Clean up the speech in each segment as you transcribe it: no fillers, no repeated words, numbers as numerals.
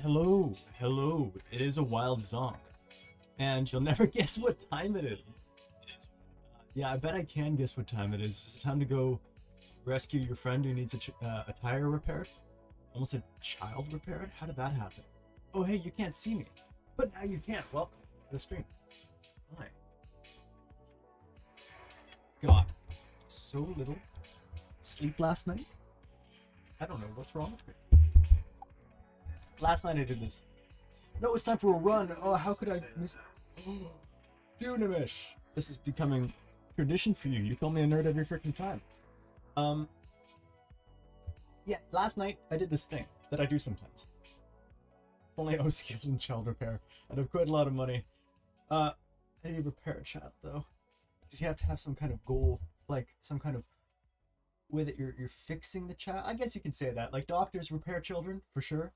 Hello, hello. It is a wild zonk, and you'll never guess what time it is. Yeah, I bet I can guess what time it is. It's time to go rescue your friend who needs a tire repaired. Almost a child repaired? How did that happen? Oh, hey, you can't see me. But now you can. Welcome to the stream. Hi. God, so little sleep last night. I don't know what's wrong with me. Last night I did this. No, it's time for a run. Oh, how could I miss? Oh, Dunamish. This is becoming tradition for you. You call me a nerd every freaking time. Yeah, last night I did this thing that I do sometimes. If only I was skilled in child repair. I'd have quite a lot of money. How do you repair a child though? Does he have to have some kind of goal, like some kind of way that you're fixing the child? I guess you can say that. Like doctors repair children for sure.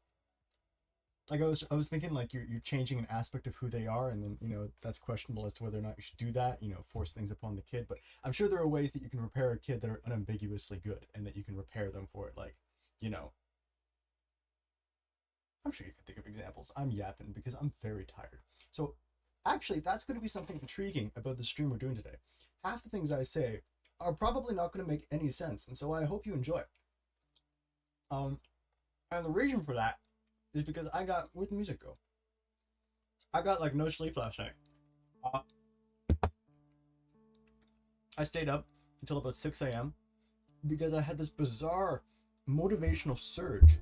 Like I was thinking like you're changing an aspect of who they are, and then that's questionable as to whether or not you should do that. Force things upon the kid. But I'm sure there are ways that you can repair a kid that are unambiguously good, and that you can repair them for it. Like I'm sure you can think of examples. I'm yapping because I'm very tired. So actually, that's going to be something intriguing about the stream we're doing today. Half the things I say are probably not going to make any sense, and so I hope you enjoy it. And the reason for that is because where'd the music go? I got like no sleep last night. I stayed up until about 6 a.m. because I had this bizarre motivational surge.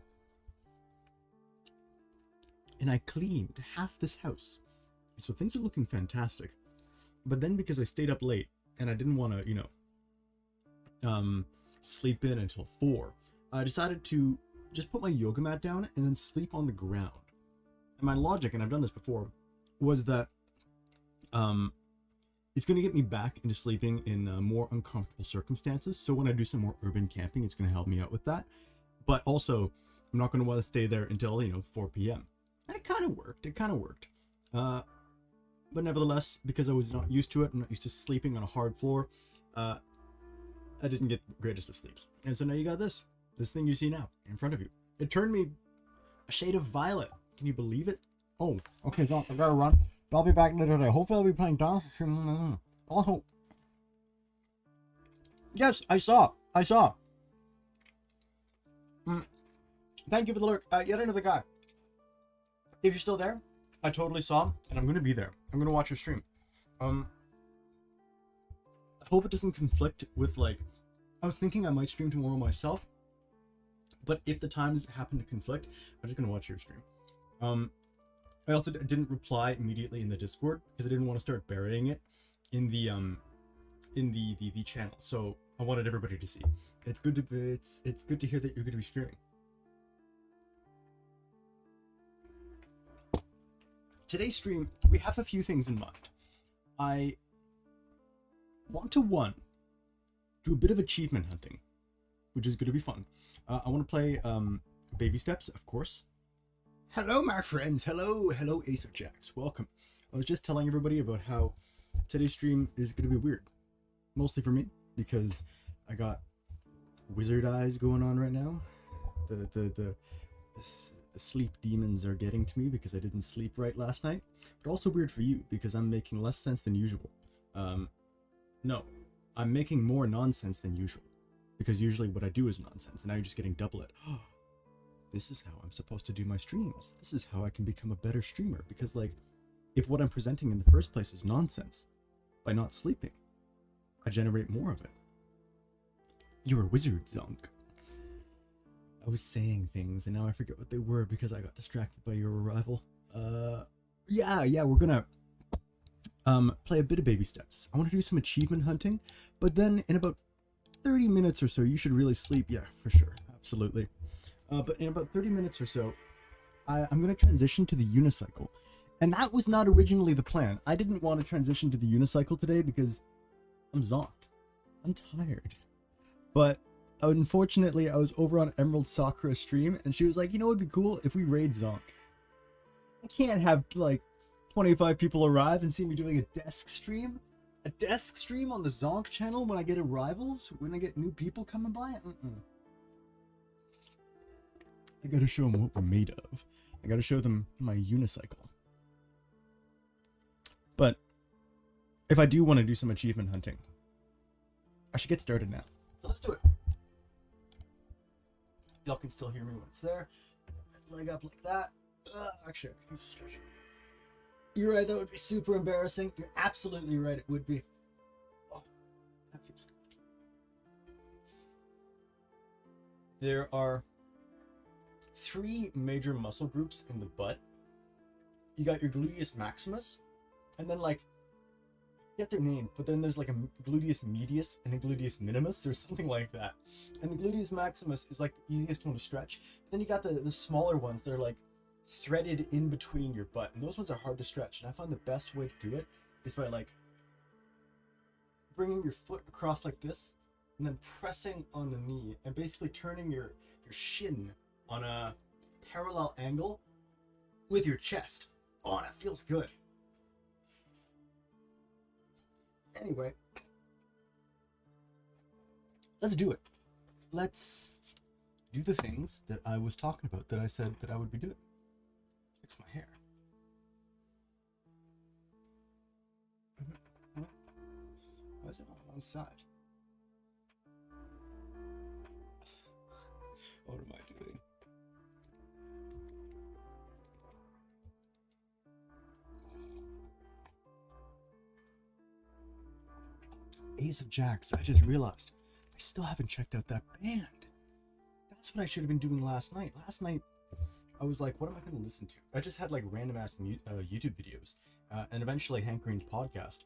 And I cleaned half this house. So things are looking fantastic. But then because I stayed up late and I didn't want to, sleep in until 4, I decided to just put my yoga mat down and then sleep on the ground. And my logic, and I've done this before, was that it's going to get me back into sleeping in more uncomfortable circumstances. So when I do some more urban camping, it's going to help me out with that. But also, I'm not going to want to stay there until 4 p.m. And it kind of worked. But nevertheless, because I was not used to it, I'm not used to sleeping on a hard floor, I didn't get the greatest of sleeps. And so now you got this thing you see now in front of you. It turned me a shade of violet. Can you believe it? Oh, okay, so I gotta run. I'll be back later today. Hopefully I'll be playing dance. Also, yes, I saw. Thank you for the lurk. Yet another guy. If you're still there, I totally saw him, and I'm gonna be there. I'm gonna watch your stream. I hope it doesn't conflict with I was thinking I might stream tomorrow myself, but if the times happen to conflict, I'm just gonna watch your stream. I also didn't reply immediately in the Discord because I didn't want to start burying it in the channel. So I wanted everybody to see. It's good to hear that you're going to be streaming. Today's stream, we have a few things in mind. I want to do a bit of achievement hunting, which is going to be fun. I want to play Baby Steps, of course. Hello, my friends. Hello, Ace of Jacks. Welcome. I was just telling everybody about how today's stream is going to be weird. Mostly for me, because I got wizard eyes going on right now. The sleep demons are getting to me because I didn't sleep right last night. But also weird for you, because I'm making less sense than usual. No, I'm making more nonsense than usual. Because usually what I do is nonsense, and now you're just getting double it. This is how I'm supposed to do my streams. This is how I can become a better streamer. Because, if what I'm presenting in the first place is nonsense, by not sleeping, I generate more of it. You're a wizard, Zonk. I was saying things, and now I forget what they were because I got distracted by your arrival. Yeah, we're gonna play a bit of Baby Steps. I want to do some achievement hunting, but then in about 30 minutes or so, you should really sleep. Yeah, for sure. Absolutely. But in about 30 minutes or so, I'm going to transition to the unicycle. And that was not originally the plan. I didn't want to transition to the unicycle today because I'm zonked. I'm tired. But unfortunately, I was over on Emerald Sakura's stream, and she was like, it'd be cool if we raid Zonk. I can't have, 25 people arrive and see me doing a desk stream. A desk stream on the Zonk channel when I get arrivals? When I get new people coming by? I gotta show them what we're made of. I gotta show them my unicycle. But if I do want to do some achievement hunting, I should get started now. So let's do it. Y'all can still hear me when it's there. Leg up like that. Actually, I can use a stretcher. You're right, that would be super embarrassing. You're absolutely right, it would be. Oh, that feels good. There are 3 major muscle groups in the butt. You got your gluteus maximus, and then like, I forget their name, but then there's like a gluteus medius and a gluteus minimus or something like that. And the gluteus maximus is like the easiest one to stretch. But then you got the smaller ones that are like threaded in between your butt, and those ones are hard to stretch. And I find the best way to do it is by like bringing your foot across like this and then pressing on the knee and basically turning your shin on a parallel angle with your chest. Oh, and it feels good. Anyway, let's do it. Let's do the things that I was talking about, that I said that I would be doing. Fix my hair. Why is it on one side? What am I doing? Ace of Jacks. I just realized I still haven't checked out that band. That's what I should have been doing last night. Last night, I was like, what am I going to listen to? I just had like random ass YouTube videos, and eventually Hank Green's podcast.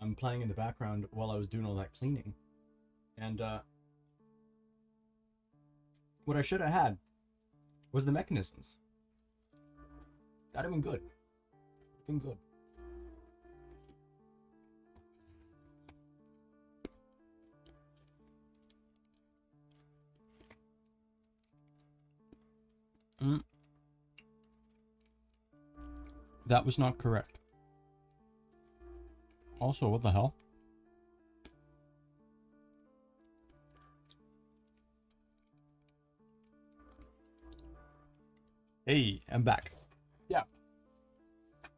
I'm playing in the background while I was doing all that cleaning. And what I should have had was the mechanisms. That'd have been good. Been good. That was not correct. Also, what the hell? Hey, I'm back. Yeah.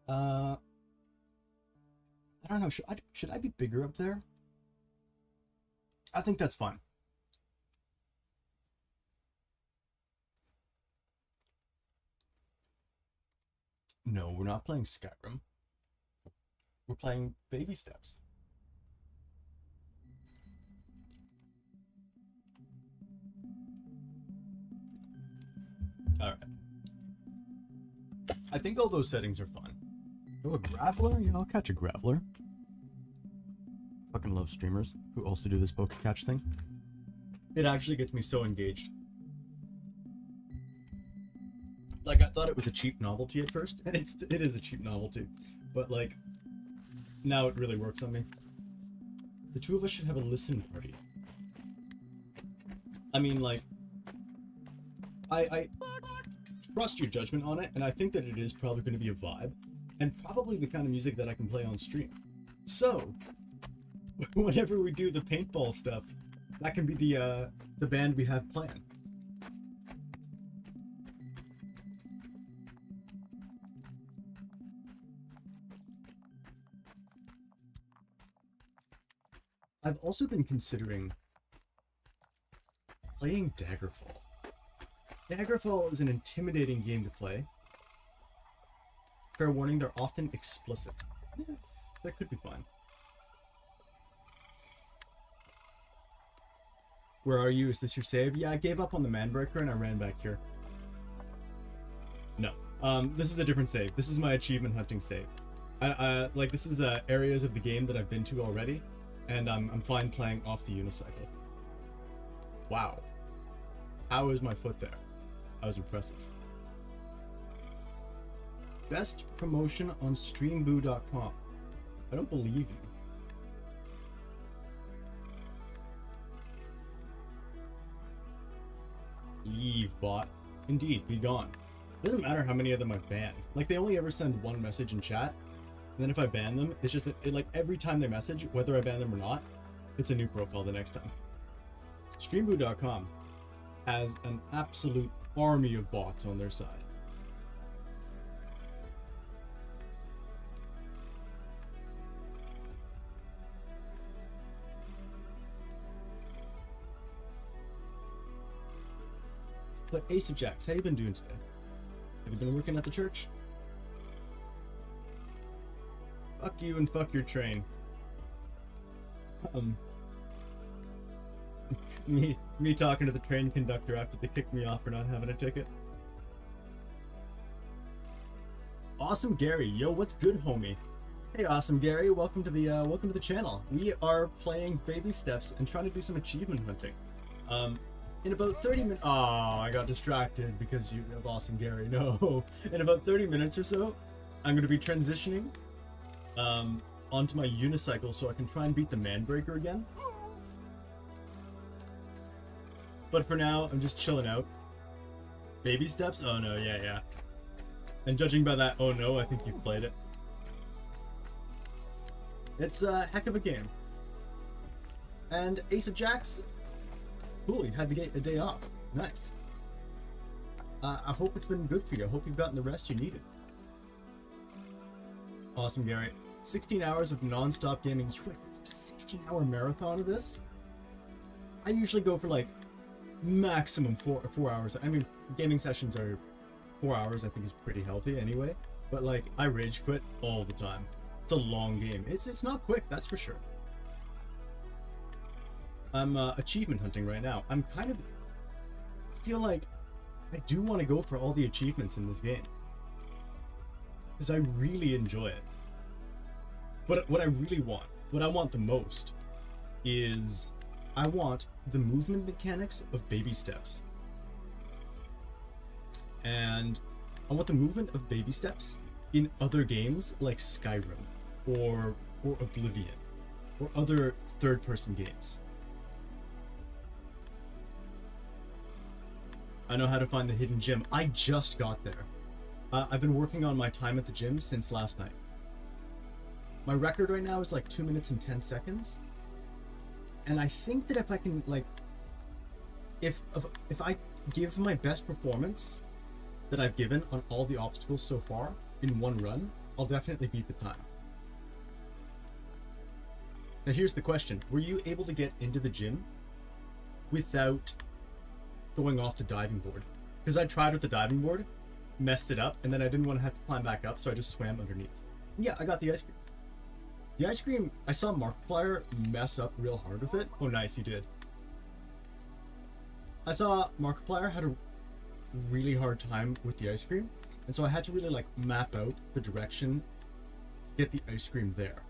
I don't know. Should I be bigger up there? I think that's fine. No, we're not playing Skyrim. We're playing Baby Steps. Alright. I think all those settings are fun. Oh, a graveler? Yeah, I'll catch a graveler. Fucking love streamers who also do this poke catch thing. It actually gets me so engaged. Like, I thought it was a cheap novelty at first, and it is a cheap novelty, but like, now it really works on me. The two of us should have a listen party. I mean, like, I trust your judgment on it, and I think that it is probably going to be a vibe, and probably the kind of music that I can play on stream. So, whenever we do the paintball stuff, that can be the band we have planned. I've also been considering playing Daggerfall. Daggerfall is an intimidating game to play. Fair warning, they're often explicit. Yes, that could be fun. Where are you? Is this your save? Yeah, I gave up on the Manbreaker and I ran back here. No. This is a different save. This is my achievement hunting save. Like, this is areas of the game that I've been to already. And I'm fine playing off the unicycle. Wow. How is my foot there? That was impressive. Best promotion on streamboo.com. I don't believe you. Leave, bot. Indeed, be gone. Doesn't matter how many of them I've banned. Like, they only ever send one message in chat. And then if I ban them, it's just like every time they message, whether I ban them or not, it's a new profile the next time. Streamboo.com has an absolute army of bots on their side. But Ace of Jacks, how you been doing today? Have you been working at the church? Fuck you and fuck your train. Me talking to the train conductor after they kicked me off for not having a ticket. Awesome Gary, yo, what's good, homie? Hey, Awesome Gary, welcome to the channel. We are playing Baby Steps and trying to do some achievement hunting. In about 30 minutes. Oh, I got distracted because you have Awesome Gary. No, in about 30 minutes or so, I'm going to be transitioning onto my unicycle so I can try and beat the Manbreaker again. But for now, I'm just chilling out. Baby Steps? Oh no, yeah. And judging by that, oh no, I think you've played it. It's a heck of a game. And Ace of Jacks, cool, you had to get a day off. Nice. I hope it's been good for you. I hope you've gotten the rest you needed. Awesome, Gary. 16 hours of non-stop gaming. You went for a 16-hour marathon of this? I usually go for like maximum four hours. I mean, gaming sessions are 4 hours. I think is pretty healthy anyway. But like, I rage quit all the time. It's a long game. It's not quick, that's for sure. I'm achievement hunting right now. I'm kind of feel like I do want to go for all the achievements in this game because I really enjoy it. But what I really want, what I want the most, is I want the movement mechanics of Baby Steps, and I want the movement of Baby Steps in other games like Skyrim or Oblivion or other third-person games. I know how to find the hidden gym. I just got there. I've been working on my time at the gym since last night. My record right now is like 2 minutes and 10 seconds. And I think that if I can, like, if I give my best performance that I've given on all the obstacles so far in one run, I'll definitely beat the time. Now here's the question. Were you able to get into the gym without going off the diving board? Because I tried with the diving board, messed it up, and then I didn't want to have to climb back up, so I just swam underneath. Yeah, I got the ice cream. The ice cream, I saw Markiplier mess up real hard with it. Oh nice, he did. I saw Markiplier had a really hard time with the ice cream, and so I had to really like map out the direction to get the ice cream there.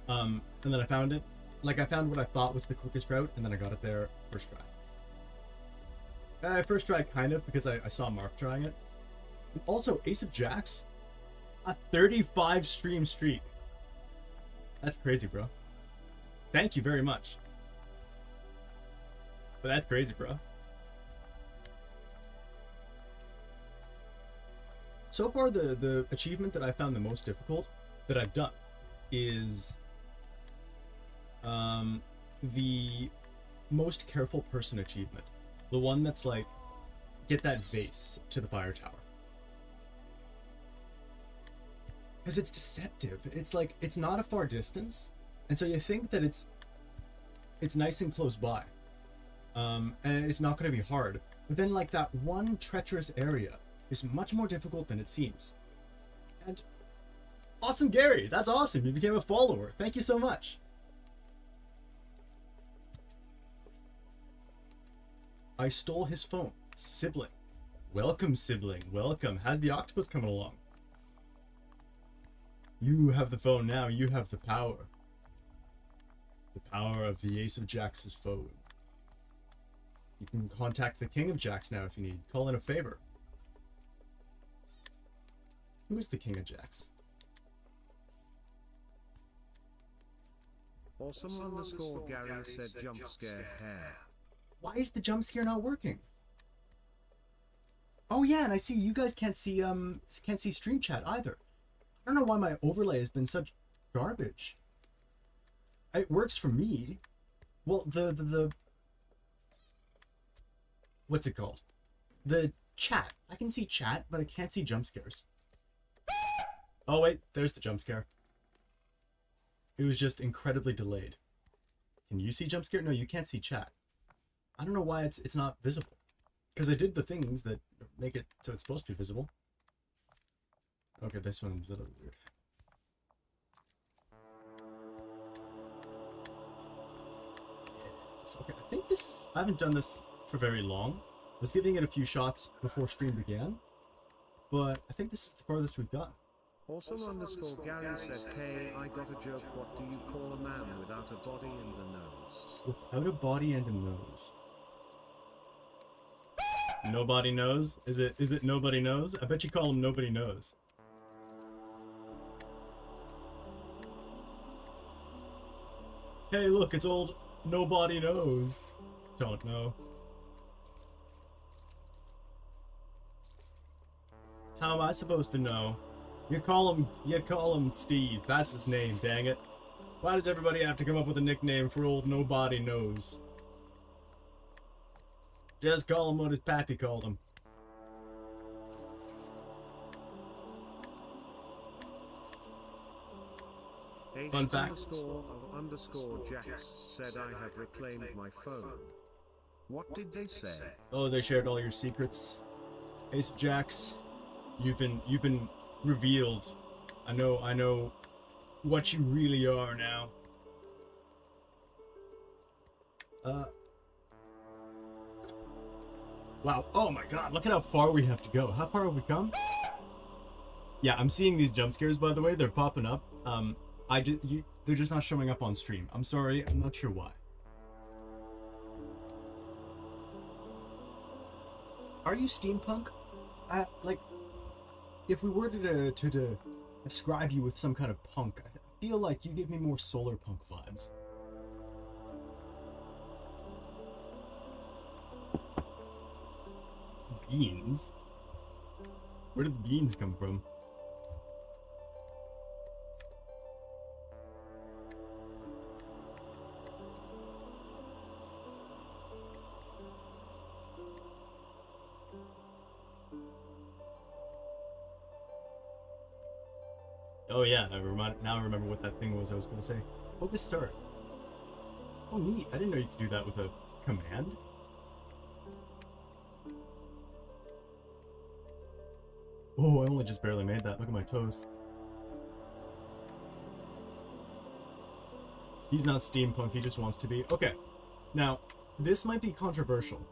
And then I found it. Like, I found what I thought was the quickest route, and then I got it there first try. I first tried kind of because I saw Mark trying it. And also, Ace of Jacks, a 35 stream streak. That's crazy, bro. Thank you very much. But that's crazy, bro. So far, the achievement that I found the most difficult that I've done is the most careful person achievement. The one that's like, get that vase to the fire tower. Because it's deceptive. It's like, it's not a far distance, and so you think that it's nice and close by, and it's not going to be hard. But then like that one treacherous area is much more difficult than it seems. And awesome, Gary, that's awesome. You became a follower. Thank you so much. I stole his phone. Sibling. Welcome, sibling. Welcome. How's the octopus coming along? You have the phone now. You have the power. The power of the Ace of Jacks' phone. You can contact the King of Jacks now if you need. Call in a favor. Who is the King of Jacks? Awesome_ Gary said jump scare hair. Why is the jump scare not working? Oh yeah, and I see you guys can't see stream chat either. I don't know why my overlay has been such garbage. It works for me. Well, the what's it called? The chat. I can see chat, but I can't see jump scares. Oh wait, there's the jump scare. It was just incredibly delayed. Can you see jump scare? No, you can't see chat. I don't know why it's not visible. Because I did the things that make it so it's supposed to be visible. Okay, this one's a little weird. Yes, okay, I think this is... I haven't done this for very long. I was giving it a few shots before stream began. But I think this is the farthest we've gotten. Awesome_Gary said, hey, I got a joke. What do you call a man without a body and a nose? Without a body and a nose. Nobody knows? Is it nobody knows? I bet you call him nobody knows. Hey, look, it's old nobody knows. Don't know. How am I supposed to know? You call him Steve. That's his name, dang it. Why does everybody have to come up with a nickname for old nobody knows? Just call him what his pappy called him. Fun fact. __Jax said, I have reclaimed my phone. What did they say? Oh, they shared all your secrets. Ace of Jacks, you've been revealed. I know what you really are now. Wow. Oh my god, look at how far we have to go. How far have we come? Yeah, I'm seeing these jump scares, by the way. They're popping up. They're just not showing up on stream. I'm sorry, I'm not sure why. Are you steampunk? Like, if we were to describe you with some kind of punk, I feel like you give me more solar punk vibes. Beans? Where did the beans come from? Oh yeah, now I remember what that thing was I was gonna say. Focus start. Oh neat, I didn't know you could do that with a command. Oh, I only just barely made that. Look at my toes. He's not steampunk, he just wants to be. Okay, now, this might be controversial,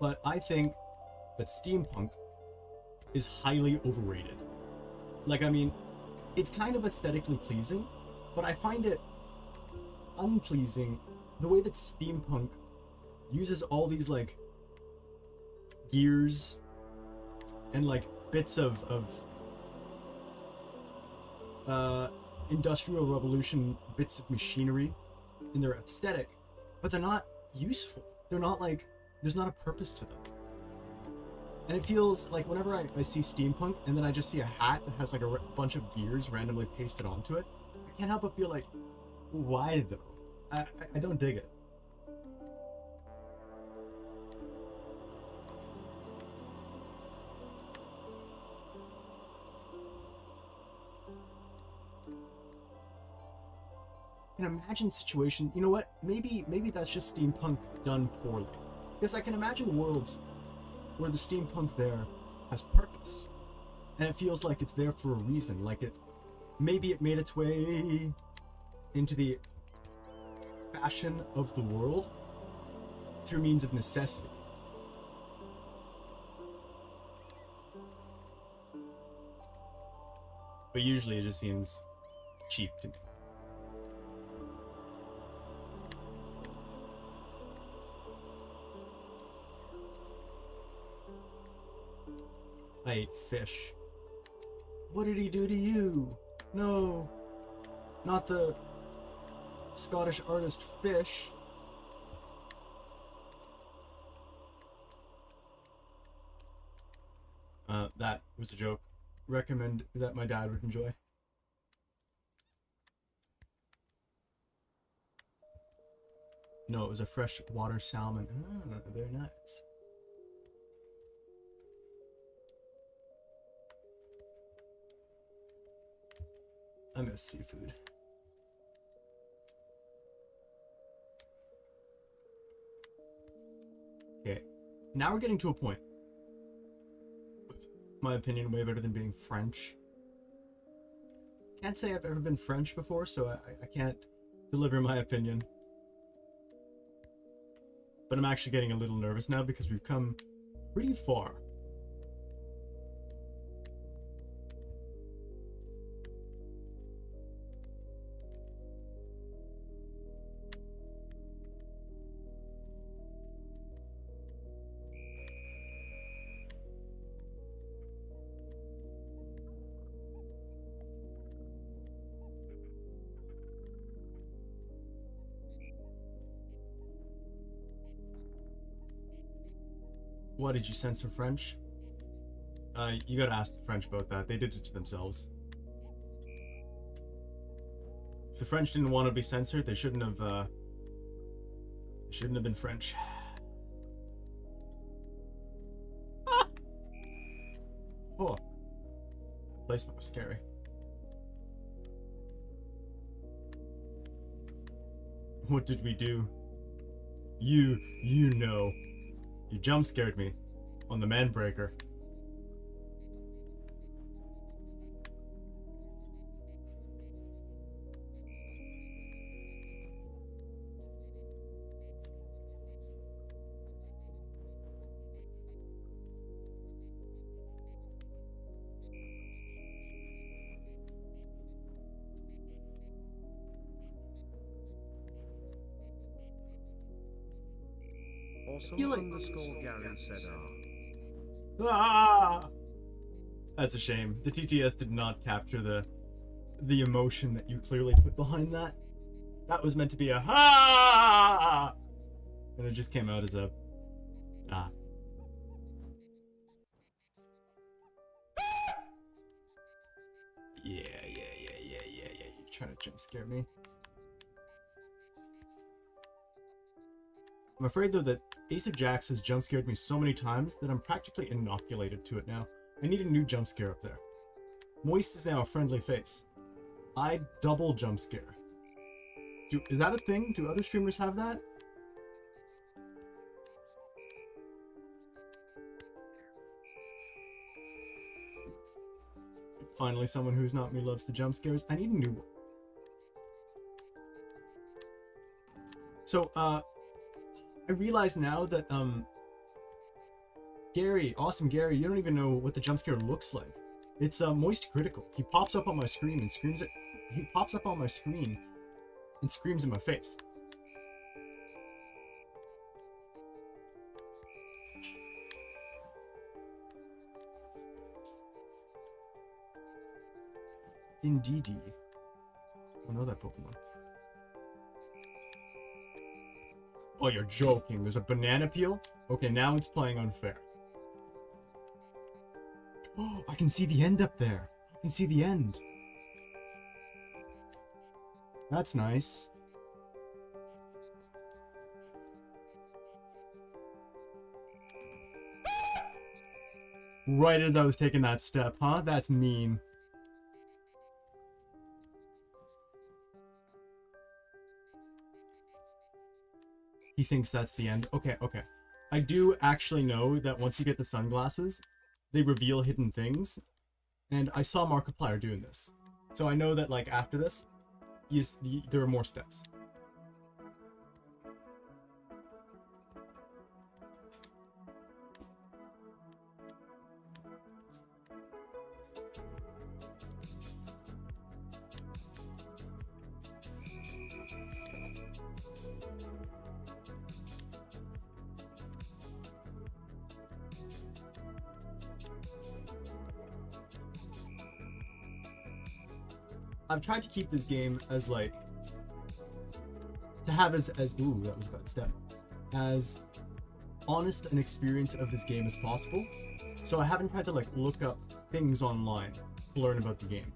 but I think that steampunk is highly overrated. Like, I mean, it's kind of aesthetically pleasing, but I find it unpleasing the way that steampunk uses all these, like, gears and, like, bits of Industrial Revolution bits of machinery in their aesthetic, but they're not useful. They're not, like, there's not a purpose to them. And it feels like whenever I see steampunk and then I just see a hat that has like a bunch of gears randomly pasted onto it, I can't help but feel like, why though? I don't dig it. An imagine situation, you know what? Maybe that's just steampunk done poorly. Because I can imagine worlds where the steampunk there has purpose, and it feels like it's there for a reason. Like maybe it made its way into the fashion of the world through means of necessity. But usually it just seems cheap to me. I ate fish. What did he do to you? No, not the Scottish artist Fish. That was a joke. Recommend that my dad would enjoy. No, it was a freshwater salmon. Ah, very nice. I miss seafood. Okay, Now we're getting to a point. My opinion, way better than being French. Can't say I've ever been French before, so I can't deliver my opinion. But I'm actually getting a little nervous now because we've come pretty far. Why did you censor French? You gotta ask the French about that. They did it to themselves. If the French didn't want to be censored, they shouldn't have been French. Ah! Oh. That placement was scary. What did we do? You know. You jump scared me on the man breaker. Awesome Gary said Ah! That's a shame. The TTS did not capture the emotion that you clearly put behind that. That was meant to be a ha, and it just came out as a ah. Yeah. You're trying to jump scare me. I'm afraid though that Ace of Jacks has jump scared me so many times that I'm practically inoculated to it now. I need a new jump scare up there. Moist is now a friendly face. I double jump scare. Is that a thing? Do other streamers have that? Finally, someone who's not me loves the jump scares. I need a new one. So, I realize now that, Gary, awesome Gary, you don't even know what the jump scare looks like. It's, Moist Critical. He pops up on my screen and screams it. He pops up on my screen and screams in my face. Indeedy. I know that Pokemon. Oh, you're joking. There's a banana peel? Okay, now it's playing unfair. Oh, I can see the end up there. I can see the end. That's nice. Right as I was taking that step, huh? That's mean. He thinks that's the end. Okay. I do actually know that once you get the sunglasses, they reveal hidden things. And I saw Markiplier doing this. So I know that, like, after this, there are more steps. I've tried to keep this game as, like, to have as ooh, that was a bad step, as honest an experience of this game as possible. So I haven't tried to, like, look up things online to learn about the game.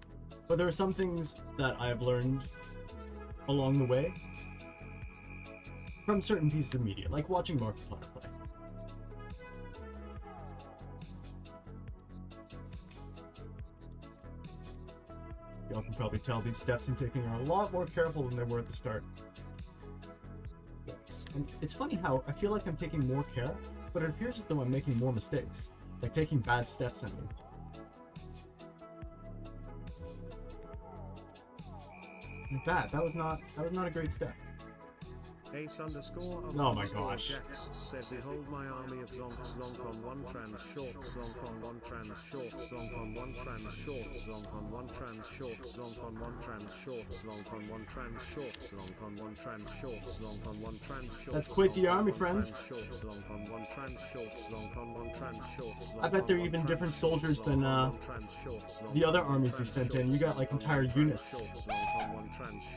But there are some things that I've learned along the way from certain pieces of media, like watching Markiplier play. Y'all can probably tell these steps I'm taking are a lot more careful than they were at the start. Yes. And it's funny how I feel like I'm taking more care But it appears as though I'm making more mistakes. Like taking bad steps, I mean. Like that. That was not a great step. Ace underscore of Oh my underscore gosh. Jax said, behold my army of zonks, zonk on one trans short, zonk on one trans short, zonk on one trans short, zonk on one trans short, zonk on one trans short, zonk on one trans short, zonk on one trans short, zonk on one trans short. That's quite the army, friend. I bet they're even different soldiers than the other armies you sent in. You got like entire units.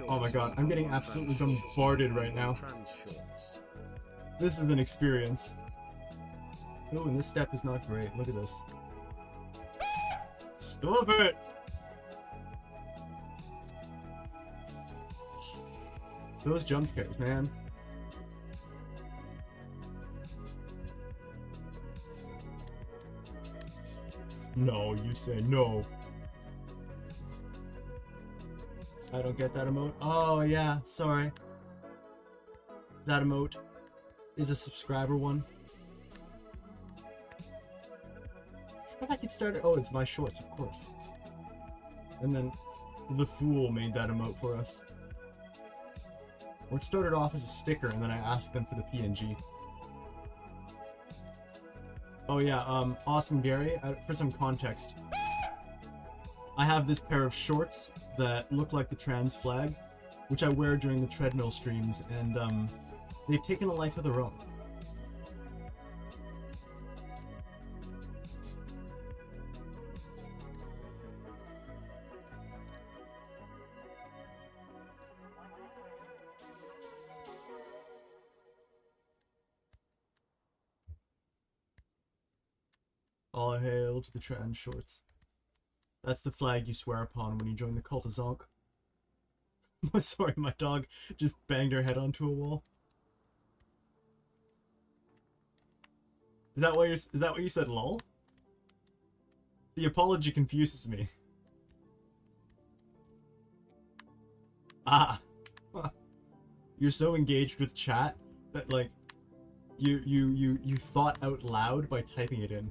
Oh my god, I'm getting absolutely bombarded right now. This is an experience. Oh, and this step is not great. Look at this. Stop it! Those jump scares, man. No, you say no. I don't get that emote. Oh, yeah, sorry. That emote is a subscriber one. I forgot I could start it. Oh, it's my shorts, of course. And then the fool made that emote for us. Or it started off as a sticker, and then I asked them for the PNG. Oh yeah, awesome Gary. For some context, I have this pair of shorts that look like the trans flag, which I wear during the treadmill streams, and they've taken a life of their own. All hail to the trans shorts. That's the flag you swear upon when you join the cult of Zonk. Sorry, my dog just banged her head onto a wall. Is that what you said, lol? The apology confuses me. Ah. You're so engaged with chat that like you thought out loud by typing it in.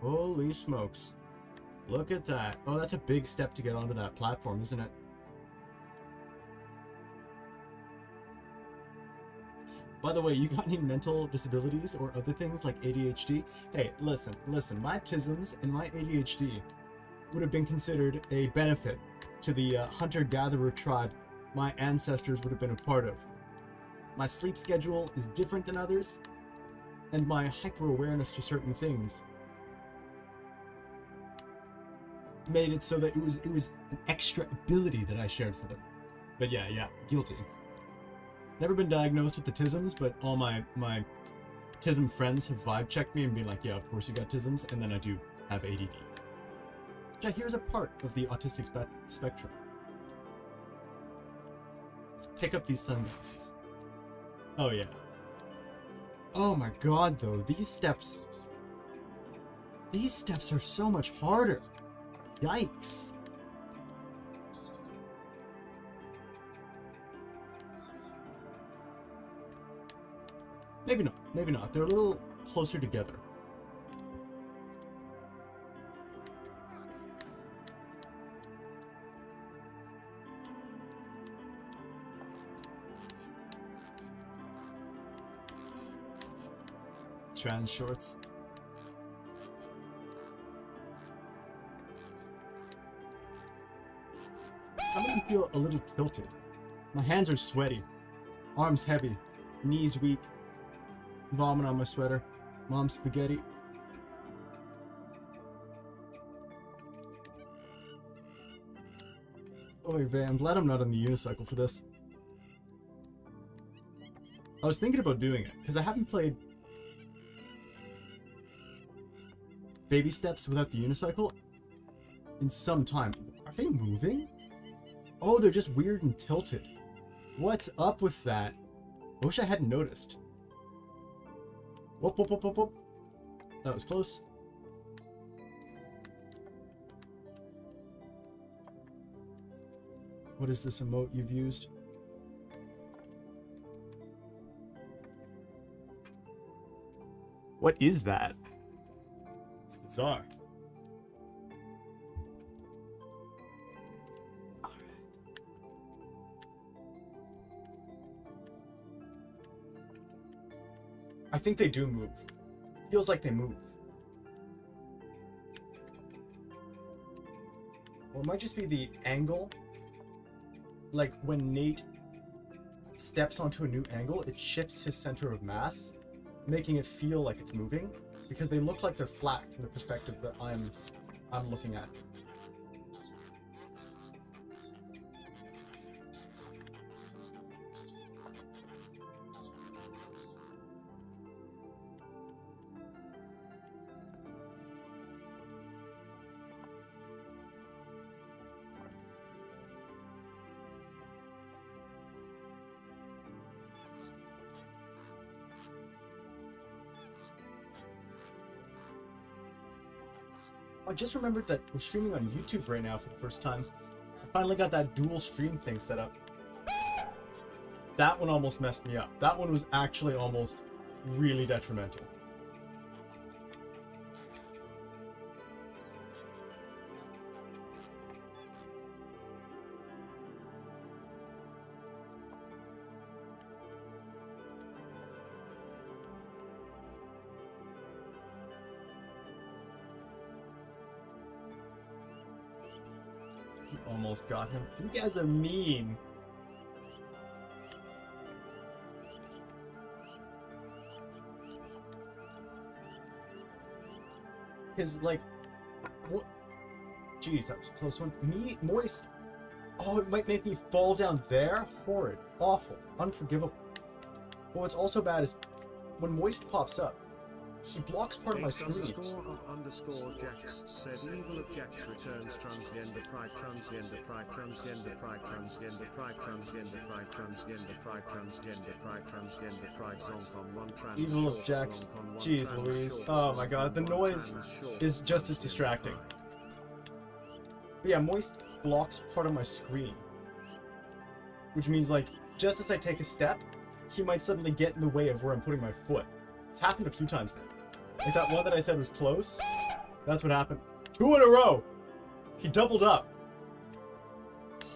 Holy smokes. Look at that. Oh, that's a big step to get onto that platform, isn't it? By the way, you got any mental disabilities or other things like ADHD? Hey, listen, my TISMs and my ADHD would have been considered a benefit to the hunter-gatherer tribe my ancestors would have been a part of. My sleep schedule is different than others, and my hyper-awareness to certain things made it so that it was an extra ability that I shared for them. But yeah, guilty. Never been diagnosed with the TISMs, but all my TISM friends have vibe checked me and been like, yeah, of course you got TISMs, and then I do have ADD. Which I hear is a part of the autistic spectrum. Let's pick up these sunglasses. Oh yeah. Oh my god, though, these steps are so much harder. Yikes. Maybe not. They're a little closer together. Trans shorts. Some of them feel a little tilted. My hands are sweaty, arms heavy, knees weak, vomit on my sweater, mom's spaghetti. Oh wait, I'm glad I'm not on the unicycle for this. I was thinking about doing it, because I haven't played baby steps without the unicycle in some time. Are they moving? Oh, they're just weird and tilted. What's up with that? I wish I hadn't noticed. Whoop, whoop, whoop, whoop, whoop. That was close. What is this emote you've used? What is that? It's bizarre. I think they do move. Feels like they move. Or it might just be the angle. Like when Nate steps onto a new angle, it shifts his center of mass, making it feel like it's moving, because they look like they're flat from the perspective that I'm looking at. I just remembered that we're streaming on YouTube right now for the first time. I finally got that dual stream thing set up. That one almost messed me up. That one was actually almost really detrimental. Almost got him. You guys are mean. Because, like, what? Jeez, that was a close one. Me, Moist. Oh, it might make me fall down there. Horrid, awful, unforgivable. But what's also bad is when Moist pops up, he blocks part of my screen. Underscore Jax said evil of Jax returns transgender pride transgender pride transgender pride transgender pride transgender pride transgender pride transgender pride transgender pride Zonk on one trans. Evil of Jax. Jeez Louise. Oh my god, the noise is just as distracting. But yeah, Moist blocks part of my screen. Which means, like, just as I take a step, he might suddenly get in the way of where I'm putting my foot. It's happened a few times now. Like that one that I said was close. That's what happened. 2 in a row! He doubled up.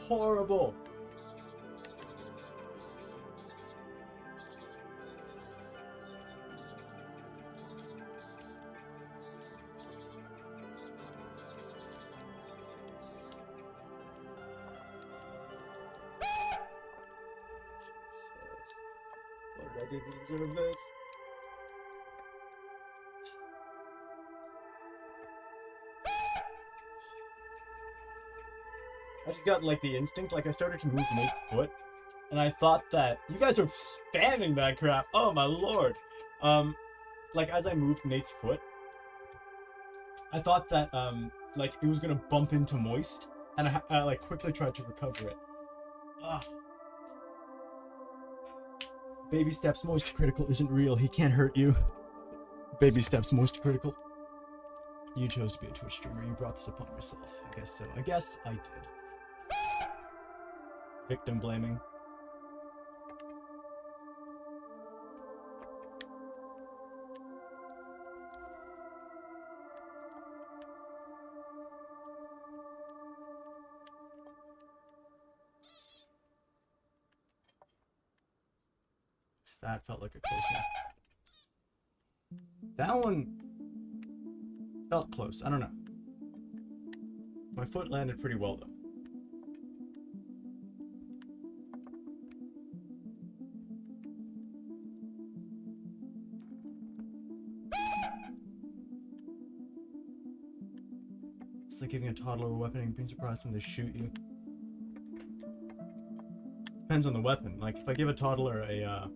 Horrible. Jesus. What did I do to deserve this? I just got, like, the instinct, like, I started to move Nate's foot, and I thought that, you guys are spamming that crap, oh my lord. Like, as I moved Nate's foot, I thought that, like, it was gonna bump into Moist, and I like, quickly tried to recover it. Ugh. Baby steps, Moist critical isn't real, he can't hurt you. Baby steps, Moist critical. You chose to be a Twitch streamer, you brought this upon yourself. I guess so. I guess I did. Victim blaming. That felt like a close one. That one felt close. I don't know. My foot landed pretty well though. It's like giving a toddler a weapon and being surprised when they shoot you. Depends on the weapon. Like if I give a toddler a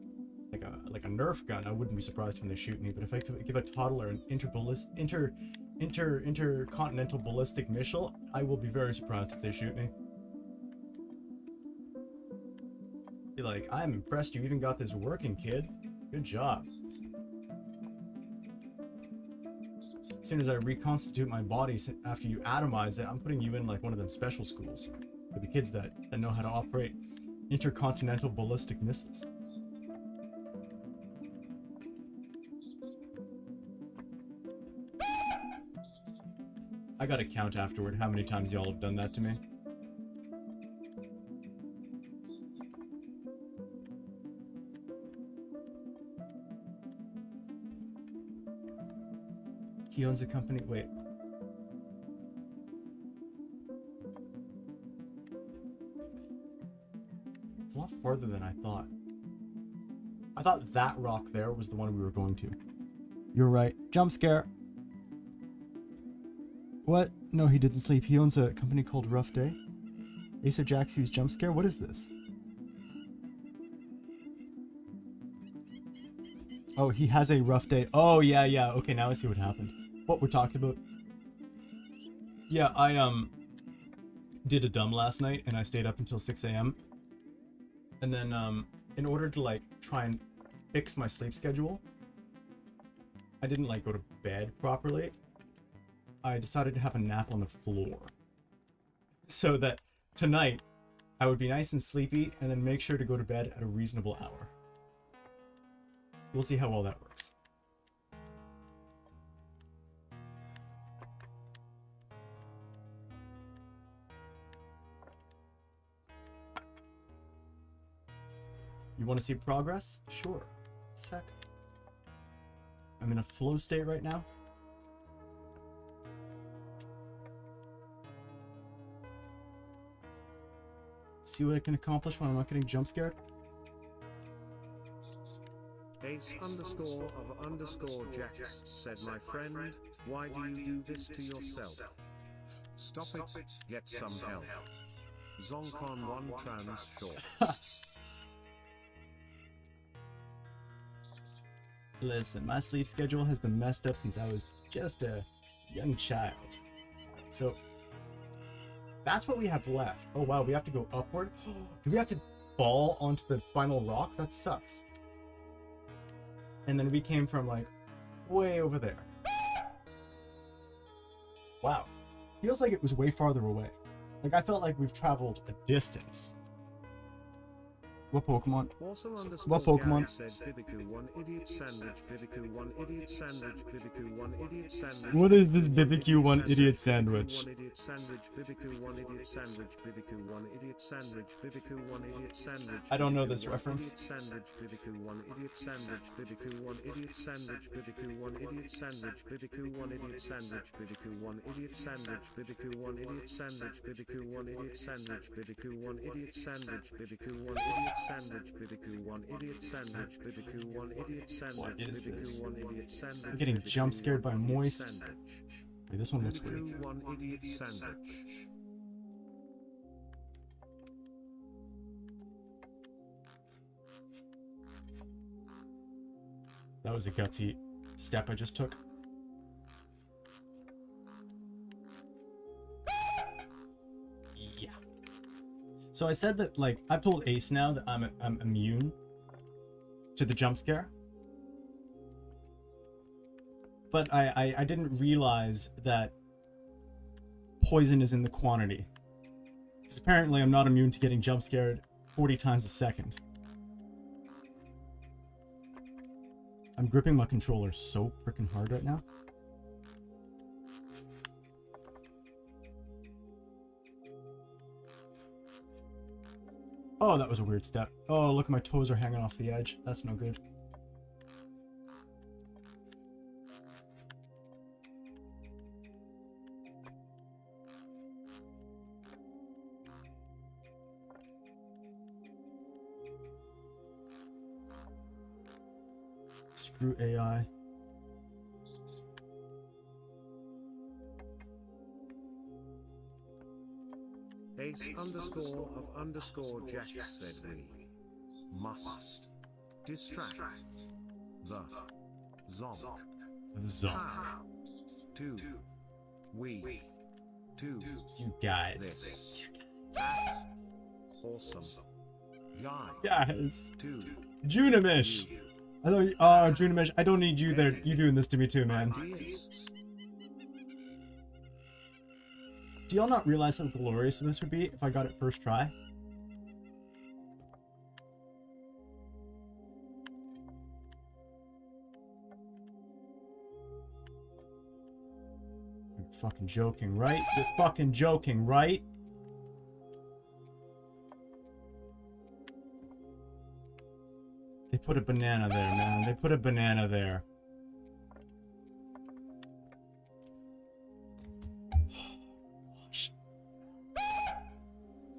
like a Nerf gun, I wouldn't be surprised when they shoot me. But if I give a toddler an intercontinental ballistic missile, I will be very surprised if they shoot me. Be like, I'm impressed you even got this working, kid. Good job. As soon as I reconstitute my body after you atomize it, I'm putting you in like one of them special schools for the kids that know how to operate intercontinental ballistic missiles. I gotta count afterward how many times y'all have done that to me. He owns a company. Wait. It's a lot farther than I thought. I thought that rock there was the one we were going to. You're right. Jump scare. What? No, he didn't sleep. He owns a company called Rough Day. Ace of Jacks used jump scare? What is this? Oh, he has a rough day. Oh, yeah, yeah. Okay, now I see what happened. What we're talking about. Yeah, I did a dumb last night and I stayed up until 6 a.m. And then in order to like try and fix my sleep schedule, I didn't like go to bed properly. I decided to have a nap on the floor. So that tonight I would be nice and sleepy and then make sure to go to bed at a reasonable hour. We'll see how well that works. You want to see progress? Sure. Sec. I'm in a flow state right now. See what I can accomplish when I'm not getting jump scared? Ace underscore of underscore Jacks said, my friend, why do you do this to yourself? Stop it, get some help. Zonk on one trans short. Listen, my sleep schedule has been messed up since I was just a young child. So, that's what we have left. Oh wow, we have to go upward? Do we have to fall onto the final rock? That sucks. And then we came from like way over there. Wow. Feels like it was way farther away. Like I felt like we've traveled a distance. What Pokemon? What Pokemon? Said, Bibiku, one idiot sandwich, Bibiku, one idiot sandwich, Bibiku, one idiot sandwich. What is this Bibiku one idiot sandwich? One idiot sandwich, Bibiku, one idiot sandwich, Bibiku, one idiot sandwich, Bibiku, one idiot sandwich. I don't know this reference. Sandwich, Bibiku, one idiot sandwich, Bibiku, one idiot sandwich, Bibiku, one idiot sandwich, Bibiku, one idiot sandwich, Bibiku, one idiot sandwich, Bibiku, one idiot sandwich, Bibiku, one idiot sandwich, Bibiku, one idiot sandwich, Bibiku, one idiot sandwich, Bibiku, one idiot sandwich, Bibiku, one idiot sandwich. What is this? One idiot sandwich. I'm getting jump scared by moist. Wait, this one looks weird. Bibiku, one idiot sandwich. That was a gutsy step I just took. Yeah. So I said that, like, I've told Ace now that I'm immune to the jump scare. But I didn't realize that poison is in the quantity. Because apparently I'm not immune to getting jump scared 40 times a second. I'm gripping my controller so freaking hard right now. Oh, that was a weird step. Oh, look, my toes are hanging off the edge. That's no good. Screw AI. Ace underscore of underscore Jack said we must distract the Zonk. Zonk. How do we do You guys. this? At awesome. Yai. Yes. 2. Junimish. I thought, Junimish, I don't need you there. You doing this to me too, man. Ideas. Do y'all not realize how glorious this would be if I got it first try? You're fucking joking, right? You're fucking joking, right? They put a banana there, man. They put a banana there.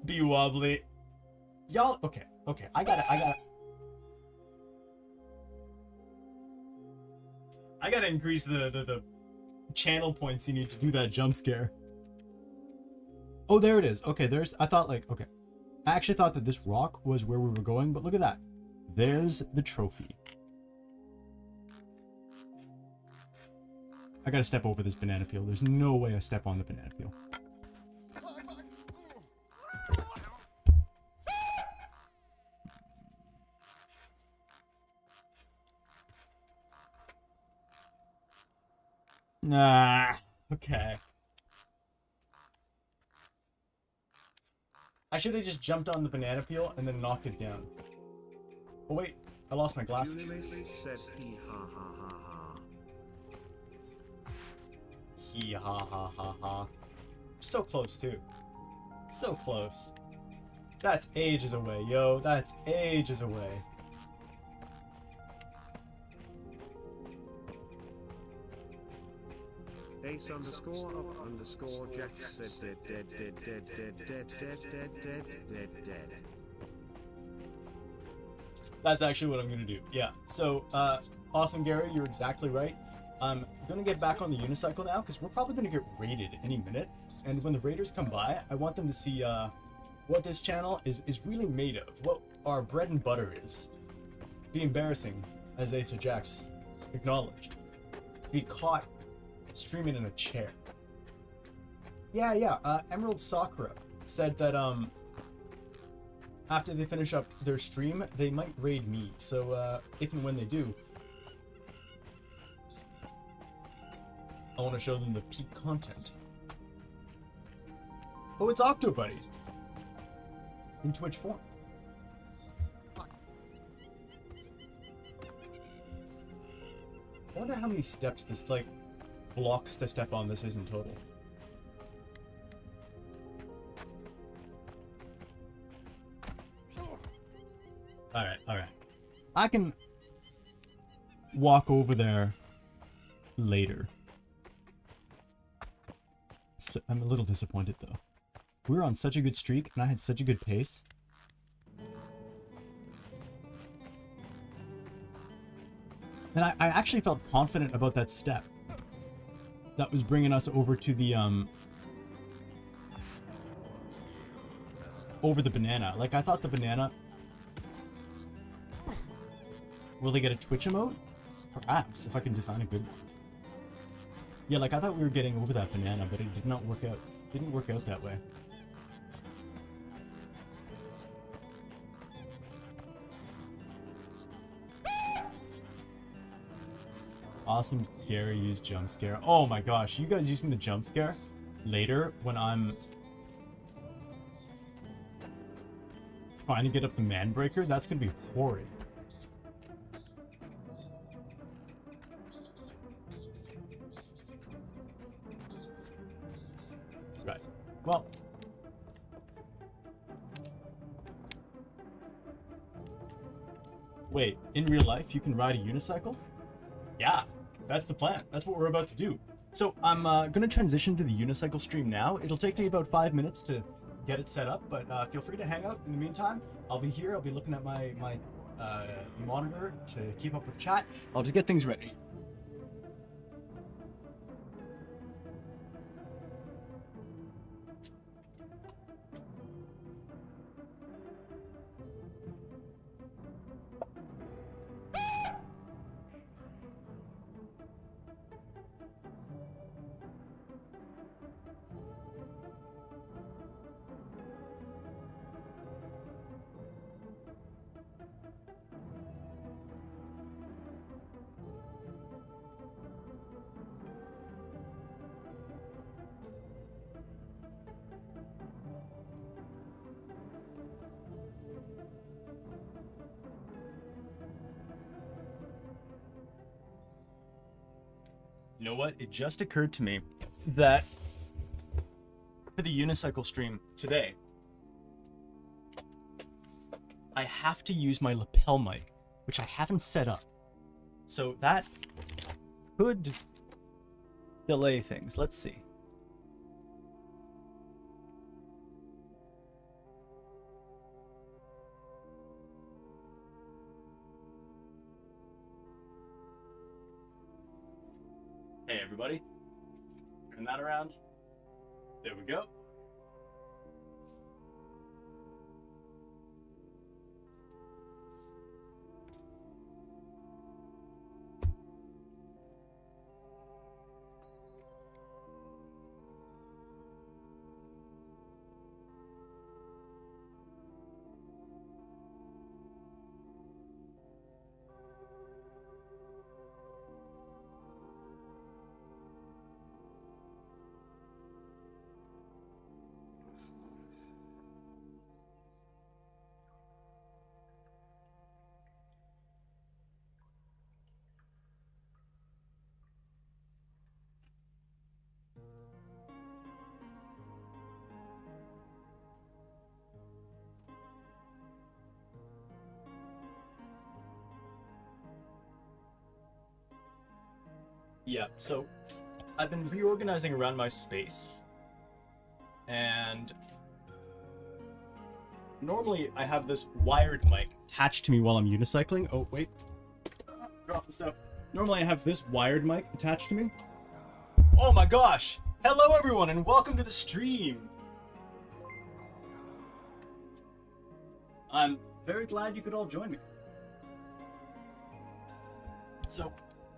Be wobbly. Y'all, okay. I gotta increase the channel points you need to do that jump scare. Oh, there it is. Okay, I thought like, okay. I actually thought that this rock was where we were going, but look at that. There's the trophy. I gotta step over this banana peel. There's no way I step on the banana peel. Nah, okay. I should have just jumped on the banana peel and then knocked it down. Oh wait, I lost my glasses. Junimish said he ha ha ha ha. He ha ha ha ha. So close too. So close. That's ages away, yo. That's ages away. Ace underscore of underscore Jack said dead. That's actually what I'm gonna do. Yeah. So, awesome, Gary. You're exactly right. I'm gonna get back on the unicycle now because we're probably gonna get raided any minute. And when the raiders come by, I want them to see what this channel is really made of. What our bread and butter is. Be embarrassing, as Ace of Jacks acknowledged. Be caught streaming in a chair. Yeah. Emerald Sakura said that after they finish up their stream, they might raid me. So if and when they do, I want to show them the peak content. Oh, it's Octobuddy in Twitch form. I wonder how many steps this blocks to step on this is in total. Alright. I can walk over there later. So, I'm a little disappointed though. We were on such a good streak and I had such a good pace. And I actually felt confident about that step. That was bringing us over to the, over the banana. Like, I thought the banana... Will they get a Twitch emote? Perhaps, if I can design a good one. Yeah, like, I thought we were getting over that banana, but it did not work out. Didn't work out that way. Awesome Gary used jump scare. Oh my gosh, you guys using the jump scare later when I'm trying to get up the man breaker? That's gonna be horrid. Right. Well. Wait, in real life you can ride a unicycle? Yeah. That's the plan. That's what we're about to do. So I'm going to transition to the unicycle stream now. It'll take me about 5 minutes to get it set up, but feel free to hang out in the meantime. I'll be here. I'll be looking at my monitor to keep up with chat. I'll just get things ready. You know what? It just occurred to me that for the unicycle stream today, I have to use my lapel mic, which I haven't set up. So that could delay things. Let's see. Hey everybody, turn that around. There we go. Yeah, so I've been reorganizing around my space, and normally I have this wired mic attached to me while I'm unicycling. Oh, wait. Drop the stuff. Normally I have this wired mic attached to me. Oh my gosh! Hello everyone and welcome to the stream! I'm very glad you could all join me. So,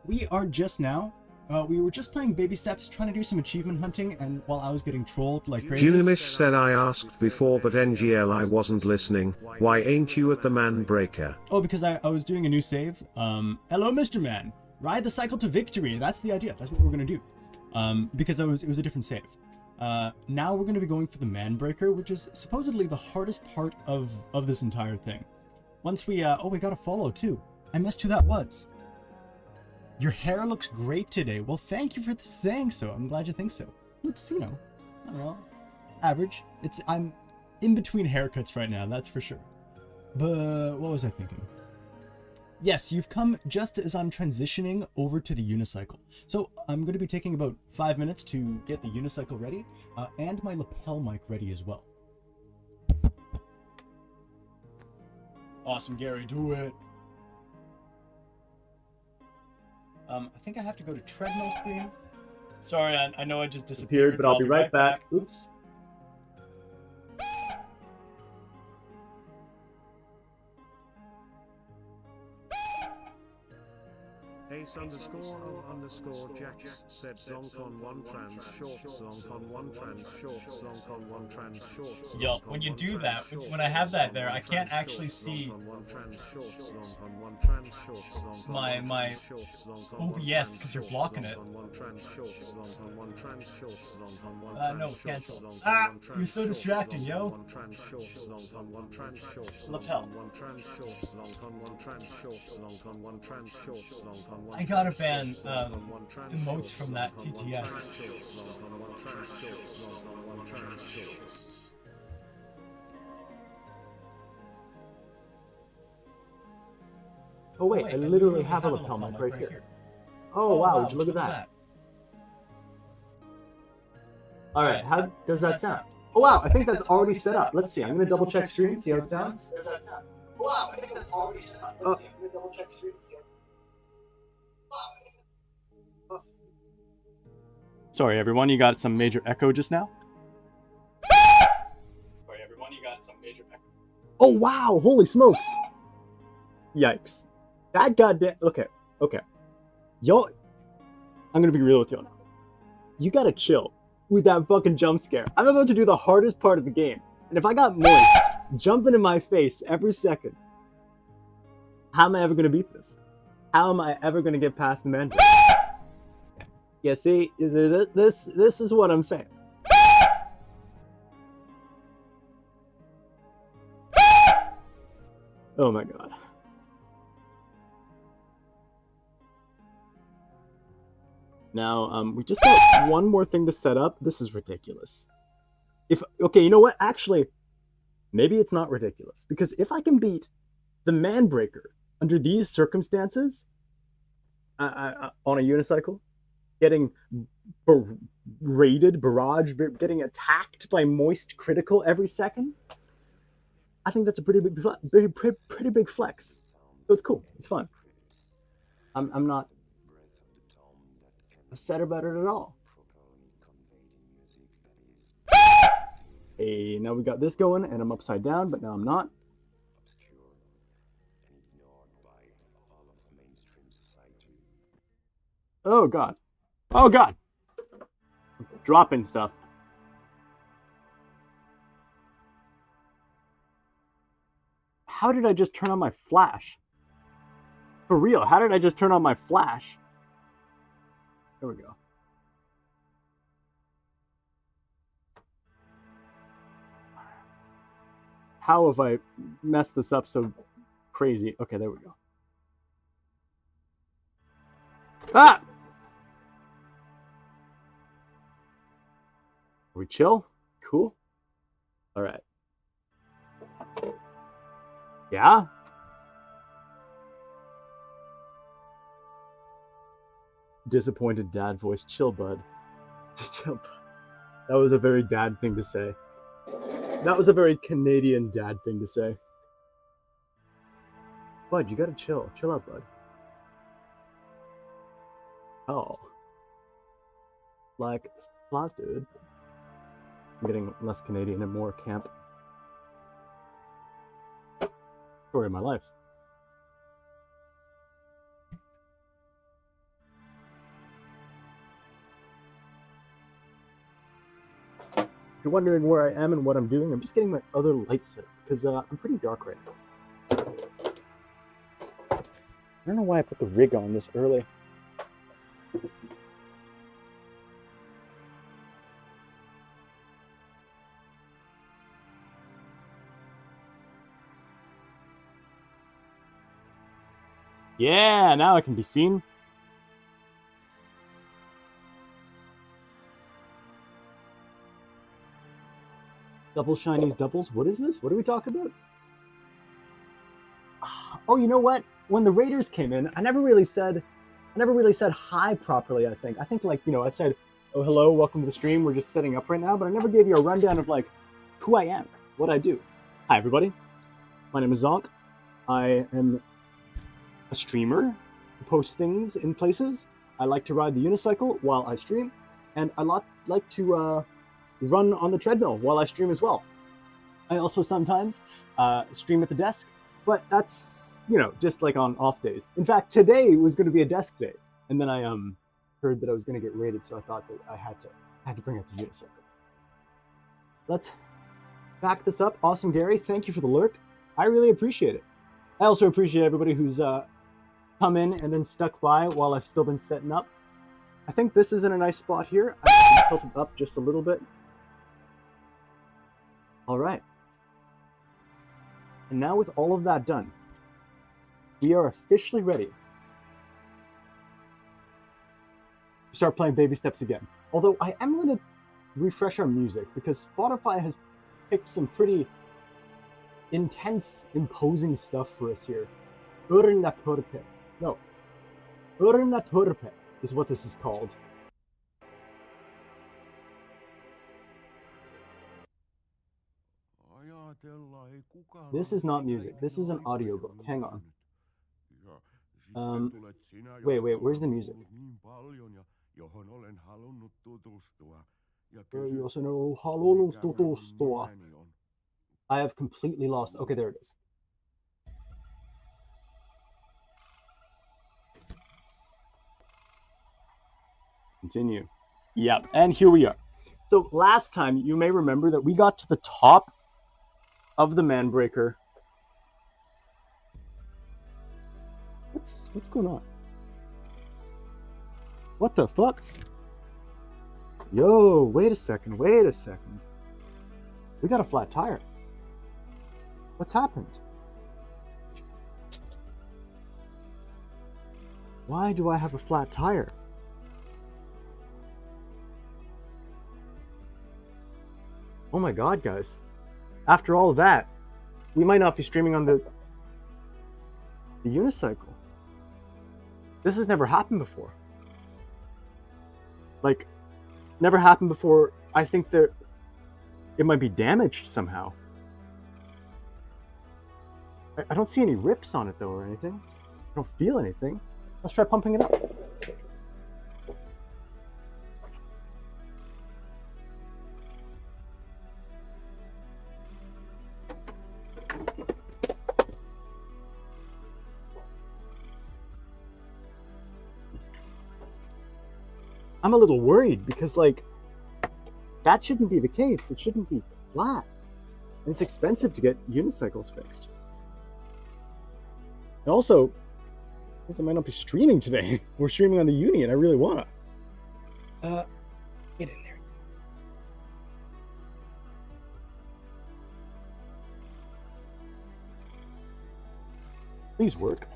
we are just now, we were just playing Baby Steps, trying to do some achievement hunting, and while I was getting trolled like crazy... Junimish said I asked before but NGL I wasn't listening, why ain't you at the man breaker? Oh, because I was doing a new save. Hello Mr. Man, ride the cycle to victory, that's the idea, that's what we're gonna do. Because it was a different save. Now we're gonna be going for the man breaker, which is supposedly the hardest part of this entire thing. Once we, oh, we got a follow too. I missed who that was. Your hair looks great today. Well, thank you for saying so. I'm glad you think so. Looks, you know, I don't know, average. I'm in between haircuts right now, that's for sure. But what was I thinking? Yes, you've come just as I'm transitioning over to the unicycle. So I'm going to be taking about 5 minutes to get the unicycle ready, and my lapel mic ready as well. Awesome, Gary, do it. I think I have to go to treadmill screen. Sorry, I know I just disappeared, but I'll be right back. Oops. Ace underscore Jax said Zonk on one trans short, Zonk on one trans short, Zonk on one trans short. Yo, when you do that, when I have that there, I can't actually see my OBS because you're blocking it. No, cancel. Ah, you're so distracting, yo. Lapel. I gotta ban emotes from that TTS. Oh wait, I literally have a lapel mic right here. Oh wow, would you look at that? Alright, how does that sound? Oh wow, I think that's already set up. Let's see, I'm gonna double check stream, see how it sounds. Wow, I think that's already set up. Let's see, I'm gonna double check stream, see how it sounds. Sorry, everyone, you got some major echo just now? Sorry, everyone, you got some major echo. Oh wow, holy smokes! Yikes. That goddamn... Okay. Yo, I'm gonna be real with you now. You gotta chill with that fucking jump scare. I'm about to do the hardest part of the game. And if I got moist jumping in my face every second, how am I ever gonna beat this? How am I ever gonna get past the man? Yeah, see, this is what I'm saying. Oh my god. Now, we just got one more thing to set up. This is ridiculous. Okay, you know what? Actually, maybe it's not ridiculous. Because if I can beat the Manbreaker under these circumstances on a unicycle, getting getting attacked by moist critical every second, I think that's a pretty big flex. So it's cool. It's fun. I'm not upset about it at all. Hey, now we got this going, and I'm upside down, but now I'm not. Oh god. Oh god. Dropping stuff. How did I just turn on my flash? For real, how did I just turn on my flash? There we go. How have I messed this up so crazy? Okay, there we go. Ah! We chill? Cool. All right. Yeah? Disappointed dad voice. Chill, bud. Chill, bud. That was a very dad thing to say. That was a very Canadian dad thing to say. Bud, you gotta chill. Chill out, bud. Oh. Like, flat, dude. I'm getting less Canadian and more camp. Story of my life. If you're wondering where I am and what I'm doing, I'm just getting my other light set up because I'm pretty dark right now. I don't know why I put the rig on this early. Yeah, now I can be seen. Double shinies doubles? What is this? What are we talking about? Oh, you know what? When the Raiders came in, I never really said hi properly, I think. I think, like, you know, I said, oh, hello, welcome to the stream. We're just setting up right now, but I never gave you a rundown of, like, who I am, what I do. Hi, everybody. My name is Zonk. I am a streamer who posts things in places. I like to ride the unicycle while I stream, and I like to run on the treadmill while I stream as well. I also sometimes stream at the desk, but that's, you know, just like on off days. In fact, today was going to be a desk day, and then I heard that I was going to get raided, so I thought that I had to bring up the unicycle. Let's back this up. Awesome, Gary. Thank you for the lurk. I really appreciate it. I also appreciate everybody who's come in and then stuck by while I've still been setting up. I think this is in a nice spot here. I can tilt it up just a little bit. All right. And now with all of that done, we are officially ready to start playing Baby Steps again. Although I am going to refresh our music because Spotify has picked some pretty intense, imposing stuff for us here. Urnaturpe. No. Urnaturpe is what this is called. This is not music. This is an audiobook. Hang on. Wait, where's the music? I have completely lost. Okay, there it is. Continue. Yep, and here we are. So last time, you may remember that we got to the top of the Manbreaker. What's going on? What the fuck? Yo, wait a second. We got a flat tire. What's happened? Why do I have a flat tire? Oh my god, guys. After all of that, we might not be streaming on the unicycle. This has never happened before. Like, never happened before. I think that it might be damaged somehow. I don't see any rips on it though or anything. I don't feel anything. Let's try pumping it up. I'm a little worried because, like, that shouldn't be the case. It shouldn't be flat. And it's expensive to get unicycles fixed. And also, I guess I might not be streaming today. We're streaming on the Uni, and I really wanna. Get in there. Please work.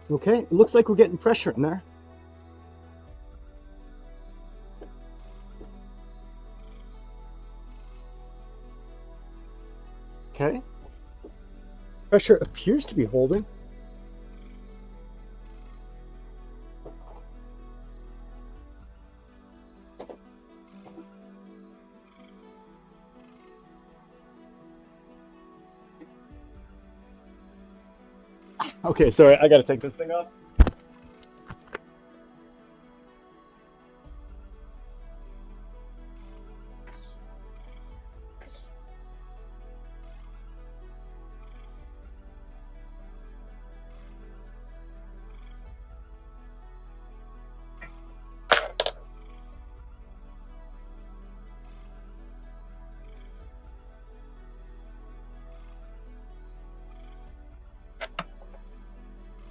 Okay, it looks like we're getting pressure in there. Okay. Pressure appears to be holding. Okay, sorry, I gotta take this thing off.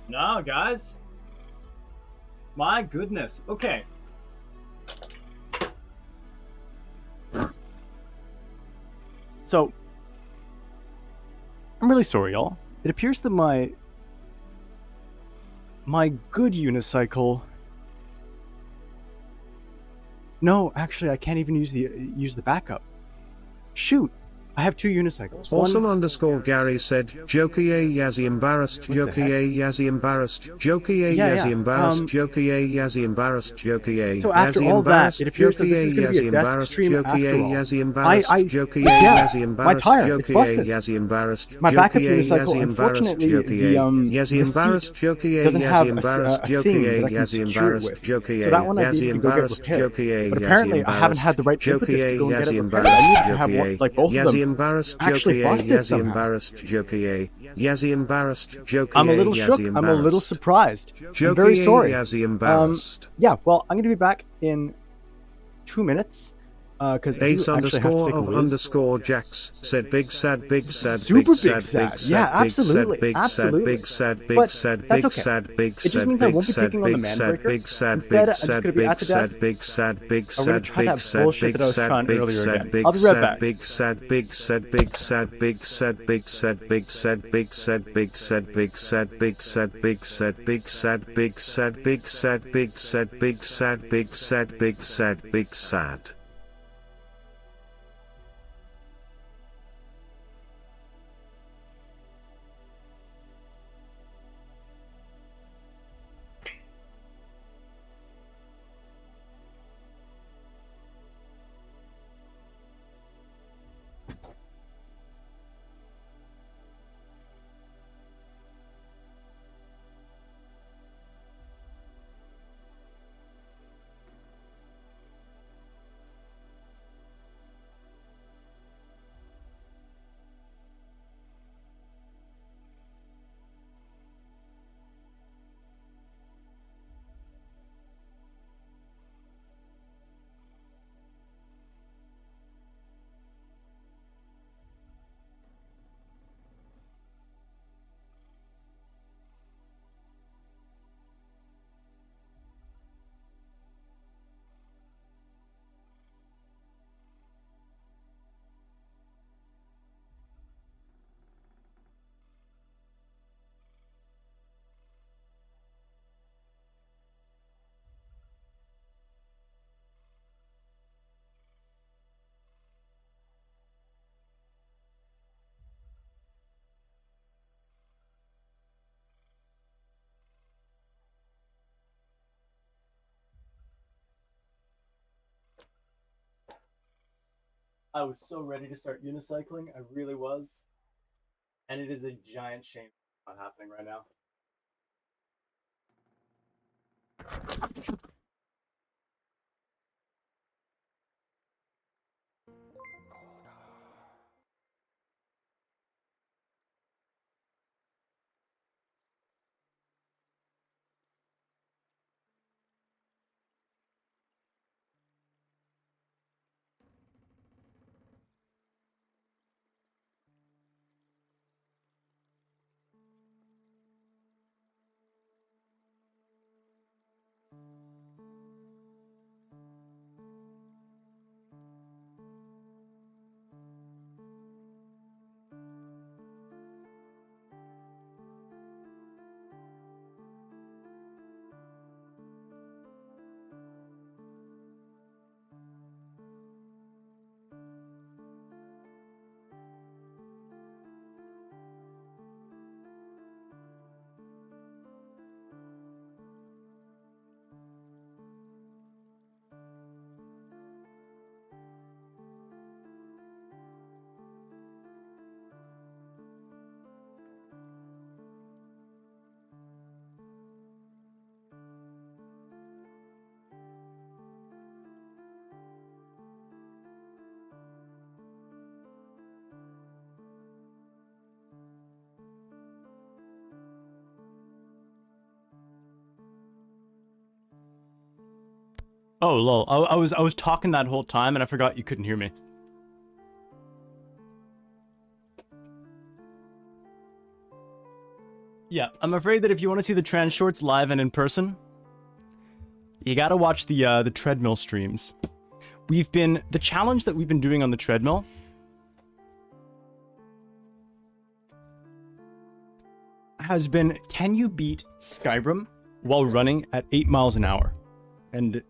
No, guys. My goodness. Okay. So, I'm really sorry, y'all. It appears that my good unicycle. No, actually, I can't even use the backup. Shoot. I have two unicycles. Awesome underscore Gary said, Jokey Yazzie embarrassed, Jokey Yazzie embarrassed, Jokey Yazzie embarrassed, Jokey Yazzie embarrassed, Jokey So after all that, it appears that this is going to be a desk stream after all. My tire, it's busted. My backup unicycle, unfortunately, the doesn't have a thing that I can secure it with. So that one I need to go get repaired. But apparently, I haven't had the right impetus to go and get it repaired. I need to have one, like both of them actually busted somehow. I'm a little shook. I'm a little surprised. I'm very sorry. Yeah, well, I'm going to be back in 2 minutes. Because Ace underscore of underscore Jax said big sad, big sad, super big sad, yeah, absolutely, big absolutely. Big sad, big But sad, that's big okay. sad, big sad, It just means I won't be taking on the man breaker. big sad, Instead, big I'm just sad, going to be at the big sad, desk. big sad, big I'm going sad, to try big that sad, bullshit big that I was sad, trying big earlier sad, again. big I'll be right back. sad, big sad, big sad, big sad, big sad, big sad, big sad, big sad, big sad, big sad, big sad, big sad, big sad, big sad, big sad, big sad, big sad, big sad, big sad, big sad. I was so ready to start unicycling. I really was. And it is a giant shame not happening right now. Oh lol, I was talking that whole time and I forgot you couldn't hear me. Yeah, I'm afraid that if you want to see the trans shorts live and in person, you gotta watch the treadmill streams. The challenge that we've been doing on the treadmill has been, can you beat Skyrim while running at 8 miles an hour? And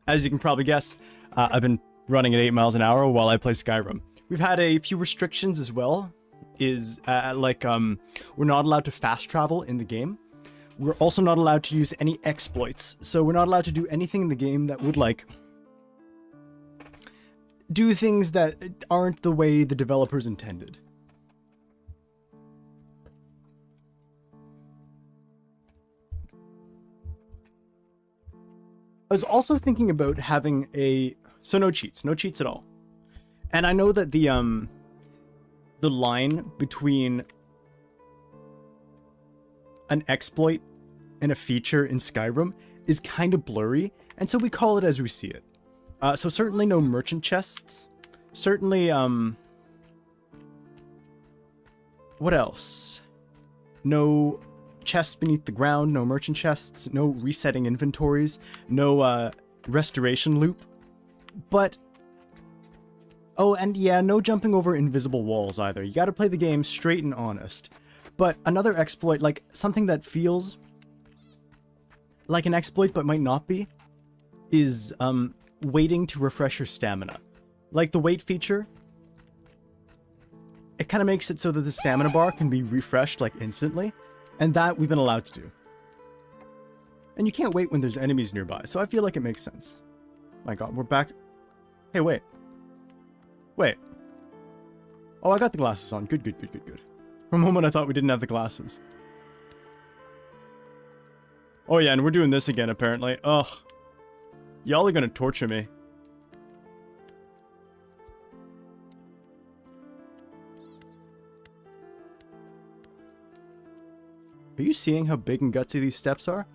as you can probably guess, I've been running at 8 miles an hour while I play Skyrim. We've had a few restrictions as well. We're not allowed to fast travel in the game. We're also not allowed to use any exploits. So we're not allowed to do anything in the game that would do things that aren't the way the developers intended. I was also thinking about having so no cheats at all. And I know that the line between an exploit and a feature in Skyrim is kind of blurry, and so we call it as we see it. So certainly no merchant chests. Certainly, what else? No chests beneath the ground, no merchant chests, no resetting inventories, no restoration loop. But oh, and yeah, no jumping over invisible walls either. You gotta play the game straight and honest. But another exploit, like something that feels like an exploit but might not be, is waiting to refresh your stamina. Like the wait feature, it kind of makes it so that the stamina bar can be refreshed like instantly, and that we've been allowed to do. And you can't wait when there's enemies nearby, so I feel like it makes sense. My god, we're back. Hey, wait. Oh, I got the glasses on. Good. For a moment I thought we didn't have the glasses. Oh yeah, and we're doing this again apparently. Ugh. Y'all are gonna torture me. Are you seeing how big and gutsy these steps are?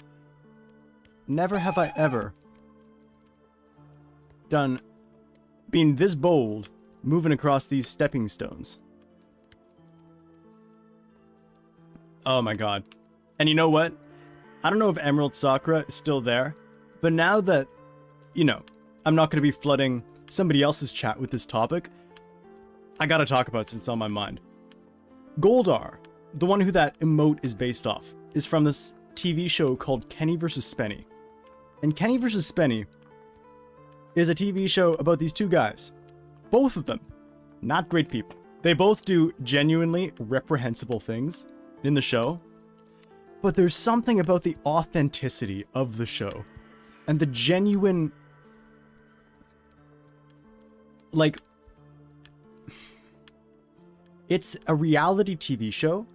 Never have I ever been this bold moving across these stepping stones. Oh my god. And you know what? I don't know if Emerald Sakura is still there, but now that, you know, I'm not going to be flooding somebody else's chat with this topic, I gotta talk about it since it's on my mind. Goldar, the one who that emote is based off, is from this TV show called Kenny vs. Spenny. And Kenny vs. Spenny is a TV show about these two guys. Both of them, not great people. They both do genuinely reprehensible things in the show, but there's something about the authenticity of the show and the genuine, like, it's a reality TV show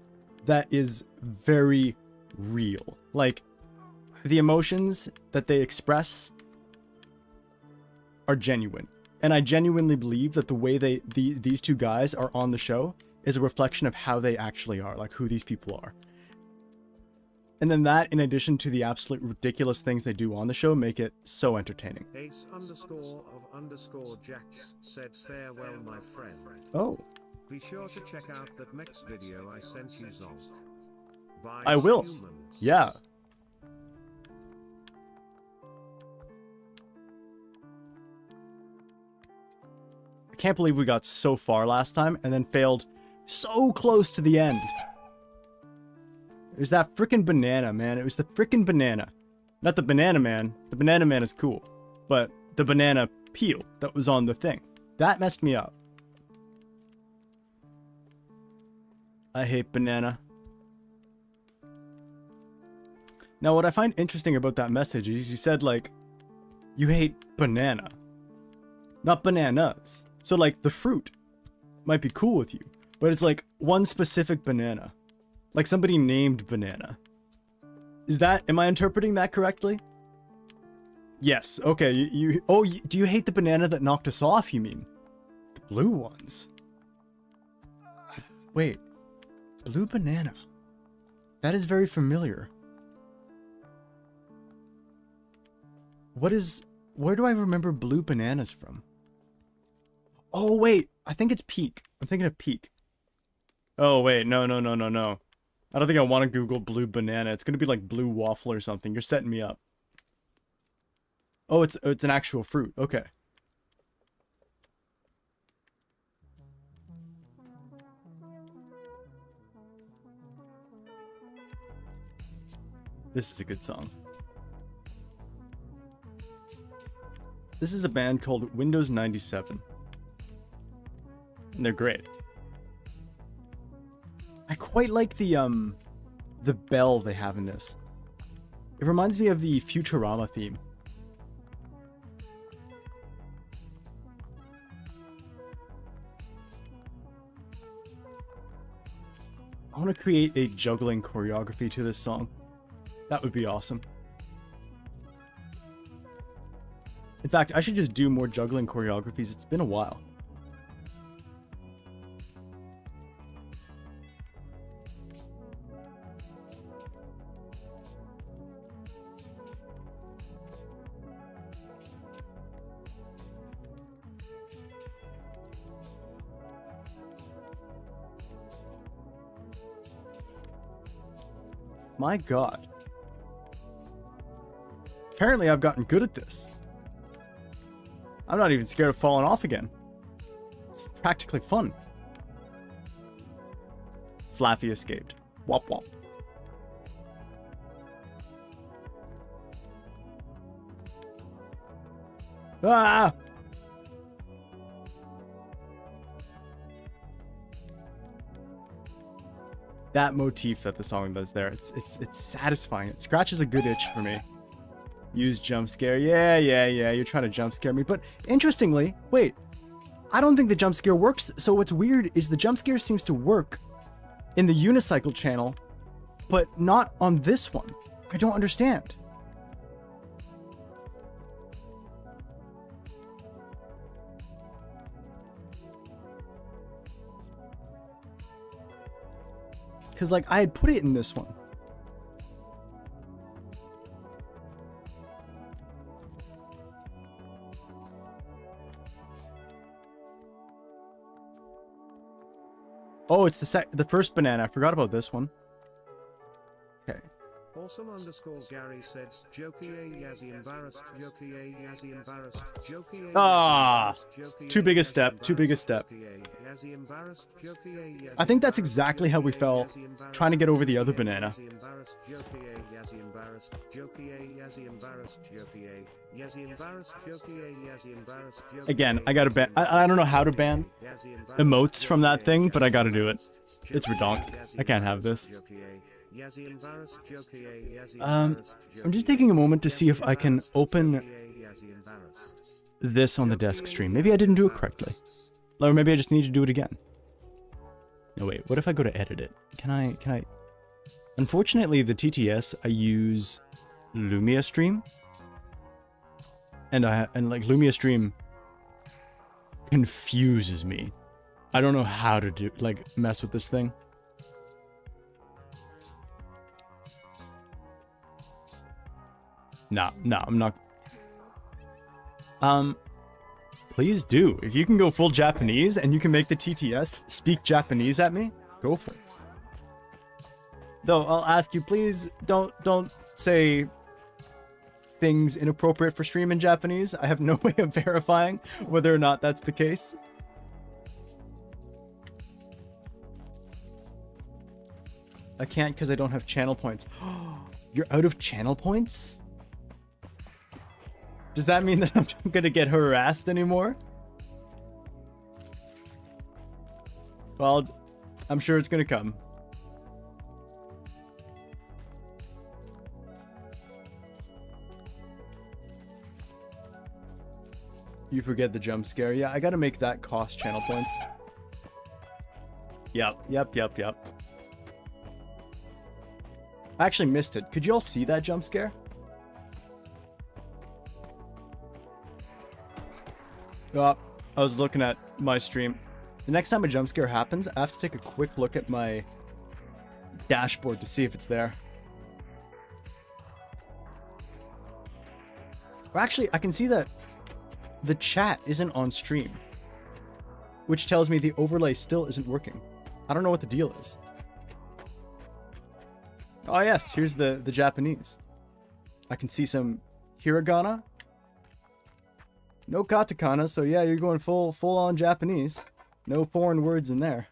that is very real. Like, the emotions that they express are genuine. And I genuinely believe that the way these two guys are on the show is a reflection of how they actually are, like who these people are. And then that, in addition to the absolute ridiculous things they do on the show, make it so entertaining. Ace_of_Jacks said farewell, my friend. Oh. Be sure to check out that next video I sent you, Zonk. By I will. humans. Yeah. I can't believe we got so far last time and then failed so close to the end. It was that frickin' banana, man. It was the frickin' banana. Not the banana man. The banana man is cool. But the banana peel that was on the thing. That messed me up. I hate banana. Now, what I find interesting about that message is you said, like, you hate banana. Not bananas. So, like, the fruit might be cool with you. But it's, like, one specific banana. Like somebody named Banana. Am I interpreting that correctly? Yes, okay, do you hate the banana that knocked us off, you mean? The blue ones. Wait, blue banana. That is very familiar. Where do I remember blue bananas from? Oh wait, I think it's Peak. I'm thinking of Peak. Oh wait, no. I don't think I want to Google blue banana. It's gonna be like blue waffle or something. You're setting me up. Oh, it's an actual fruit. Okay. This is a good song. This is a band called Windows 97. And they're great. I quite like the bell they have in this. It reminds me of the Futurama theme. I want to create a juggling choreography to this song. That would be awesome. In fact, I should just do more juggling choreographies. It's been a while. My God. Apparently I've gotten good at this. I'm not even scared of falling off again. It's practically fun. Flaffy escaped. Wop wop. Ah! That motif that the song does there, it's satisfying. It scratches a good itch for me. Use jump scare. Yeah, you're trying to jump scare me. But interestingly, wait, I don't think the jump scare works. So what's weird is the jump scare seems to work in the unicycle channel, but not on this one. I don't understand. Because, like, I had put it in this one. Oh, it's the first banana. I forgot about this one. Okay. Awesome_Gary said, Jokey Yazzie embarrassed, Jokey Yazzie embarrassed, Jokey Ah, too big a step, too big a step. I think that's exactly how we felt trying to get over the other banana. Again, I gotta ban. I don't know how to ban emotes from that thing, but I gotta do it. It's redonk. I can't have this. I'm just taking a moment to see if I can open this on the desk stream. Maybe I didn't do it correctly. Or maybe I just need to do it again. No, wait, what if I go to edit it? Can I? Unfortunately, the TTS, I use Lumia Stream. And like Lumia Stream confuses me. I don't know how to mess with this thing. No, I'm not. Please do. If you can go full Japanese and you can make the TTS speak Japanese at me, go for it. Though I'll ask you, please don't say things inappropriate for stream in Japanese. I have no way of verifying whether or not that's the case. I can't because I don't have channel points. You're out of channel points? Does that mean that I'm not gonna get harassed anymore? Well, I'm sure it's gonna come. You forget the jump scare. Yeah, I gotta make that cost channel points. Yep. I actually missed it. Could you all see that jump scare? Oh, I was looking at my stream. The next time a jump scare happens, I have to take a quick look at my dashboard to see if it's there. Or actually, I can see that the chat isn't on stream, which tells me the overlay still isn't working. I don't know what the deal is. Oh yes, here's the Japanese. I can see some hiragana. No katakana, so yeah, you're going full on Japanese. No foreign words in there.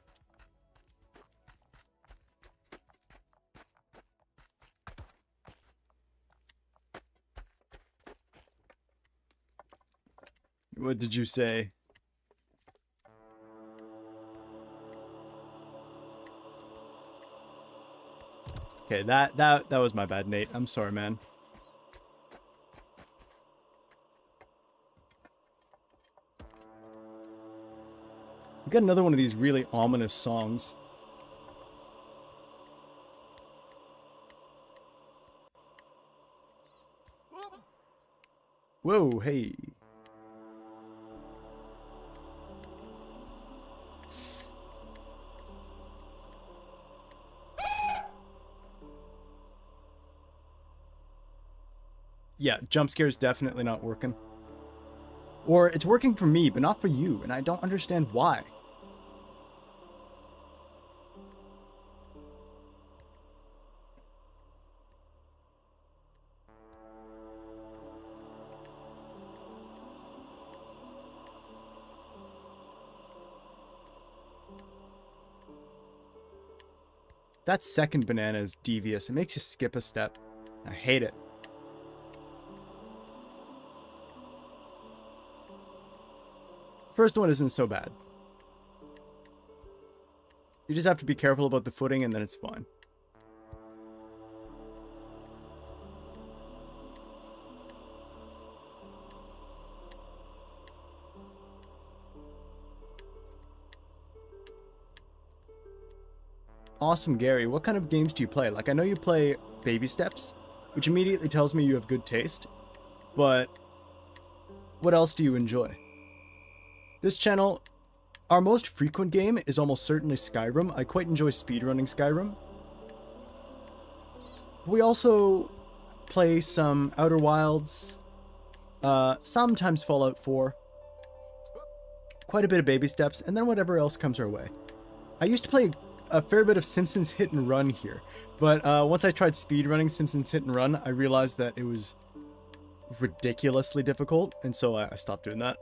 What did you say? Okay, that was my bad, Nate. I'm sorry, man. We got another one of these really ominous songs. Whoa, hey. Yeah, jump scare is definitely not working. Or it's working for me, but not for you, and I don't understand why. That second banana is devious. It makes you skip a step. I hate it. First one isn't so bad. You just have to be careful about the footing and then it's fine. Awesome, Gary. What kind of games do you play? Like, I know you play Baby Steps, which immediately tells me you have good taste, but what else do you enjoy? This channel, our most frequent game is almost certainly Skyrim. I quite enjoy speedrunning Skyrim. We also play some Outer Wilds, sometimes Fallout 4, quite a bit of Baby Steps, and then whatever else comes our way. I used to play a fair bit of Simpsons Hit and Run here, but once I tried speedrunning Simpsons Hit and Run, I realized that it was ridiculously difficult, and so I stopped doing that.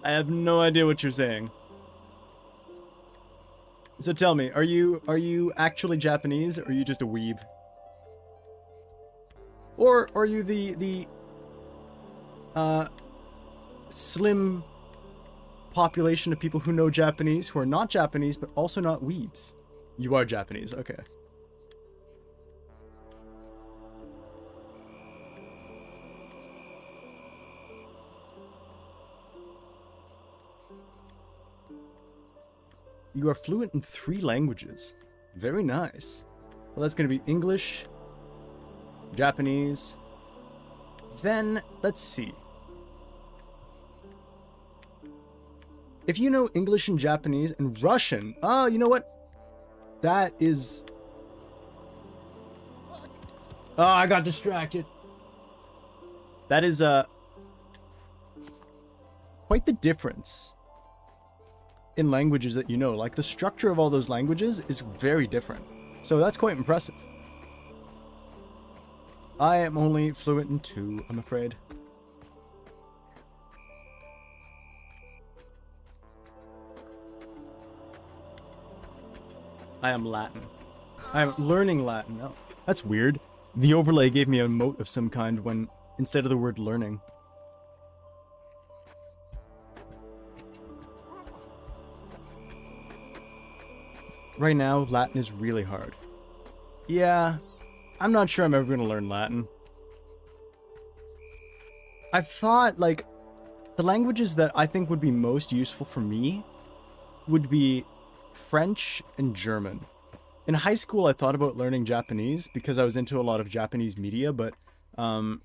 I have no idea what you're saying. So tell me, are you actually Japanese, or are you just a weeb? Or are you the slim population of people who know Japanese who are not Japanese, but also not weebs. You are Japanese, okay. You are fluent in 3 languages. Very nice. Well, that's going to be English, Japanese. Then, let's see. If you know English and Japanese and Russian, oh, you know what? That is... Oh, I got distracted. That is, quite the difference in languages that you know. Like, the structure of all those languages is very different. So that's quite impressive. I am only fluent in 2, I'm afraid. I am Latin. I am learning Latin. Oh, that's weird. The overlay gave me a emote of some kind when, instead of the word learning. Right now, Latin is really hard. Yeah, I'm not sure I'm ever going to learn Latin. I've thought, like, the languages that I think would be most useful for me would be French and German. In high school, I thought about learning Japanese because I was into a lot of Japanese media, but I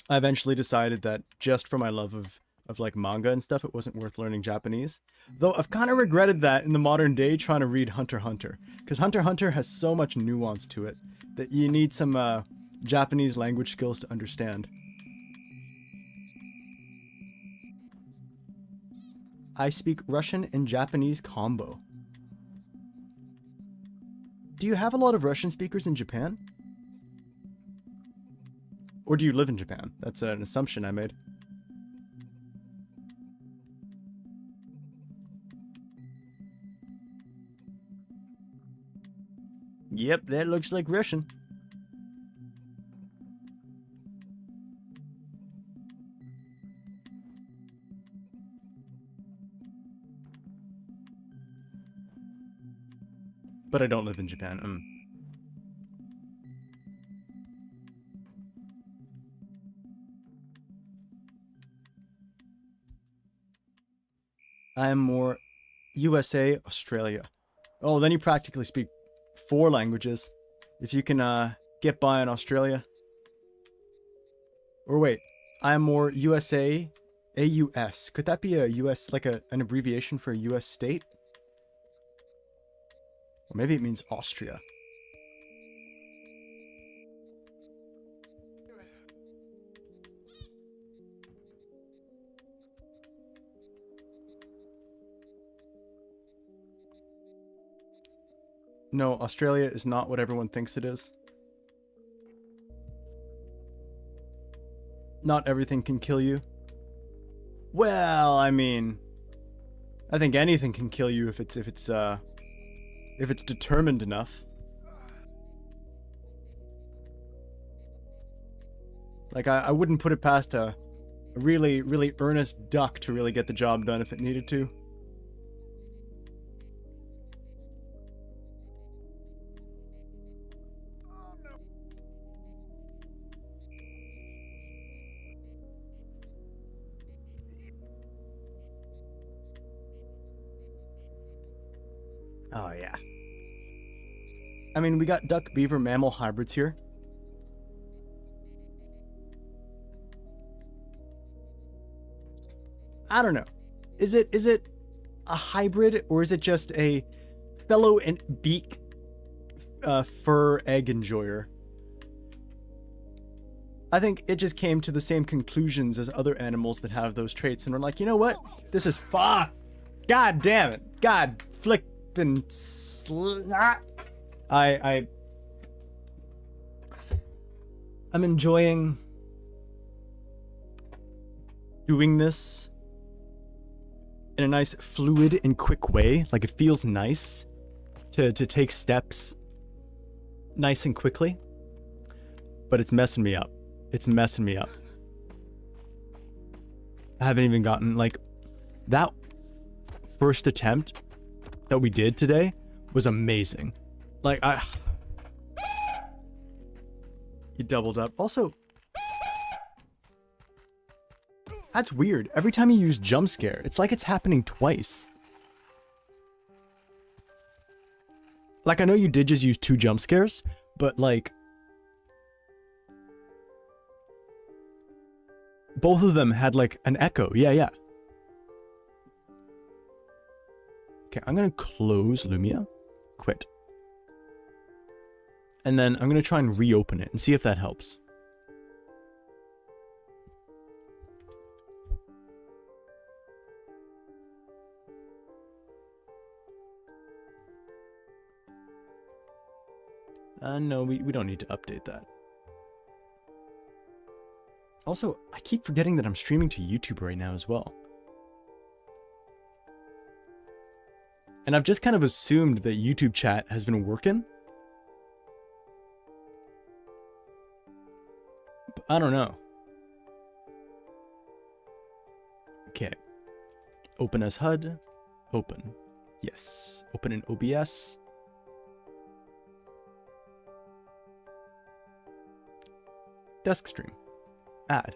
eventually decided that just for my love of like manga and stuff, it wasn't worth learning Japanese. Though I've kind of regretted that in the modern day trying to read Hunter x Hunter, because Hunter x Hunter has so much nuance to it that you need some Japanese language skills to understand. I speak Russian and Japanese combo. Do you have a lot of Russian speakers in Japan? Or do you live in Japan? That's an assumption I made. Yep, that looks like Russian. But I don't live in Japan. I am more USA, Australia. Oh, then you practically speak 4 languages. If you can get by in Australia. Or wait, I am more USA, AUS. Could that be a US, like an abbreviation for a US state? Or maybe it means Austria. No, Australia is not what everyone thinks it is. Not everything can kill you. Well, I mean, I think anything can kill you if it's determined enough. Like, I wouldn't put it past a really, really earnest duck to really get the job done if it needed to. Oh, yeah. I mean, we got duck, beaver, mammal hybrids here. I don't know. Is it a hybrid, or is it just a fellow and beak fur egg enjoyer? I think it just came to the same conclusions as other animals that have those traits, and we're like, you know what? This is fuck. God damn it. God flick. I'm enjoying doing this in a nice fluid and quick way. Like, it feels nice to take steps nice and quickly, but it's messing me up. It's messing me up. I haven't even gotten, like, that first attempt that we did today was amazing. Like, you doubled up. Also, that's weird. Every time you use jump scare, it's like it's happening twice. Like, I know you did just use 2 jump scares, but like, both of them had like an echo. Yeah. Okay, I'm gonna close Lumia, quit. And then I'm gonna try and reopen it and see if that helps. No, we don't need to update that. Also, I keep forgetting that I'm streaming to YouTube right now as well. And I've just kind of assumed that YouTube chat has been working. But I don't know. Okay. Open as HUD. Open. Yes. Open in OBS. Desk stream. Add.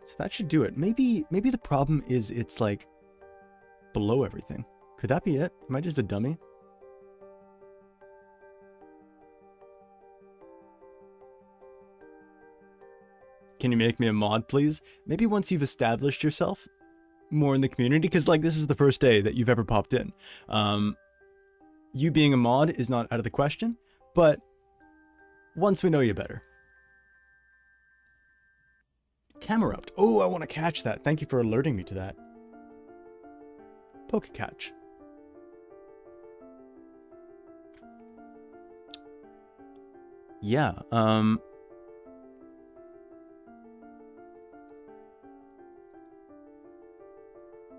So that should do it. Maybe the problem is it's like below everything. Could that be it? Am I just a dummy? Can you make me a mod, please? Maybe once you've established yourself more in the community, because like this is the first day that you've ever popped in. You being a mod is not out of the question, but once we know you better. Camerupt. Oh, I want to catch that. Thank you for alerting me to that. Poke catch. Yeah,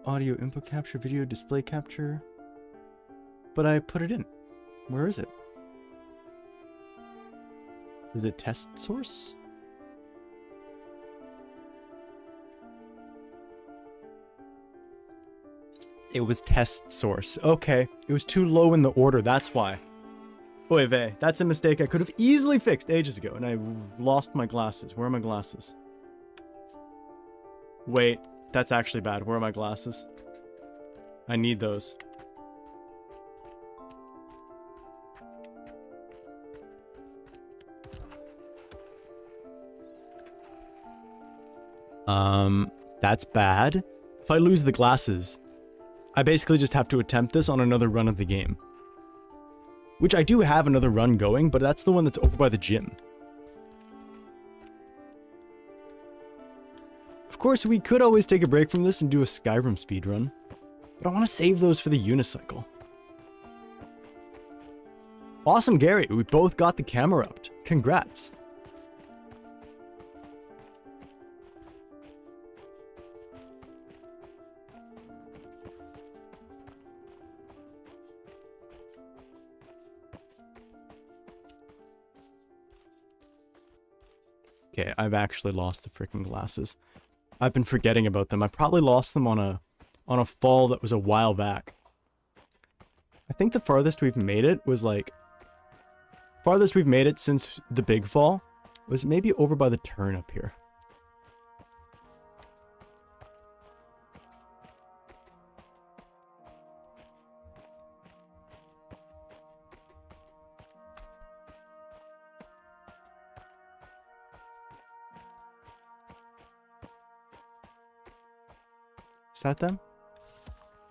audio input capture, video display capture. But I put it in. Where is it? Is it test source? It was test source. Okay. It was too low in the order. That's why. Oy vey. That's a mistake I could have easily fixed ages ago. And I lost my glasses. Where are my glasses? Wait. That's actually bad. Where are my glasses? I need those. That's bad. If I lose the glasses, I basically just have to attempt this on another run of the game. Which I do have another run going, but that's the one that's over by the gym. Of course, we could always take a break from this and do a Skyrim speedrun, but I want to save those for the unicycle. Awesome, Gary. We both got the camera up. Congrats. Okay, I've actually lost the freaking glasses. I've been forgetting about them. I probably lost them on a fall that was a while back. I think the farthest we've made it was like... Farthest we've made it since the big fall was maybe over by the turn up here. Is that them?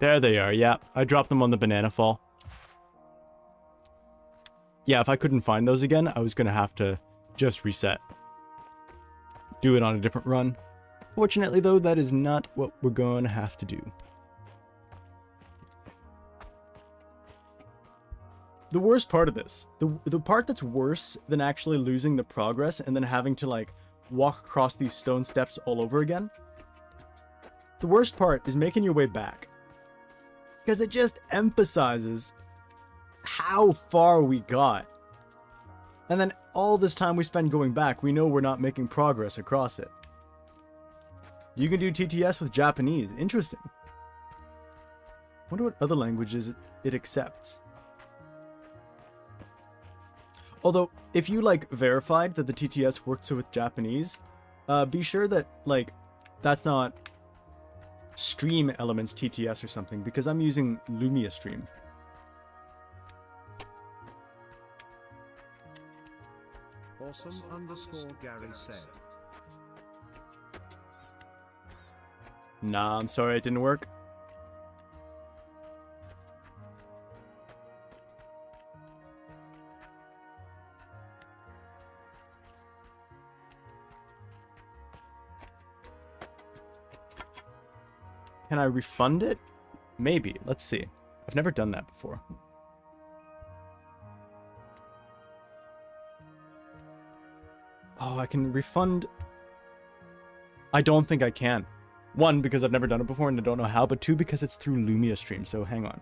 There they are, yeah. I dropped them on the banana fall. Yeah, if I couldn't find those again, I was gonna have to just reset. Do it on a different run. Fortunately though, that is not what we're going to have to do. The worst part of this, the part that's worse than actually losing the progress and then having to like walk across these stone steps all over again, the worst part is making your way back. Because it just emphasizes how far we got. And then all this time we spend going back, we know we're not making progress across it. You can do TTS with Japanese. Interesting. Wonder what other languages it accepts. Although, if you like verified that the TTS works with Japanese, be sure that like that's not Stream Elements TTS or something, because I'm using Lumia Stream. Awesome_Gary said. Nah, I'm sorry it didn't work. Can I refund it? Maybe. Let's see. I've never done that before. Oh, I can refund. I don't think I can. One, because I've never done it before and I don't know how, but two, because it's through Lumia Stream, so hang on.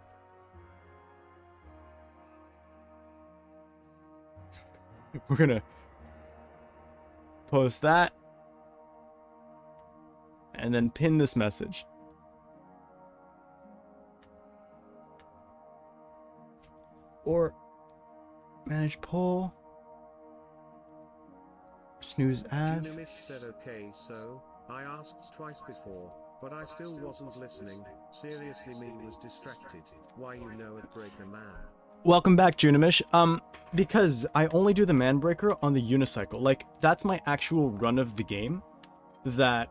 We're gonna post that and then pin this message. Or manage poll. Snooze ads. Junimish said okay, so I asked twice before, but I still wasn't listening. Seriously, me was distracted. Why you know it, Breaker Man? Welcome back, Junimish. Because I only do the Manbreaker on the unicycle. Like, that's my actual run of the game. That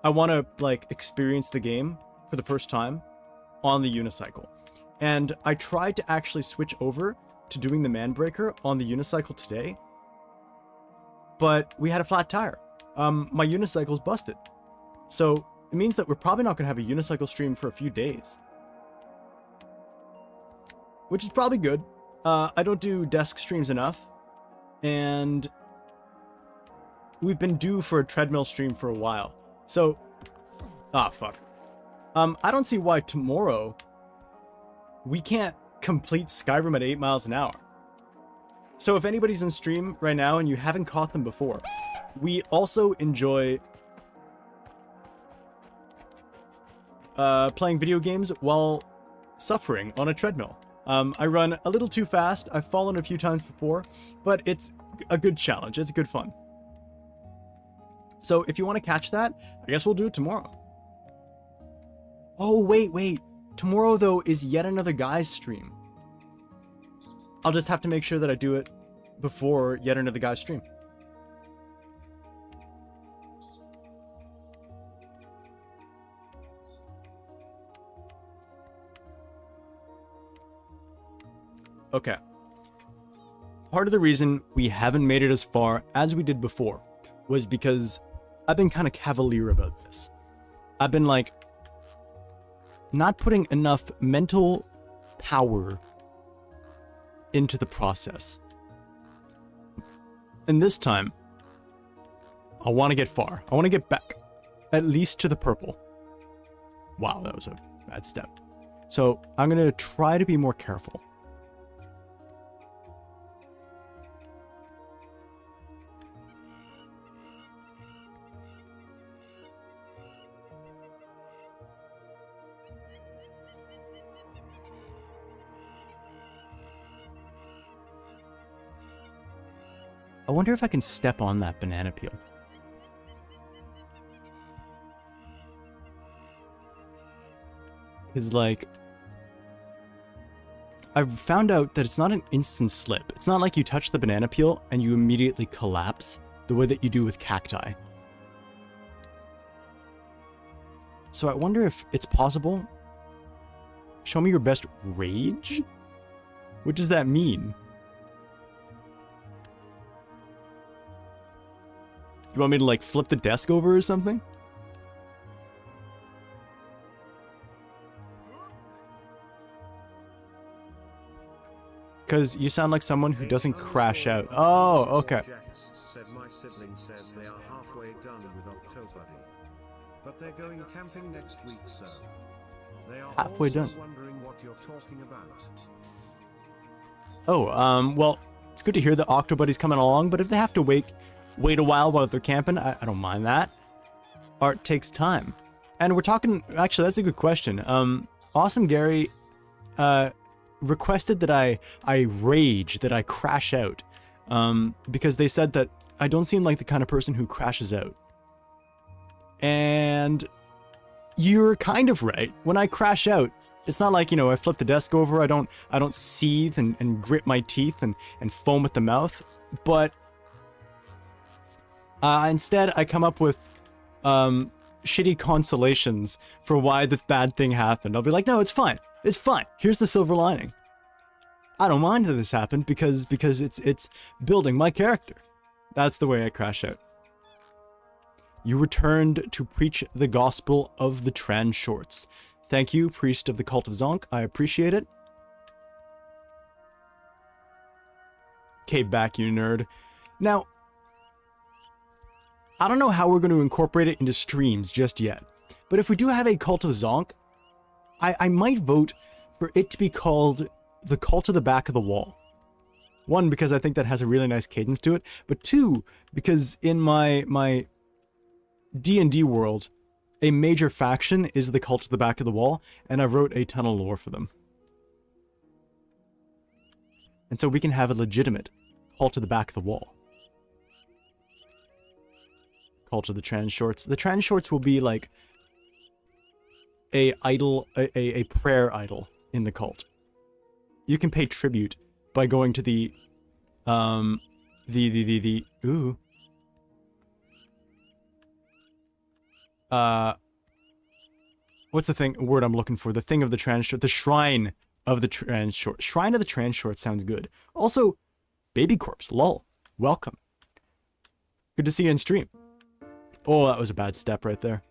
I want to, like, experience the game for the first time on the unicycle. And I tried to actually switch over to doing the Manbreaker on the unicycle today. But we had a flat tire. My unicycle's busted. So it means that we're probably not going to have a unicycle stream for a few days. Which is probably good. I don't do desk streams enough. And we've been due for a treadmill stream for a while. So, fuck. I don't see why tomorrow we can't complete Skyrim at 8 miles an hour. So if anybody's in stream right now and you haven't caught them before, we also enjoy playing video games while suffering on a treadmill. I run a little too fast. I've fallen a few times before, but it's a good challenge. It's good fun. So if you want to catch that, I guess we'll do it tomorrow. Oh, wait. Tomorrow, though, is yet another guy's stream. I'll just have to make sure that I do it before yet another guy's stream. Okay. Part of the reason we haven't made it as far as we did before was because I've been kind of cavalier about this. I've been like, not putting enough mental power into the process. And this time, I want to get far. I want to get back, at least to the purple. Wow, that was a bad step. So I'm going to try to be more careful. I wonder if I can step on that banana peel. Because, like, I've found out that it's not an instant slip. It's not like you touch the banana peel and you immediately collapse the way that you do with cacti. So I wonder if it's possible. Show me your best rage? What does that mean? You want me to, like, flip the desk over or something? Because you sound like someone who doesn't crash out. Oh, okay. Said my sibling says they are halfway done with Octobuddy, but they're going camping next week, so they are Halfway also done. wondering what you're talking about. Oh, well, it's good to hear that Octobuddy's coming along, but if they have to wait a while they're camping, I don't mind that. Art takes time. And we're talking, actually, that's a good question. Awesome Gary requested that I rage, that I crash out, because they said that I don't seem like the kind of person who crashes out. And you're kind of right. When I crash out, it's not like, you know, I flip the desk over. I don't seethe and grit my teeth and foam at the mouth. But instead, I come up with shitty consolations for why this bad thing happened. I'll be like, no, it's fine. It's fine. Here's the silver lining. I don't mind that this happened because it's building my character. That's the way I crash out. You returned to preach the gospel of the trans shorts. Thank you, priest of the cult of Zonk. I appreciate it. Okay, back, you nerd. Now, I don't know how we're going to incorporate it into streams just yet, but if we do have a cult of Zonk, I might vote for it to be called the Cult of the Back of the Wall. One, because I think that has a really nice cadence to it, but two, because in my D&D world, a major faction is the Cult of the Back of the Wall, and I wrote a ton of lore for them. And so we can have a legitimate Cult of the Back of the Wall. Cult of the Trans Shorts. The Trans Shorts will be like a prayer idol in the cult. You can pay tribute by going to the what's the word I'm looking for? The thing of the trans short, the shrine of the trans short. Shrine of the trans short sounds good. Also, Baby Corpse, lol. Welcome. Good to see you in stream. Oh, that was a bad step right there.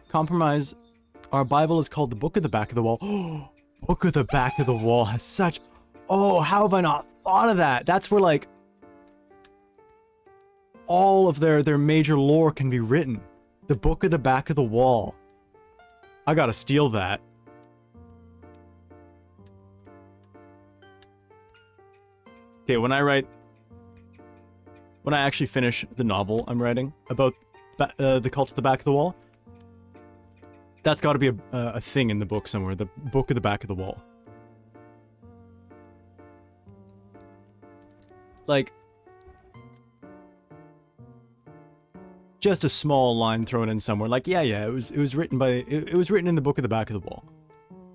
Compromise. Our Bible is called the Book of the Back of the Wall. Oh, Book of the Back of the Wall has such... Oh, how have I not thought of that? That's where, like, all of their major lore can be written. The Book of the Back of the Wall. I gotta steal that. Okay, when I actually finish the novel I'm writing about the Cult of the Back of the Wall, that's got to be a thing in the book somewhere. The Book of the Back of the Wall. Like, just a small line thrown in somewhere. Like, yeah, it was written by it was written in the Book of the Back of the Wall.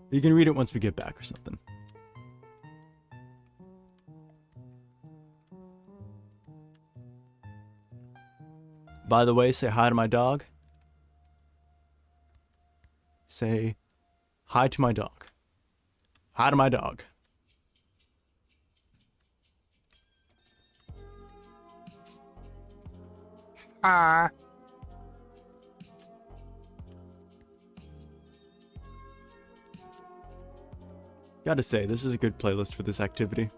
You can read it once we get back or something. By the way, say hi to my dog. Say hi to my dog. Hi to my dog. Ah. Gotta say, this is a good playlist for this activity.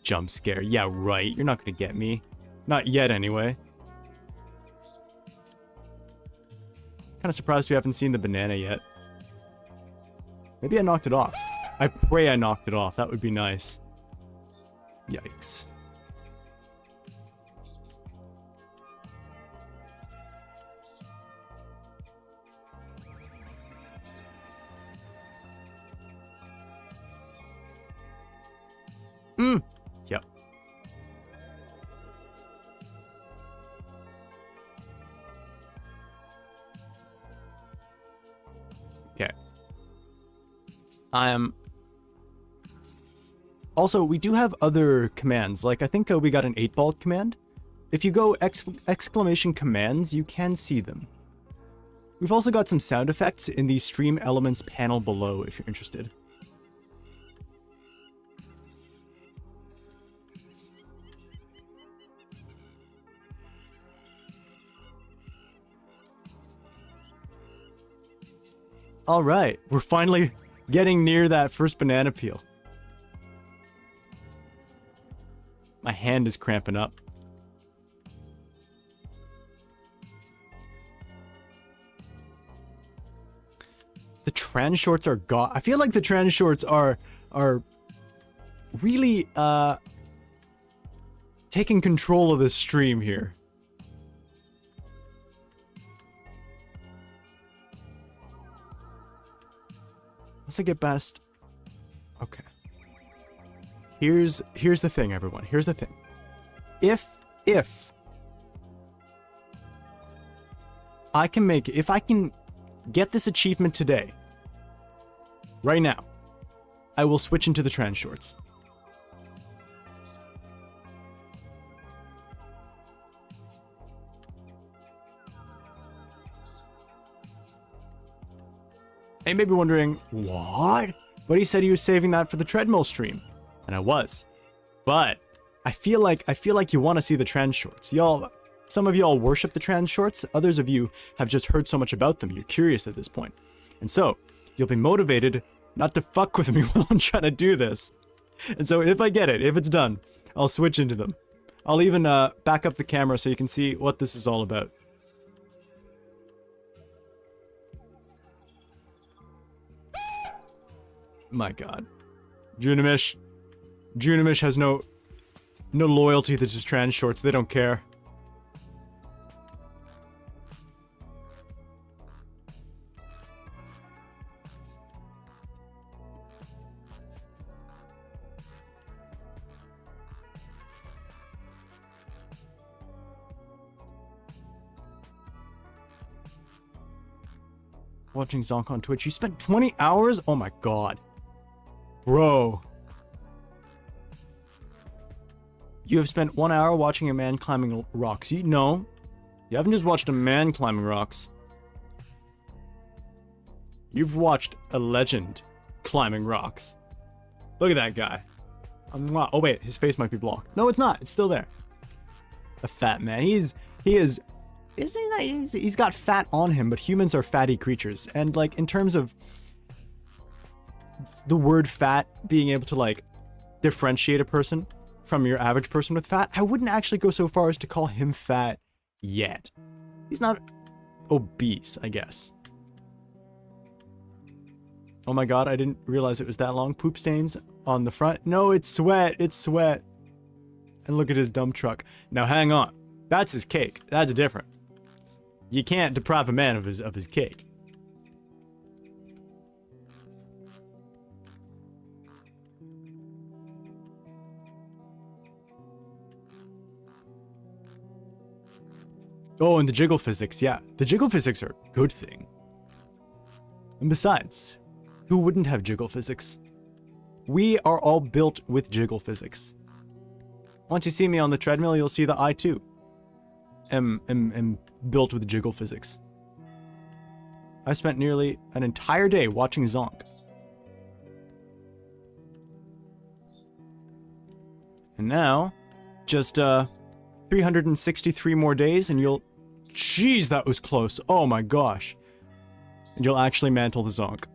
Jump scare. Yeah, right. You're not gonna get me. Not yet, anyway. Kind of surprised we haven't seen the banana yet. Maybe I knocked it off. I pray I knocked it off. That would be nice. Yikes. Yep. Okay. Also, we do have other commands. Like, I think we got an 8-ball command. If you go exclamation commands, you can see them. We've also got some sound effects in the stream elements panel below, if you're interested. Alright, we're finally getting near that first banana peel. My hand is cramping up. The trans shorts are I feel like the trans shorts are really taking control of this stream here. Once I get past... Okay. Here's the thing, everyone. Here's the thing. If I can get this achievement today, right now, I will switch into the trans shorts. And you may be wondering, what? But he said he was saving that for the treadmill stream. And I was. But I feel like you want to see the trans shorts. Some of y'all worship the trans shorts. Others of you have just heard so much about them. You're curious at this point. And so, you'll be motivated not to fuck with me while I'm trying to do this. And so if I get it, if it's done, I'll switch into them. I'll even back up the camera so you can see what this is all about. My god. Junimish has no loyalty to just trans shorts. They don't care. Watching Zonk on Twitch. You spent 20 hours? Oh my god. Bro. You have spent 1 hour watching a man climbing rocks. No. You haven't just watched a man climbing rocks. You've watched a legend climbing rocks. Look at that guy. Oh wait, his face might be blocked. No, it's not. It's still there. A fat man. He's got fat on him, but humans are fatty creatures. And like in terms of the word fat being able to like differentiate a person from your average person with fat, I wouldn't actually go so far as to call him fat yet. He's not obese, I guess. Oh my god, I didn't realize it was that long. Poop stains on the front. No, it's sweat. It's sweat. And look at his dump truck. Now hang on. That's his cake. That's different. You can't deprive a man of his cake. Oh, and the jiggle physics. Yeah, the jiggle physics are a good thing. And besides, who wouldn't have jiggle physics? We are all built with jiggle physics. Once you see me on the treadmill, you'll see that I too am built with jiggle physics. I spent nearly an entire day watching Zonk. And now, just 363 more days and you'll... Jeez, that was close. Oh my gosh. And you'll actually mantle the Zonk.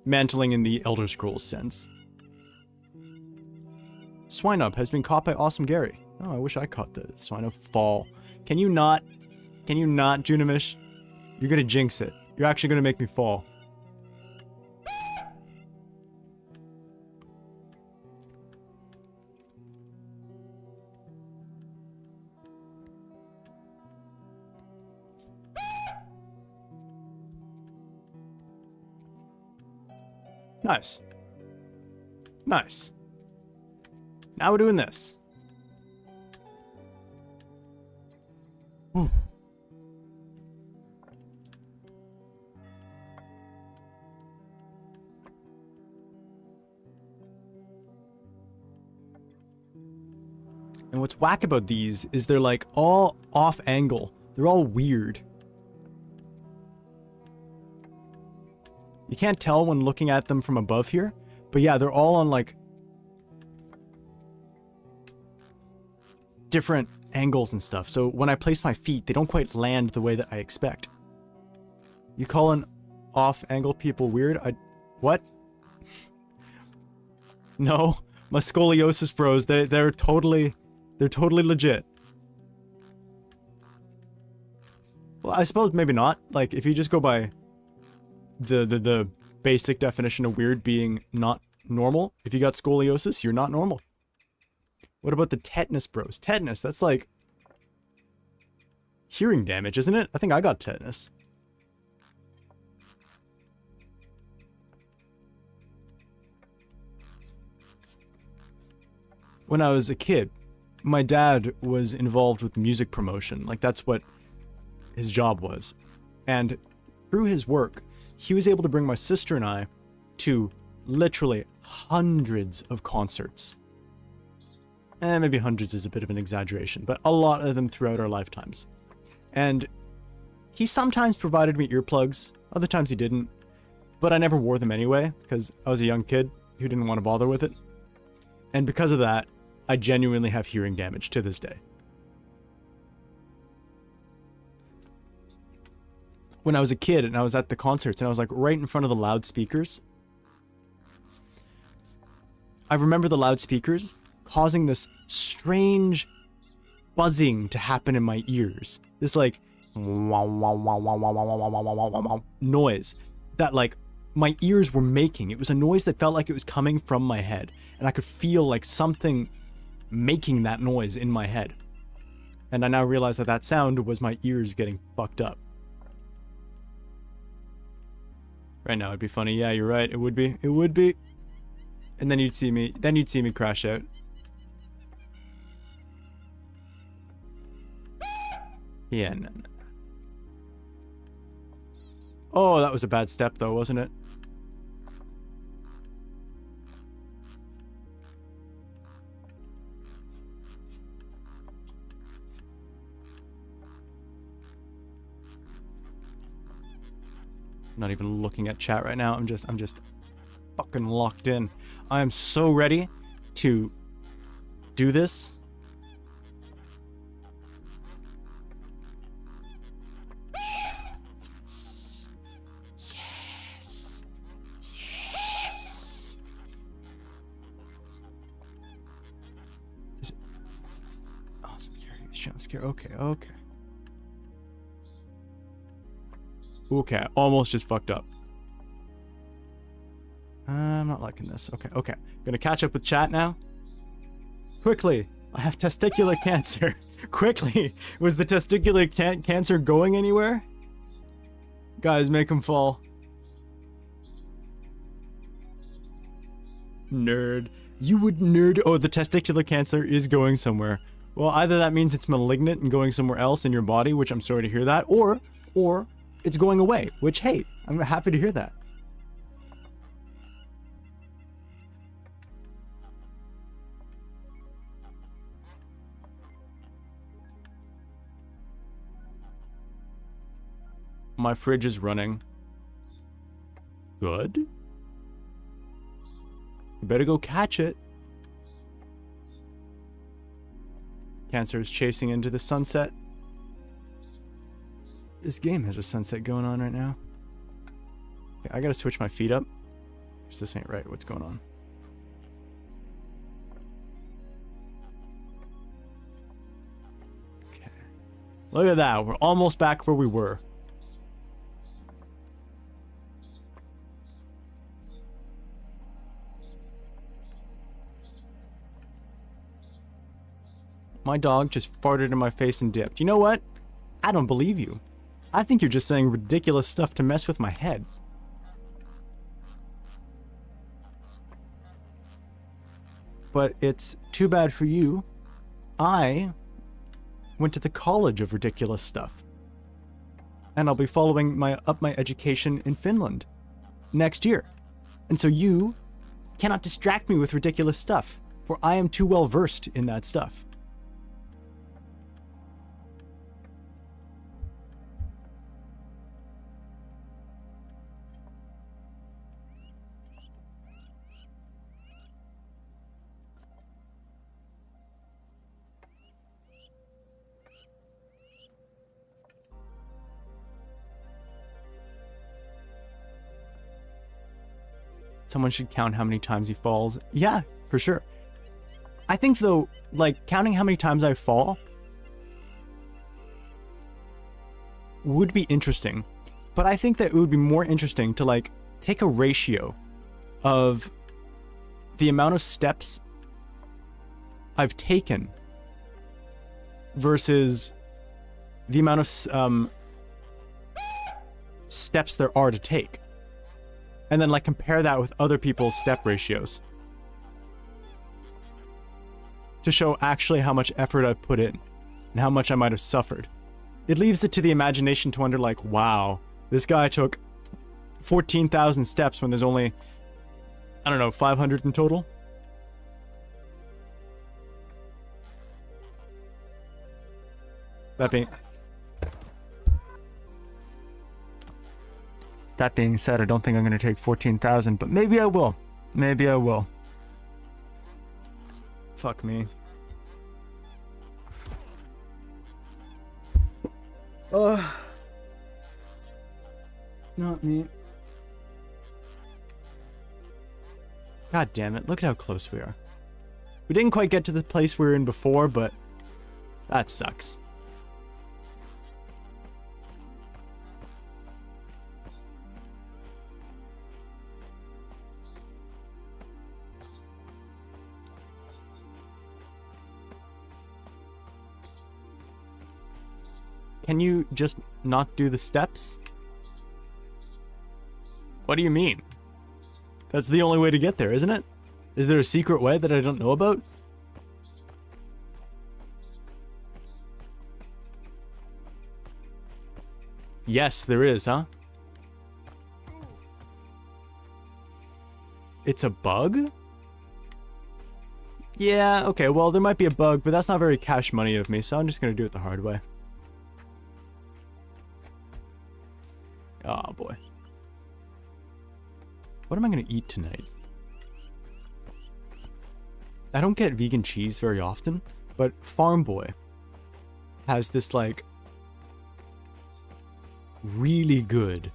Mantling in the Elder Scrolls sense. Swine Up has been caught by Awesome Gary. Oh, I wish I caught the Swine Up fall. Can you not, Junimish? You're gonna jinx it. You're actually gonna make me fall. Nice. Nice. Now we're doing this. Whew. And what's whack about these is they're like all off angle. They're all weird. You can't tell when looking at them from above here, but yeah, they're all on like different angles and stuff. So when I place my feet, they don't quite land the way that I expect. You calling off angle people weird? What? No, my scoliosis bros, they're totally legit. Well, I suppose maybe not. Like if you just go by the basic definition of weird being not normal. If you got scoliosis, you're not normal. What about the tetanus bros? Tetanus, that's like hearing damage, isn't it? I think I got tetanus. When I was a kid, my dad was involved with music promotion. Like, that's what his job was. And through his work, he was able to bring my sister and I to literally hundreds of concerts. Maybe hundreds is a bit of an exaggeration, but a lot of them throughout our lifetimes. And he sometimes provided me earplugs, other times he didn't, but I never wore them anyway, because I was a young kid who didn't want to bother with it. And because of that, I genuinely have hearing damage to this day. When I was a kid and I was at the concerts and I was like right in front of the loudspeakers, I remember the loudspeakers causing this strange buzzing to happen in my ears. This like noise that like my ears were making. It was a noise that felt like it was coming from my head, and I could feel like something making that noise in my head. And I now realize that that sound was my ears getting fucked up. Right now it'd be funny. Yeah, you're right. It would be. It would be. And then you'd see me crash out. Yeah, no. Oh, that was a bad step though, wasn't it? I'm not even looking at chat right now. I'm just fucking locked in. I am so ready to do this. Yes. Yes. Oh, I'm scared. Okay. Okay, almost just fucked up. I'm not liking this. Okay. Gonna catch up with chat now. Quickly, I have testicular cancer. Quickly, was the testicular cancer going anywhere? Guys, make him fall. Nerd. You would nerd. Oh, the testicular cancer is going somewhere. Well, either that means it's malignant and going somewhere else in your body, which I'm sorry to hear that, or it's going away, which, hey, I'm happy to hear that. My fridge is running. Good. You better go catch it. Cancer is chasing into the sunset. This game has a sunset going on right now. Okay, I gotta switch my feet up, because this ain't right. What's going on? Okay. Look at that. We're almost back where we were. My dog just farted in my face and dipped. You know what? I don't believe you. I think you're just saying ridiculous stuff to mess with my head. But it's too bad for you. I went to the college of ridiculous stuff. And I'll be following up my education in Finland next year. And so you cannot distract me with ridiculous stuff, for I am too well versed in that stuff. Someone should count how many times he falls. Yeah, for sure. I think though, like, counting how many times I fall would be interesting, But I think that it would be more interesting to like take a ratio of the amount of steps I've taken versus the amount of steps there are to take. And then like compare that with other people's step ratios to show actually how much effort I've put in and how much I might have suffered. It leaves it to the imagination to wonder like, wow, this guy took 14,000 steps when there's only, I don't know, 500 in total. That being said, I don't think I'm going to take 14,000, but maybe I will. Maybe I will. Fuck me. Not me. God damn it, look at how close we are. We didn't quite get to the place we were in before, but that sucks. Can you just not do the steps? What do you mean? That's the only way to get there, isn't it? Is there a secret way that I don't know about? Yes, there is, huh? It's a bug? Yeah, okay, well, there might be a bug, but that's not very cash money of me, so I'm just gonna do it the hard way. Oh boy. What am I gonna eat tonight? I don't get vegan cheese very often, but Farm Boy has this like really good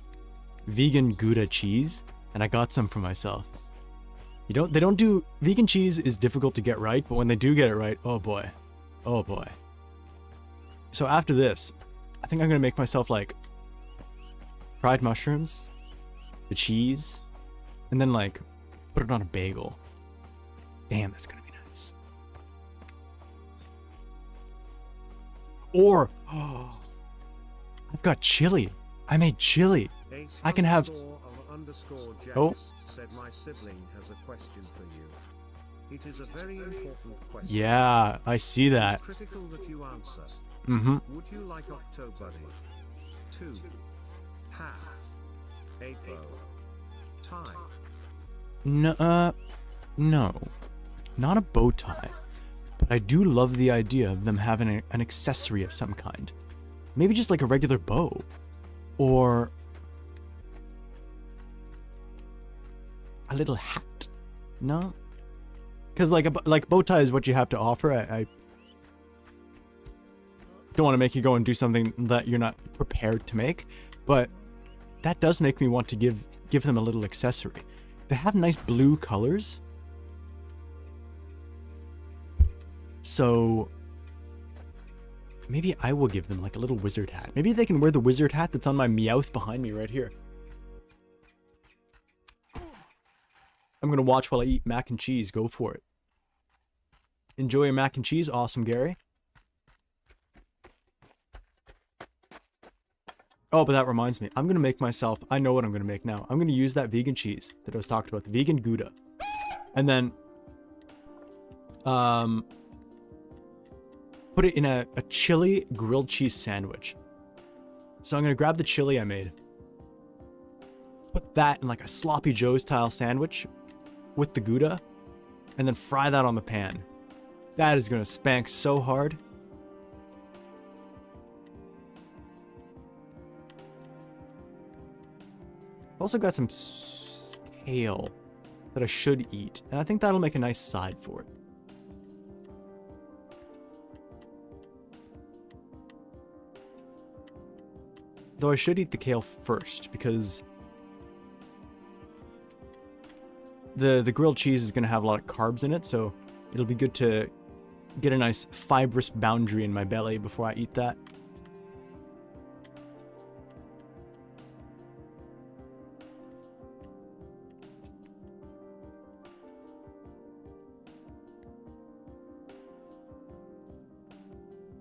vegan Gouda cheese, and I got some for myself. They don't do vegan cheese is difficult to get right, but when they do get it right, oh boy. Oh boy. So after this, I think I'm gonna make myself like fried mushrooms, the cheese, and then like put it on a bagel. Damn, that's gonna be nice. Or, oh, I've got chili. I made chili. I can have. Oh. Said my sibling has a question for you. It is a very important question. Yeah, I see that. It's critical that you answer. Mm-hmm. Would you like Octobuddy to have a bow tie? No, no, not a bow tie. But I do love the idea of them having an accessory of some kind. Maybe just like a regular bow, or a little hat. No, because like bow tie is what you have to offer. I don't want to make you go and do something that you're not prepared to make, but that does make me want to give them a little accessory. They have nice blue colors, so maybe I will give them like a little wizard hat. Maybe they can wear the wizard hat that's on my Meowth behind me right here. I'm gonna watch while I eat mac and cheese. Go for it. Enjoy your mac and cheese. Awesome, Gary. Oh, but that reminds me. I'm gonna make myself. I know what I'm gonna make now. I'm gonna use that vegan cheese that I was talking about, the vegan Gouda, and then put it in a chili grilled cheese sandwich. So I'm gonna grab the chili I made, put that in like a sloppy Joe style sandwich with the Gouda, and then fry that on the pan. That is gonna spank so hard. I've also got some kale that I should eat, and I think that'll make a nice side for it. Though I should eat the kale first, because the grilled cheese is going to have a lot of carbs in it, so it'll be good to get a nice fibrous boundary in my belly before I eat that.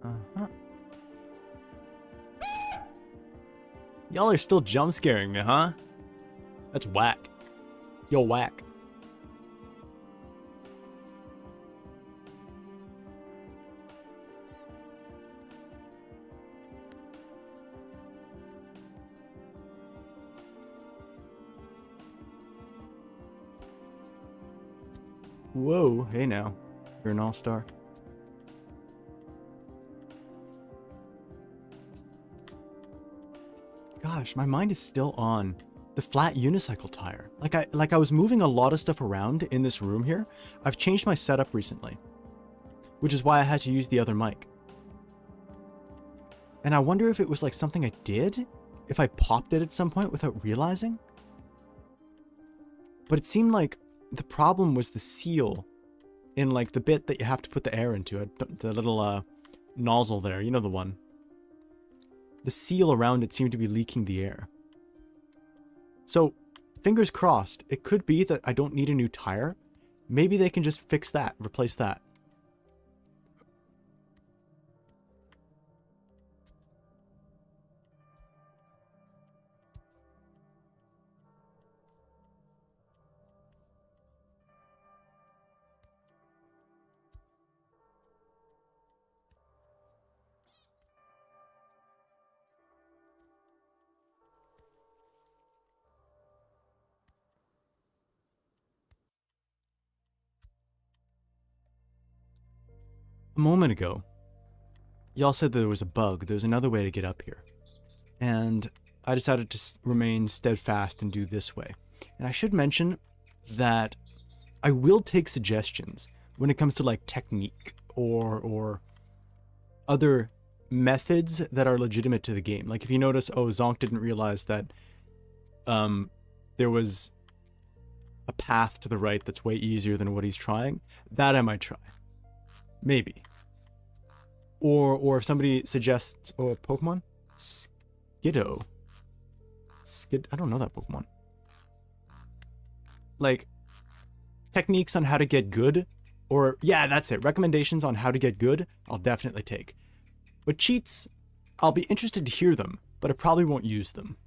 Uh-huh. Y'all are still jump scaring me, huh? That's whack. Yo, whack. Whoa, hey now. You're an all-star. Gosh, my mind is still on the flat unicycle tire. Like I was moving a lot of stuff around in this room here. I've changed my setup recently, which is why I had to use the other mic. And I wonder if it was like something I did, if I popped it at some point without realizing. But it seemed like the problem was the seal in like the bit that you have to put the air into, the little nozzle there, you know the one. The seal around it seemed to be leaking the air. So, fingers crossed, it could be that I don't need a new tire. Maybe they can just fix that, replace that. A moment ago, y'all said there was a bug. There's another way to get up here. And I decided to remain steadfast and do this way. And I should mention that I will take suggestions when it comes to like technique or other methods that are legitimate to the game. Like if you notice, oh, Zonk didn't realize that there was a path to the right that's way easier than what he's trying. That I might try. Maybe. Or if somebody suggests, oh, a Pokemon? Skiddo. I don't know that Pokemon. Like, techniques on how to get good, or, yeah, that's it. Recommendations on how to get good, I'll definitely take. But cheats, I'll be interested to hear them, but I probably won't use them.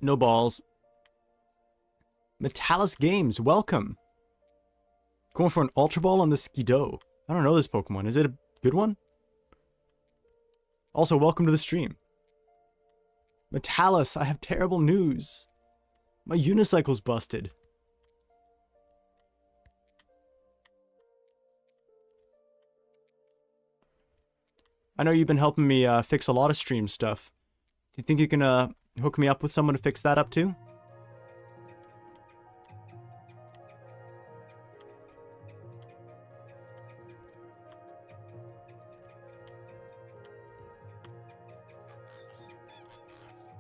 No balls. Metalis Games, welcome. Going for an Ultra Ball on the Skiddo. I don't know this Pokemon. Is it a good one? Also, welcome to the stream. Metalis, I have terrible news. My unicycle's busted. I know you've been helping me fix a lot of stream stuff. Do you think you can hook me up with someone to fix that up too?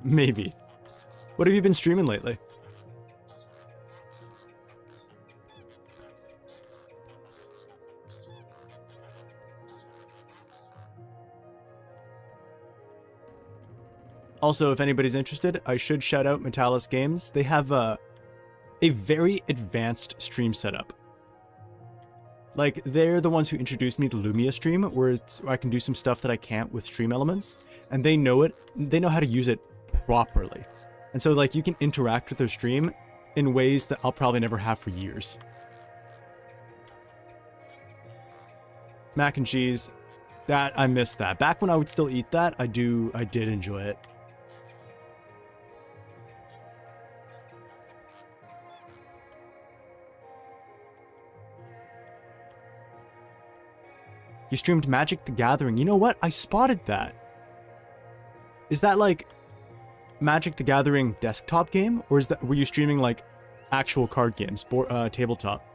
Maybe. What have you been streaming lately? Also, if anybody's interested, I should shout out Metalis Games. They have a very advanced stream setup. Like, they're the ones who introduced me to Lumia Stream, where I can do some stuff that I can't with Stream Elements, and they know it. They know how to use it properly. And so, like, you can interact with their stream in ways that I'll probably never have for years. Mac and cheese, that, I miss that. Back when I would still eat that, I did enjoy it. You streamed Magic the Gathering. You know what? I spotted that. Is that like Magic the Gathering desktop game? Or were you streaming like actual card games, tabletop?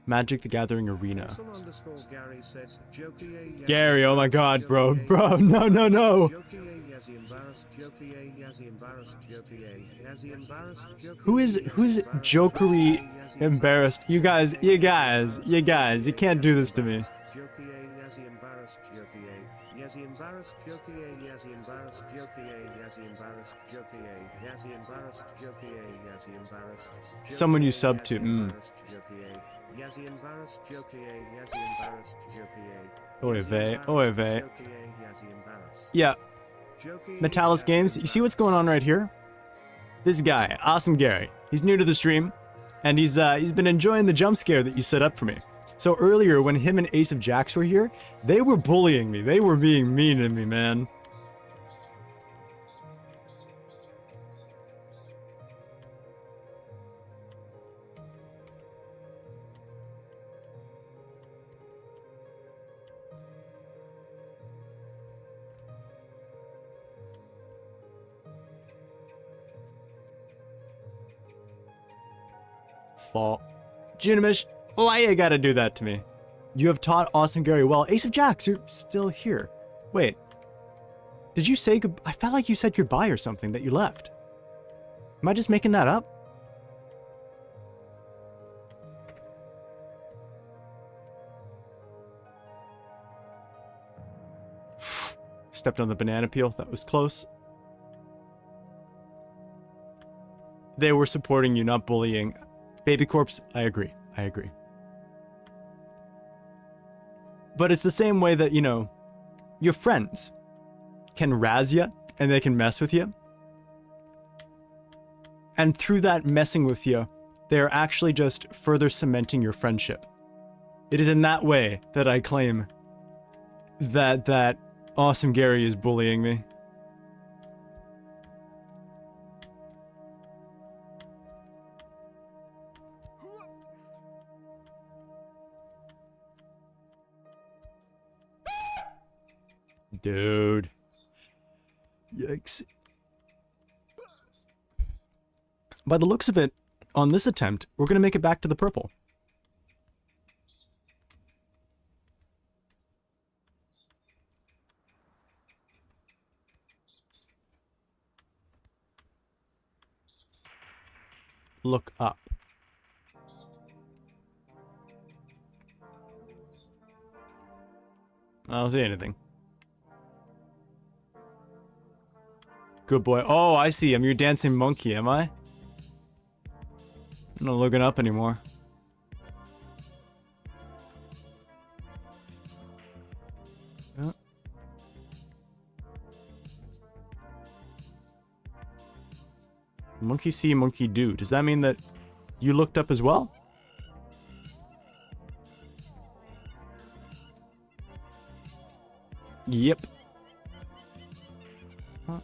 Magic the Gathering Arena. Gary said, Gary, oh my god, bro. Bro, no, no, no. Who's jokery embarrassed? You guys, you can't do this to me. Someone you sub to. Oy vey. Yeah. Metalis Games, you see what's going on right here? This guy, Awesome Gary, he's new to the stream, and he's been enjoying the jump scare that you set up for me. So earlier, when him and Ace of Jacks were here, they were bullying me. They were being mean to me, man. Fault. Junimish, why you gotta do that to me? You have taught Awesome Gary well. Ace of Jacks, you're still here. Wait. Did you say I felt like you said goodbye or something, that you left. Am I just making that up? Stepped on the banana peel. That was close. They were supporting you, not bullying. Baby Corpse, I agree. But it's the same way that, you know, your friends can razz you and they can mess with you. And through that messing with you, they're actually just further cementing your friendship. It is in that way that I claim that Awesome Gary is bullying me. Dude. Yikes. By the looks of it, on this attempt, we're going to make it back to the purple. Look up. I don't see anything. Good boy. Oh, I see. I'm your dancing monkey, am I? I'm not looking up anymore. Yeah. Monkey see, monkey do. Does that mean that you looked up as well? Yep. Huh.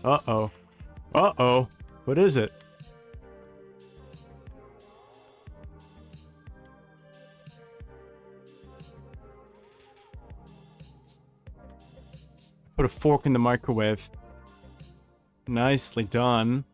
Uh-oh. Uh-oh. What is it? Put a fork in the microwave. Nicely done.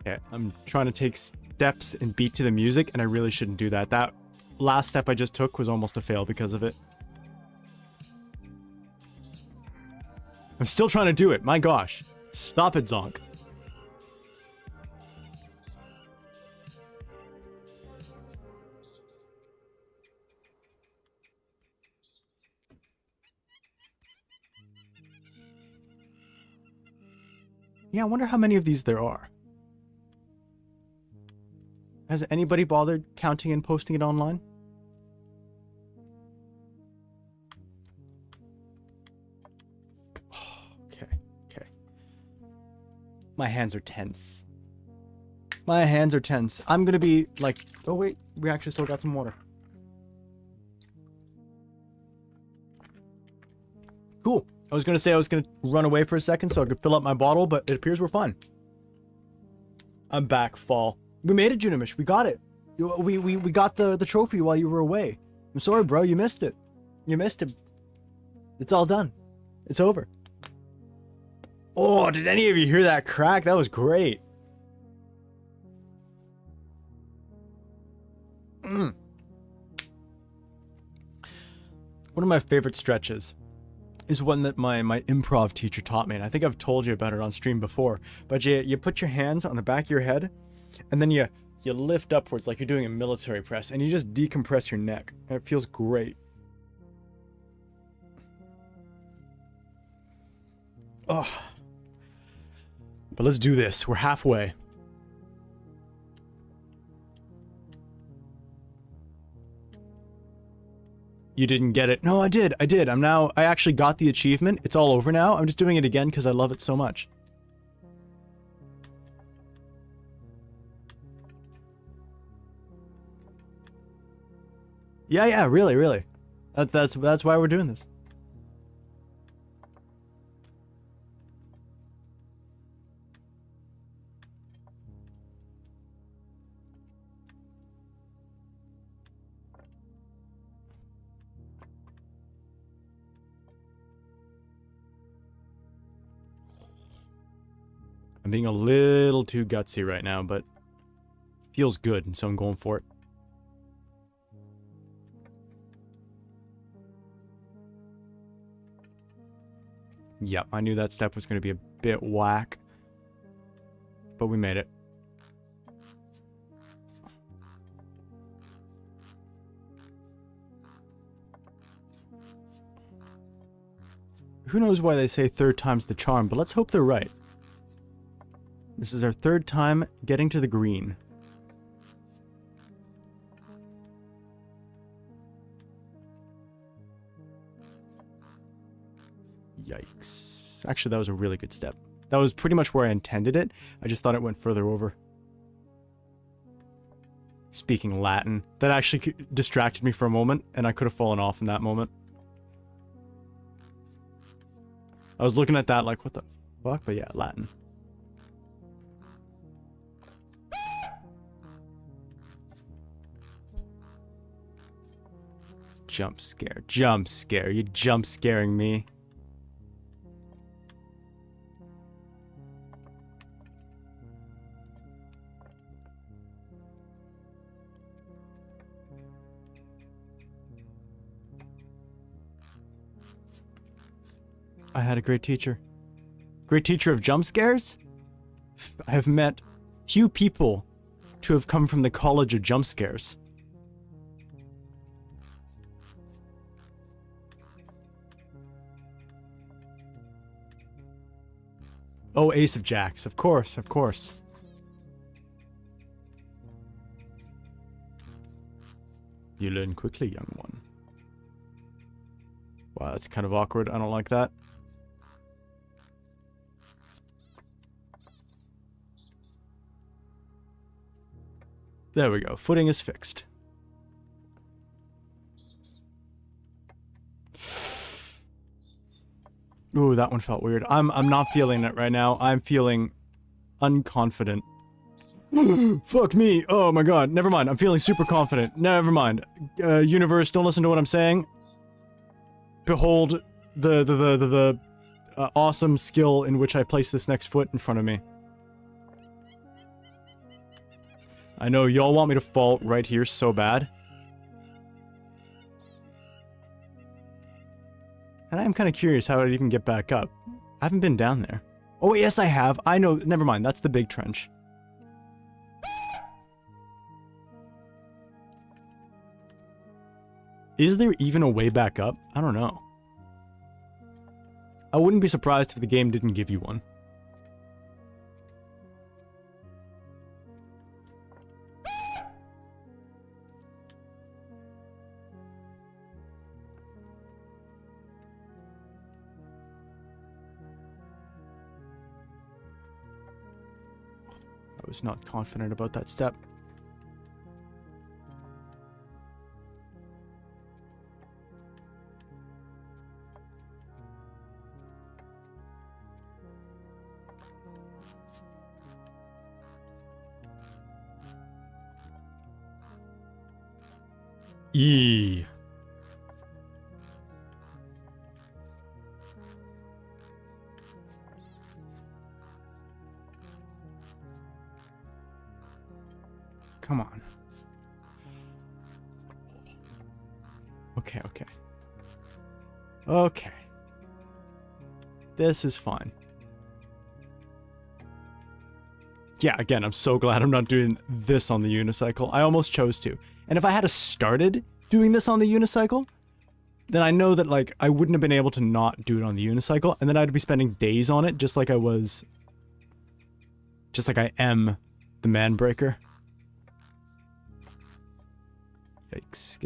Okay, I'm trying to take steps and beat to the music, and I really shouldn't do that. That last step I just took was almost a fail because of it. I'm still trying to do it. My gosh. Stop it, Zonk. Yeah, I wonder how many of these there are. Has anybody bothered counting and posting it online? Okay. My hands are tense. My hands are tense. I'm gonna be like, oh wait, we actually still got some water. Cool. I was gonna say I was gonna run away for a second so I could fill up my bottle, but it appears we're fine. I'm back, Fall. We made it, Junimish. We got it. We got the trophy while you were away. I'm sorry, bro. You missed it. You missed it. It's all done. It's over. Oh, did any of you hear that crack? That was great. One of my favorite stretches is one that my improv teacher taught me, and I think I've told you about it on stream before. But you put your hands on the back of your head, and then you lift upwards like you're doing a military press, and you just decompress your neck. And it feels great. Oh. But let's do this. We're halfway. You didn't get it. No, I did. I actually got the achievement. It's all over now. I'm just doing it again because I love it so much. Yeah, really. That's why we're doing this. I'm being a little too gutsy right now, but it feels good, and so I'm going for it. Yep, I knew that step was going to be a bit whack, but we made it. Who knows why they say third time's the charm, but let's hope they're right. This is our third time getting to the green. Yikes. Actually, that was a really good step. That was pretty much where I intended it. I just thought it went further over. Speaking Latin. That actually distracted me for a moment, and I could have fallen off in that moment. I was looking at that like, what the fuck? But yeah, Latin. Jump scare. Jump scare. You jump scaring me. I had a great teacher. Great teacher of jump scares? I have met few people to have come from the College of Jump Scares. Oh, Ace of Jacks. Of course, of course. You learn quickly, young one. Wow, that's kind of awkward. I don't like that. There we go. Footing is fixed. Ooh, that one felt weird. I'm not feeling it right now. I'm feeling unconfident. Fuck me. Oh my god. Never mind. I'm feeling super confident. Never mind. Universe, don't listen to what I'm saying. Behold the awesome skill in which I place this next foot in front of me. I know y'all want me to fall right here so bad. And I'm kind of curious how I'd even get back up. I haven't been down there. Oh, yes, I have. I know. Never mind. That's the big trench. Is there even a way back up? I don't know. I wouldn't be surprised if the game didn't give you one. was not confident about that step. E. Come on. Okay, okay. Okay. This is fine. Yeah, again, I'm so glad I'm not doing this on the unicycle. I almost chose to. And if I had started doing this on the unicycle, then I know that, like, I wouldn't have been able to not do it on the unicycle, and then I'd be spending days on it, just like I was... Just like I am the man breaker. Yikes.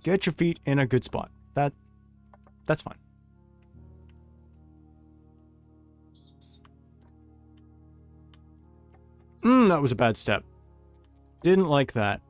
Get your feet in a good spot. That's fine. That was a bad step. Didn't like that.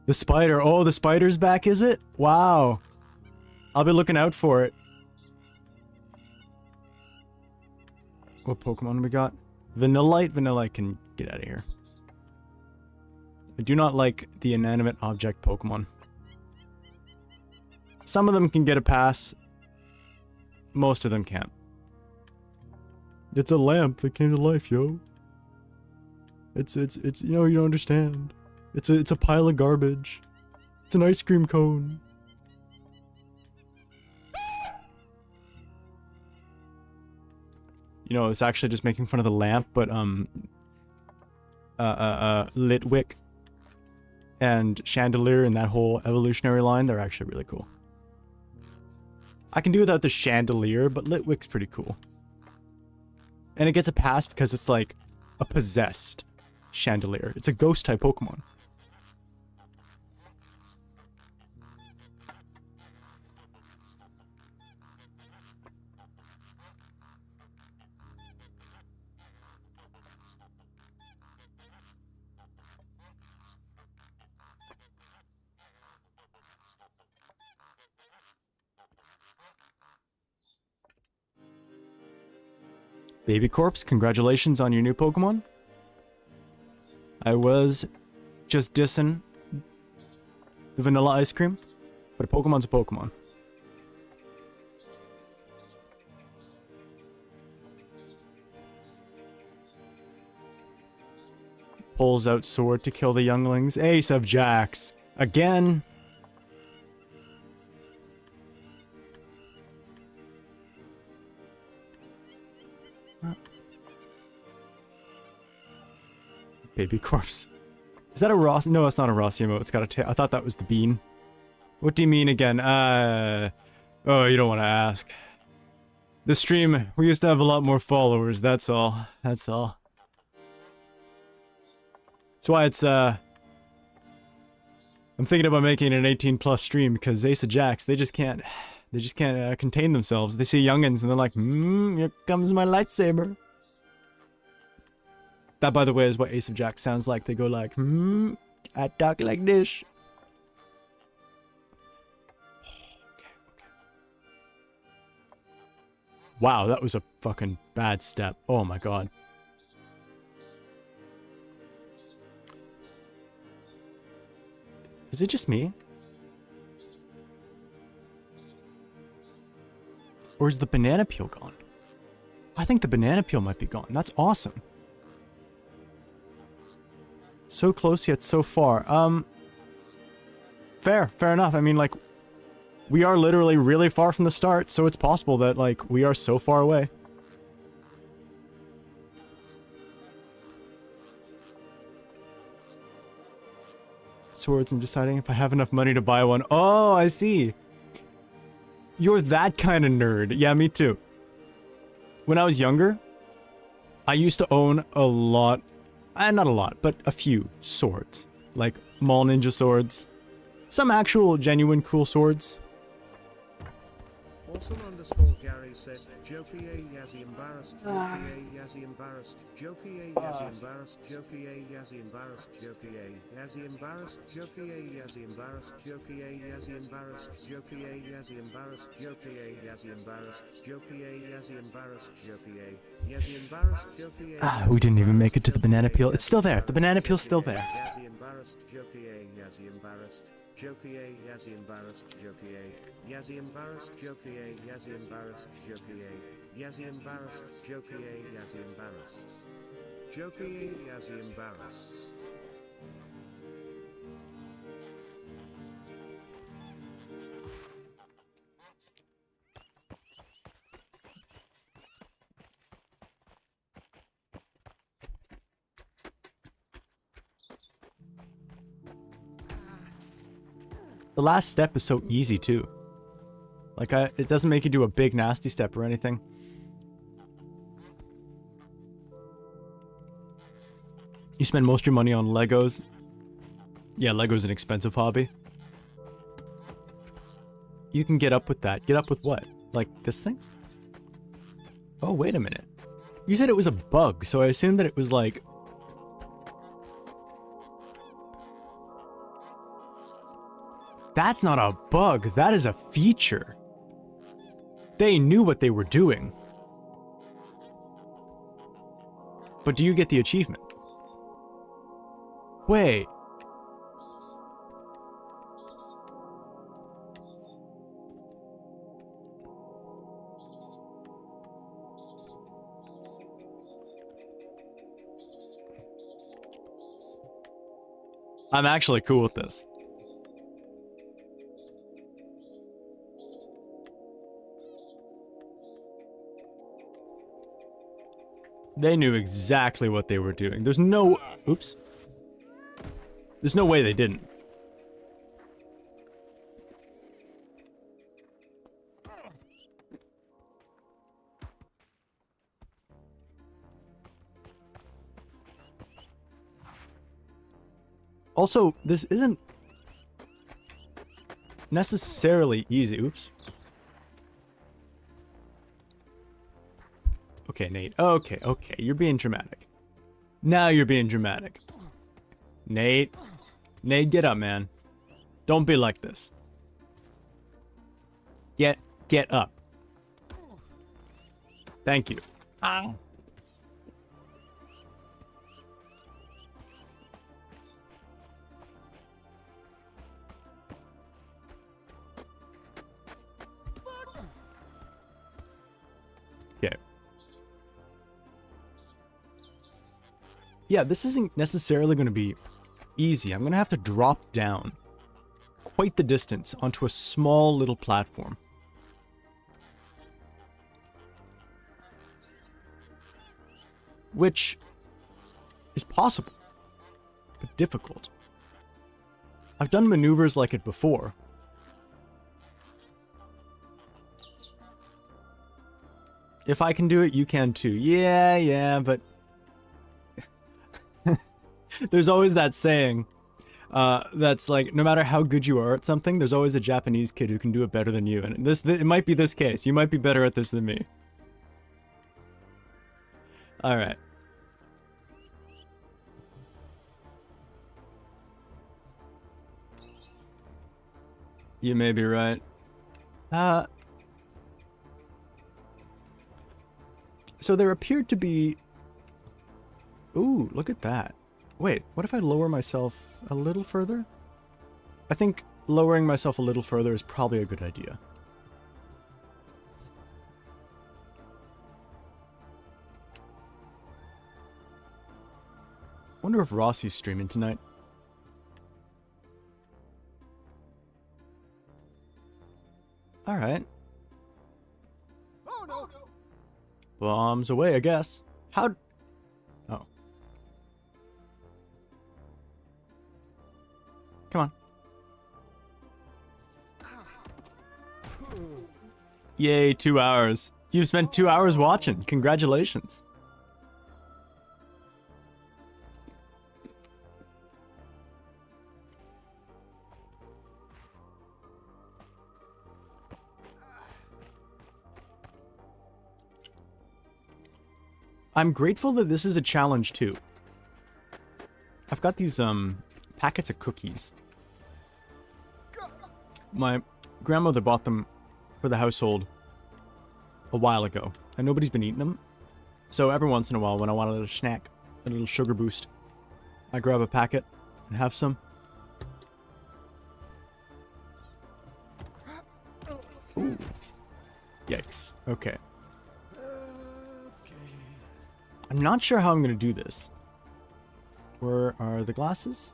The spider. Oh, the spider's back, is it? Wow. I'll be looking out for it. What Pokemon we got? Vanillite? Vanillite can get out of here. I do not like the inanimate object Pokemon. Some of them can get a pass. Most of them can't. It's a lamp that came to life, yo. It's you know, you don't understand. It's a pile of garbage. It's an ice cream cone. You know, it's actually just making fun of the lamp, but Litwick and Chandelier and that whole evolutionary line, they're actually really cool. I can do without the Chandelier, but Litwick's pretty cool. And it gets a pass because it's like a possessed Chandelier. It's a ghost type Pokemon. Baby Corpse, congratulations on your new Pokemon. I was just dissing the vanilla ice cream, but a Pokemon's a Pokemon. Pulls out sword to kill the younglings. Ace of Jacks. Again. Baby Corpse. Is that a Ross? No, it's not a Rossi emote. It's got a tail. I thought that was the bean. What do you mean again? Oh, you don't want to ask. This stream, we used to have a lot more followers. That's all. That's all. That's why it's, I'm thinking about making an 18+ stream because Ace of Jacks, they just can't contain themselves. They see youngins and they're like, here comes my lightsaber. That, by the way, is what Ace of Jacks sounds like. They go like, I talk like this. Okay. Wow, that was a fucking bad step. Oh my god. Is it just me? Or is the banana peel gone? I think the banana peel might be gone. That's awesome. So close yet so far. Fair enough. I mean, like, we are literally really far from the start, so it's possible that, like, we are so far away. Swords and deciding if I have enough money to buy one. Oh, I see. You're that kind of nerd. Yeah, me too. when I was younger, I used to own a lot, not a lot, but a few swords. Like mall ninja swords. Some actual genuine cool swords. Awesome underscore Gary said, Jokey Yazzie embarrassed, Jokey Yazzie embarrassed, Jokey Yazzie embarrassed, Jokey Yazzie embarrassed, Jokey Yazzie embarrassed, Jokey Yazzie embarrassed, Jokey Yazzie embarrassed, Jokey Yazzie embarrassed, Jokey Yazzie embarrassed, Jokey Yazzie embarrassed, Jokey Yazzie embarrassed, Jokey. We didn't even make it to the banana peel. It's still there. The banana peel's still there. Yazzie embarrassed, Jokey Yazzie embarrassed. Jokey Yazzie embarrassed, Jokey Yazzie embarrassed, Jokey Yazzie embarrassed, Jokey Yazzie embarrassed, Jokey Yazzie embarrassed, Jokey Yazzie embarrassed. The last step is so easy too. Like it doesn't make you do a big nasty step or anything. You spend most of your money on Legos. Yeah, Lego's an expensive hobby. You can get up with that. Get up with what? Like this thing? Oh, wait a minute. You said it was a bug, so I assumed that it was like... That's not a bug, that is a feature. They knew what they were doing. But do you get the achievement? Wait. I'm actually cool with this. They knew exactly what they were doing. There's no... Oops. There's no way they didn't. Also, this isn't necessarily easy. Oops. Okay, Nate. Okay, okay. You're being dramatic. Now you're being dramatic. Nate. Nate, get up, man. Don't be like this. Get up. Thank you. Ow. Okay. Yeah, this isn't necessarily going to be easy. I'm going to have to drop down quite the distance onto a small little platform. Which is possible, but difficult. I've done maneuvers like it before. If I can do it, you can too. Yeah, but... There's always that saying that's like, no matter how good you are at something, there's always a Japanese kid who can do it better than you. And it might be this case. You might be better at this than me. Alright. You may be right. So there appeared to be... Ooh, look at that. Wait, what if I lower myself a little further? I think lowering myself a little further is probably a good idea. Wonder if Rossi's streaming tonight. Alright. Oh no! Bombs away, I guess. How... Oh. Come on. Yay, 2 hours. You've spent 2 hours watching. Congratulations. I'm grateful that this is a challenge too. I've got these packets of cookies. My grandmother bought them for the household a while ago, and nobody's been eating them. So every once in a while when I want a little snack, a little sugar boost, I grab a packet and have some. Ooh. Yikes. Okay. I'm not sure how I'm going to do this. Where are the glasses?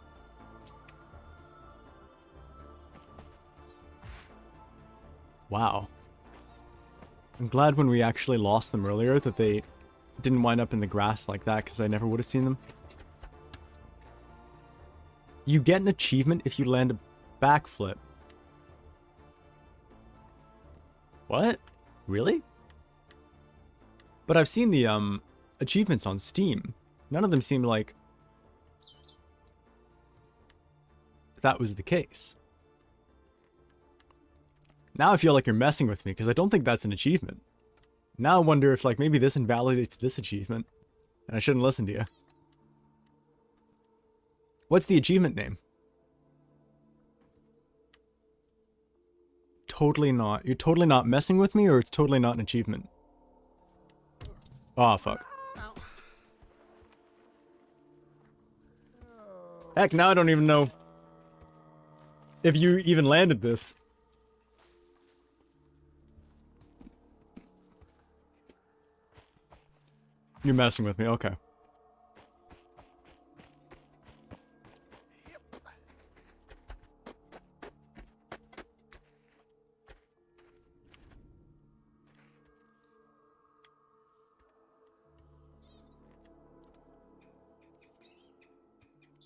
Wow. I'm glad when we actually lost them earlier that they didn't wind up in the grass like that, because I never would have seen them. You get an achievement if you land a backflip. What? Really? But I've seen the achievements on Steam. None of them seem like that was the case. Now I feel like you're messing with me because I don't think that's an achievement. Now I wonder if like maybe this invalidates this achievement and I shouldn't listen to you. What's the achievement name? Totally not. You're totally not messing with me, or it's totally not an achievement? Oh, fuck. Heck, now I don't even know if you even landed this. You're messing with me, okay.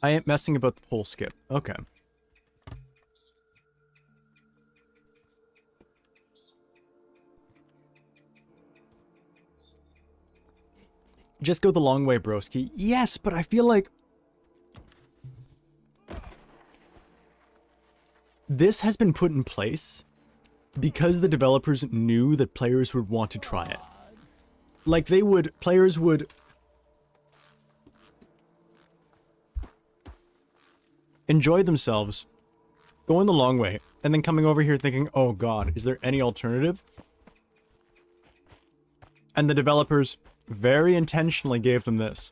I ain't messing about the pole skip. Okay. Just go the long way, broski. Yes, but I feel like this has been put in place because the developers knew that players would want to try it. Like players would enjoy themselves going the long way and then coming over here thinking, oh god, is there any alternative? And the developers very intentionally gave them this.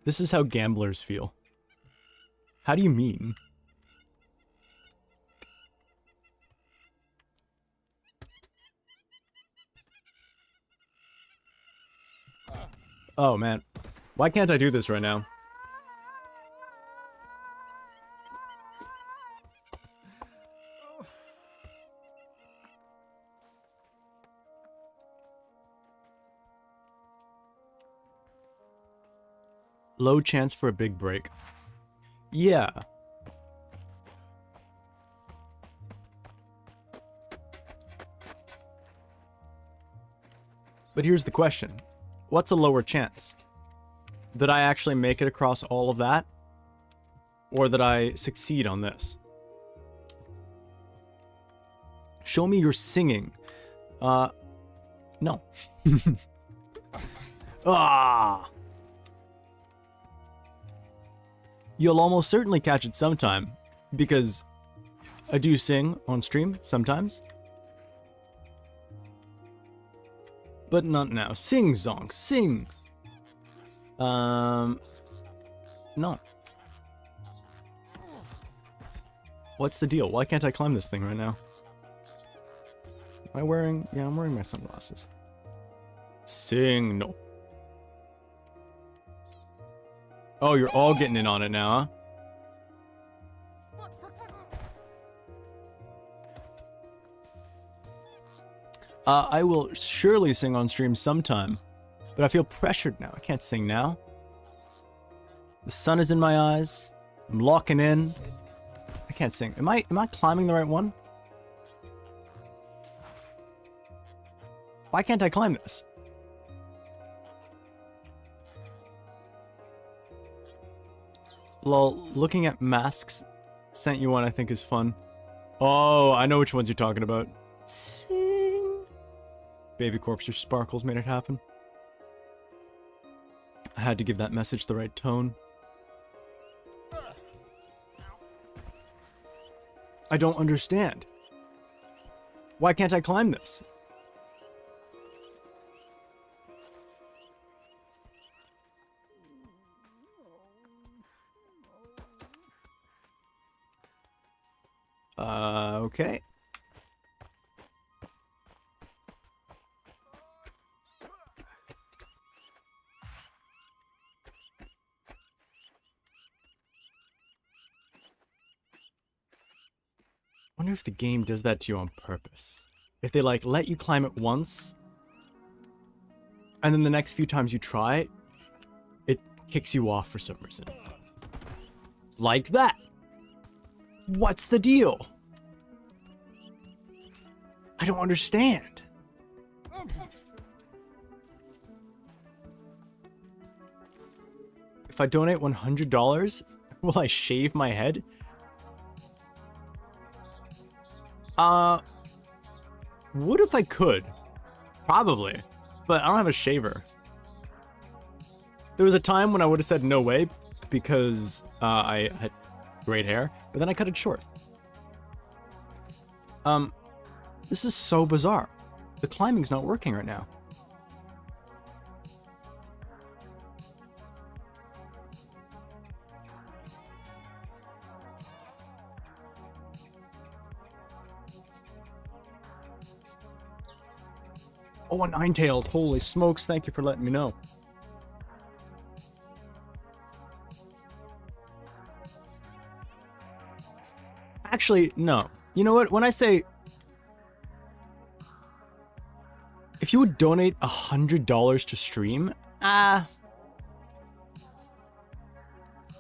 This is how gamblers feel. How do you mean? Oh man, why can't I do this right now? Low chance for a big break. Yeah. But here's the question. What's a lower chance? That I actually make it across all of that? Or that I succeed on this? Show me your singing. No. Ah! You'll almost certainly catch it sometime, because I do sing on stream sometimes. But not now. Sing, Zonk, sing! No. What's the deal? Why can't I climb this thing right now? Am I wearing... Yeah, I'm wearing my sunglasses. Sing, no. Oh, you're all getting in on it now, huh? I will surely sing on stream sometime, but I feel pressured now. I can't sing now. The sun is in my eyes. I'm locking in. I can't sing. Am I climbing the right one? Why can't I climb this? Lol, looking at masks sent you one I think is fun. Oh, I know which ones you're talking about. Sing. Baby Corpse or Sparkles made it happen. I had to give that message the right tone. I don't understand. Why can't I climb this? Okay. Wonder if the game does that to you on purpose. If they like let you climb it once, and then the next few times you try, it kicks you off for some reason. Like that. What's the deal? I don't understand. If I donate $100, will I shave my head? Would if I could. Probably. But I don't have a shaver. There was a time when I would have said no way because I had great hair, but then I cut it short. This is so bizarre. The climbing's not working right now. Oh, a Ninetales. Holy smokes, thank you for letting me know. Actually, no. You know what? When I say... if you would donate $100 to stream,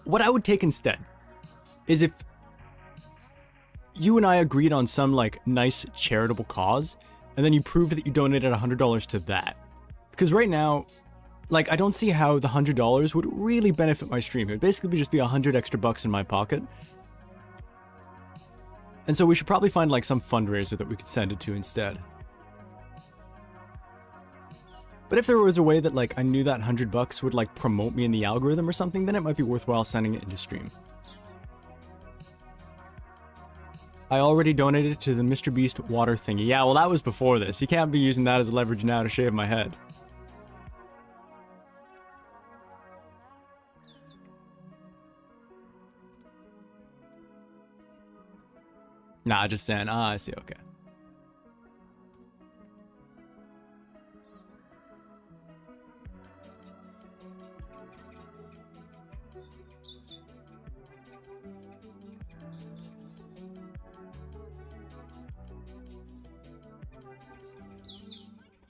what I would take instead is if you and I agreed on some, like, nice charitable cause, and then you proved that you donated $100 to that. Because right now, like, I don't see how the $100 would really benefit my stream. It would basically just be 100 extra bucks in my pocket. And so we should probably find, like, some fundraiser that we could send it to instead. But if there was a way that, like, I knew that 100 bucks would, like, promote me in the algorithm or something, then it might be worthwhile sending it into stream. I already donated to the Mr. Beast water thingy. Yeah, well, that was before this. You can't be using that as leverage now to shave my head. Nah, just saying. Ah, I see. Okay.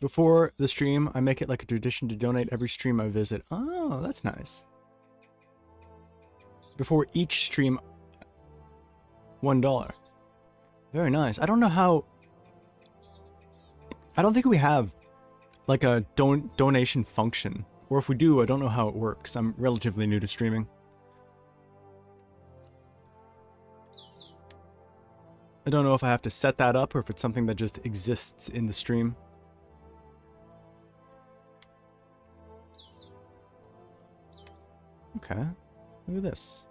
Before the stream, I make it like a tradition to donate every stream I visit. Oh, that's nice. Before each stream, $1. Very nice. I don't know how... I don't think we have like a donation function. Or if we do, I don't know how it works. I'm relatively new to streaming. I don't know if I have to set that up or if it's something that just exists in the stream. Okay, look at this.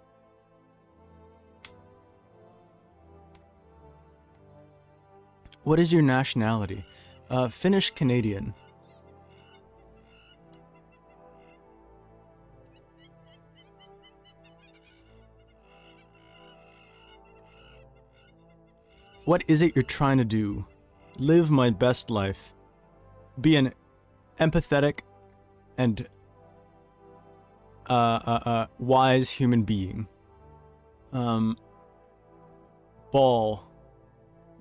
What is your nationality? Finnish Canadian. What is it you're trying to do? Live my best life. Be an empathetic and wise human being. Ball.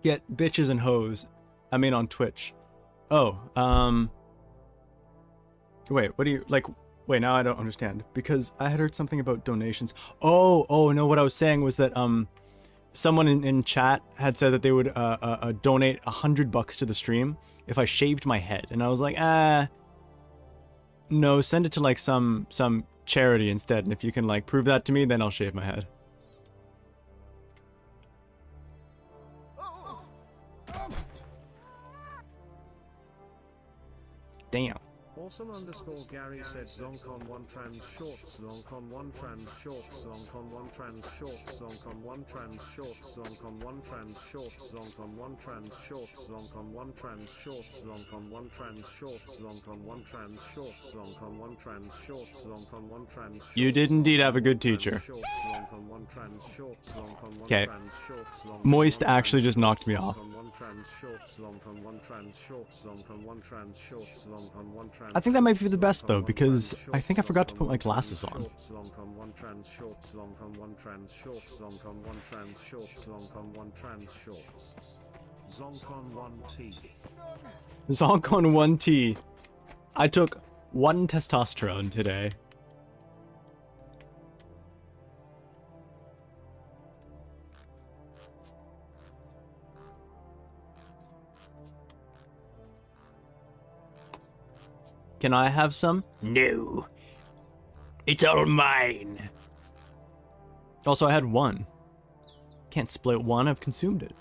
Get bitches and hoes. I mean on Twitch. Oh, wait, what do you, like, wait, now I don't understand. Because I had heard something about donations. Oh, no, what I was saying was that, someone in chat had said that they would donate $100 to the stream if I shaved my head, and I was like, no, send it to like some charity instead, and if you can like prove that to me, then I'll shave my head. Damn. Awesome underscore Gary said Zonk on one trans shorts, Zonk on one trans shorts, Zonk on one trans shorts, Zonk on one trans shorts, Zonk on one trans shorts, Zonk on one trans shorts, Zonk on one trans shorts, Zonk on one trans shorts, Zonk on one trans shorts, Zonk on one trans shorts, Zonk on one trans. You did indeed have a good teacher. Okay. Moist actually just knocked me off. I think that might be for the best though, because I think I forgot to put my glasses on. Zonk on 1T. I took 1 testosterone today. Can I have some? No. It's all mine. Also, I had 1. Can't split 1, I've consumed it.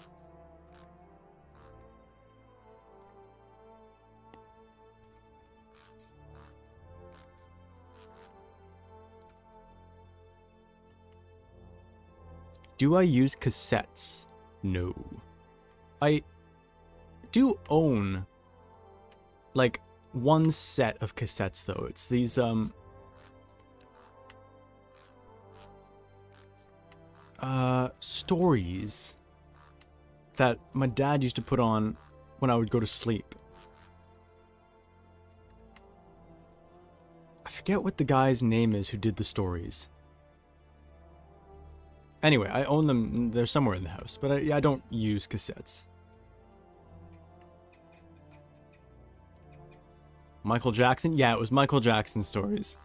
Do I use cassettes? No. I do own like 1 set of cassettes though. It's these stories that my dad used to put on when I would go to sleep. I forget what the guy's name is who did the stories. Anyway, I own them. They're somewhere in the house, but I don't use cassettes. Michael Jackson? Yeah, it was Michael Jackson stories.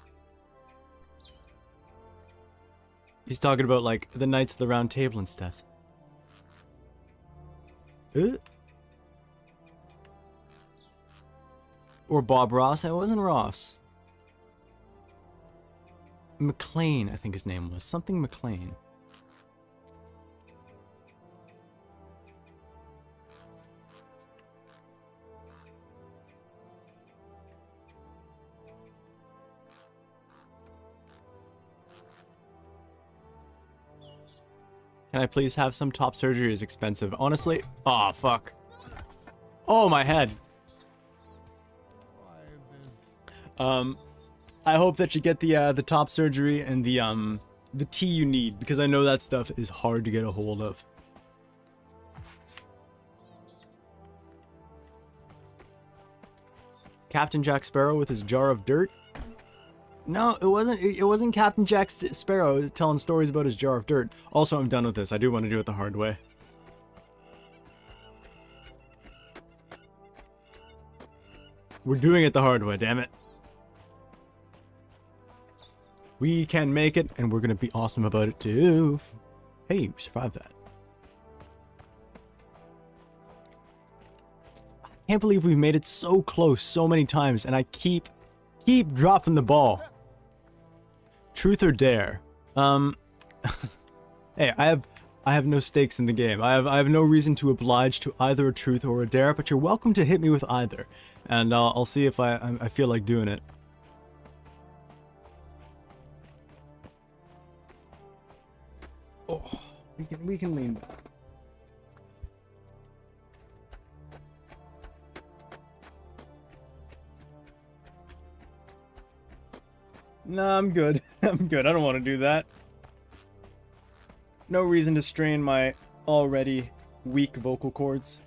He's talking about, like, the Knights of the Round Table and stuff. Or Bob Ross? It wasn't Ross. McLean, I think his name was. Something McLean. Can I please have some? Top surgery is expensive. Honestly? Aw, fuck. Oh, my head. I hope that you get the top surgery and the tea you need, because I know that stuff is hard to get a hold of. Captain Jack Sparrow with his jar of dirt? No, it wasn't Captain Jack Sparrow telling stories about his jar of dirt. Also, I'm done with this. I do want to do it the hard way. We're doing it the hard way, damn it. We can make it, and we're gonna be awesome about it too. Hey, we survived that. I can't believe we've made it so close so many times, and I keep dropping the ball. Truth or dare? Hey, I have no stakes in the game. I have no reason to oblige to either a truth or a dare, but you're welcome to hit me with either, and I'll see if I feel like doing it. Oh, we can lean back. Nah, I'm good. I'm good. I don't want to do that. No reason to strain my already weak vocal cords.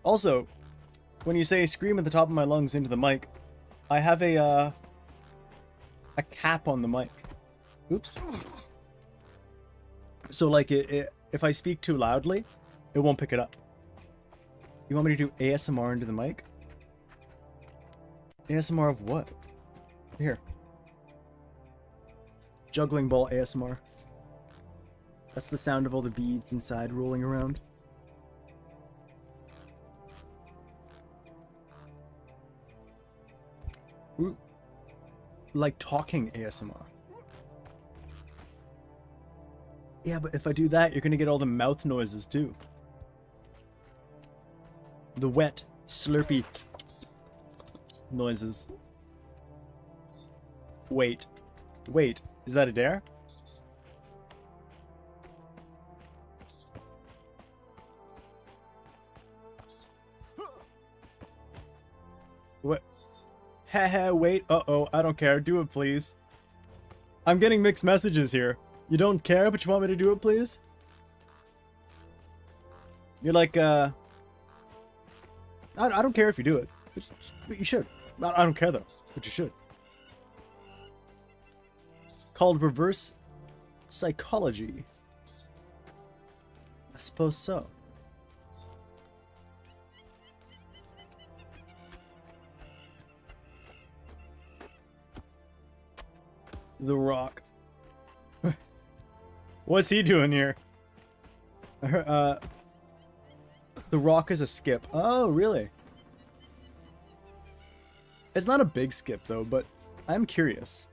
Also, when you say scream at the top of my lungs into the mic, I have a cap on the mic. Oops. So like if I speak too loudly, it won't pick it up. You want me to do ASMR into the mic? ASMR of what? Here. Juggling ball ASMR. That's the sound of all the beads inside rolling around. Ooh. Like talking ASMR. Yeah, but if I do that, you're gonna get all the mouth noises too. The wet, slurpy noises. Wait. Wait, is that a dare? What? Haha, wait, uh-oh, I don't care, do it please. I'm getting mixed messages here. You don't care, but you want me to do it please? You're like, I don't care if you do it, but you should. I don't care though, but you should. Called reverse psychology. I suppose so. The Rock. What's he doing here? The Rock is a skip. Oh, really? It's not a big skip though, but I'm curious.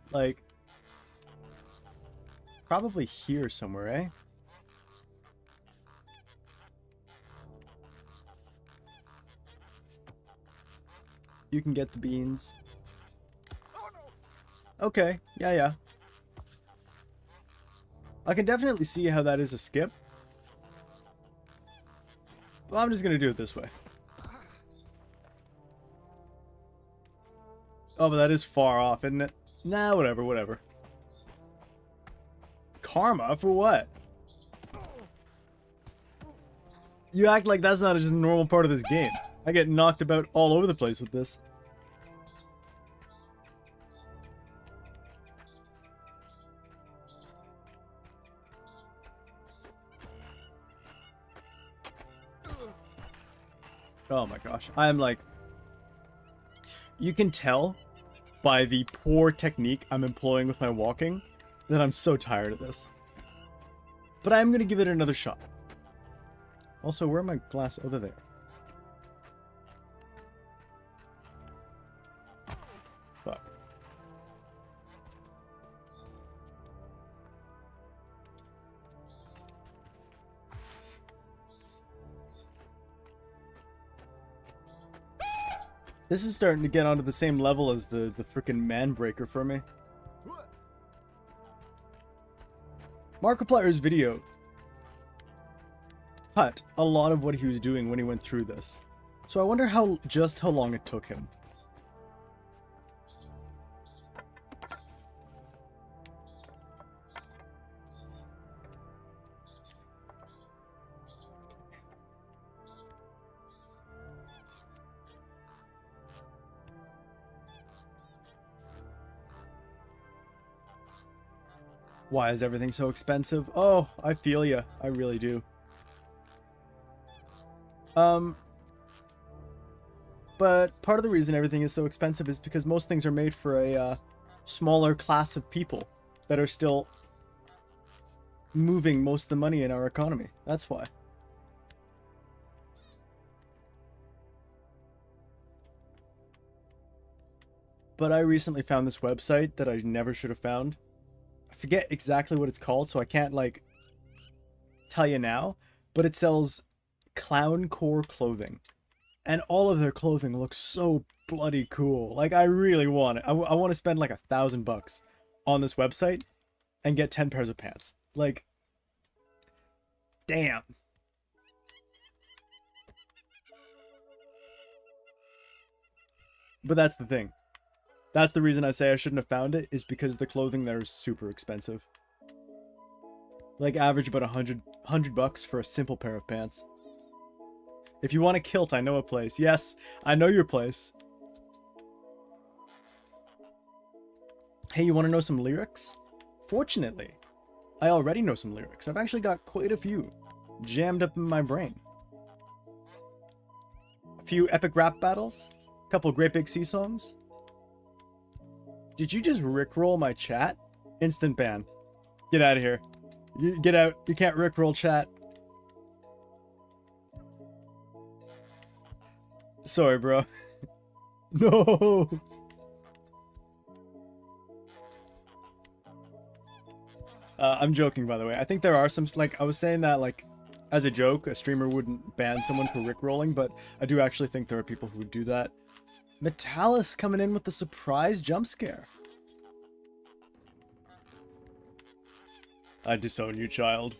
Like, probably here somewhere, eh? You can get the beans. Okay, yeah. I can definitely see how that is a skip. Well, I'm just gonna do it this way. Oh, but that is far off, isn't it? Nah, whatever. Karma? For what? You act like that's not just a normal part of this game. I get knocked about all over the place with this. Oh my gosh. I'm like... You can tell by the poor technique I'm employing with my walking that I'm so tired of this. But I'm gonna give it another shot. Also, where are my glass? Oh, they're there. Fuck. This is starting to get onto the same level as the freaking man breaker for me. Markiplier's video cut a lot of what he was doing when he went through this. So I wonder just how long it took him. Why is everything so expensive? Oh, I feel ya. I really do. But part of the reason everything is so expensive is because most things are made for a smaller class of people that are still moving most of the money in our economy. That's why. But I recently found this website that I never should have found. I forget exactly what it's called, so I can't, like, tell you now. But it sells clown core clothing. And all of their clothing looks so bloody cool. Like, I really want it. I want to spend, like, $1,000 on this website and get 10 pairs of pants. Like, damn. But that's the thing. That's the reason I say I shouldn't have found it, is because the clothing there is super expensive. Like, average about $100 for a simple pair of pants. If you want a kilt, I know a place. Yes, I know your place. Hey, you want to know some lyrics? Fortunately, I already know some lyrics. I've actually got quite a few jammed up in my brain. A few epic rap battles, a couple Great Big Sea songs. Did you just rickroll my chat? Instant ban. Get out of here. Get out. You can't rickroll chat. Sorry, bro. No. I'm joking, by the way. I think there are some, like, I was saying that, like, as a joke, a streamer wouldn't ban someone for rickrolling, but I do actually think there are people who would do that. Metalis coming in with the surprise jump scare. I disown you, child.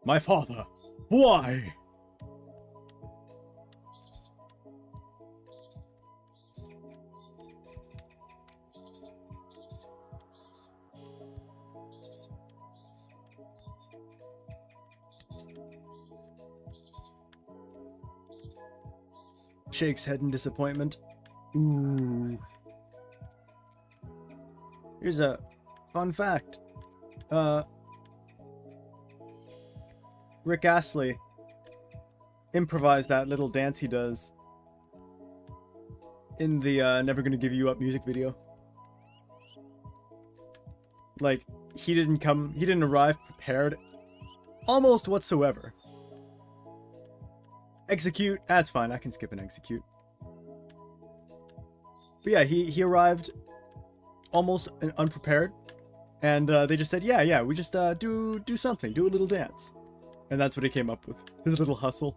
My father. Why? Shakes head in disappointment. Ooh. Here's a fun fact. Rick Astley improvised that little dance he does in the Never Gonna Give You Up music video. Like, he didn't arrive prepared almost whatsoever. Execute, that's fine, I can skip an execute. But yeah, he arrived almost unprepared, and they just said, yeah, we just do something, do a little dance. And that's what he came up with, his little hustle.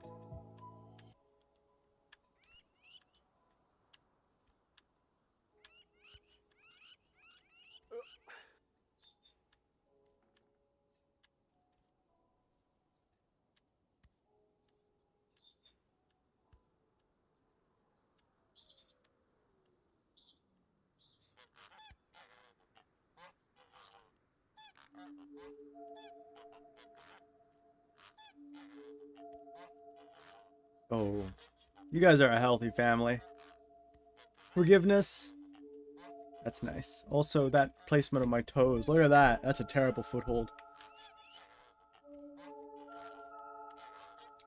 Oh, you guys are a healthy family. Forgiveness. That's nice. Also, that placement of my toes. Look at that. That's a terrible foothold.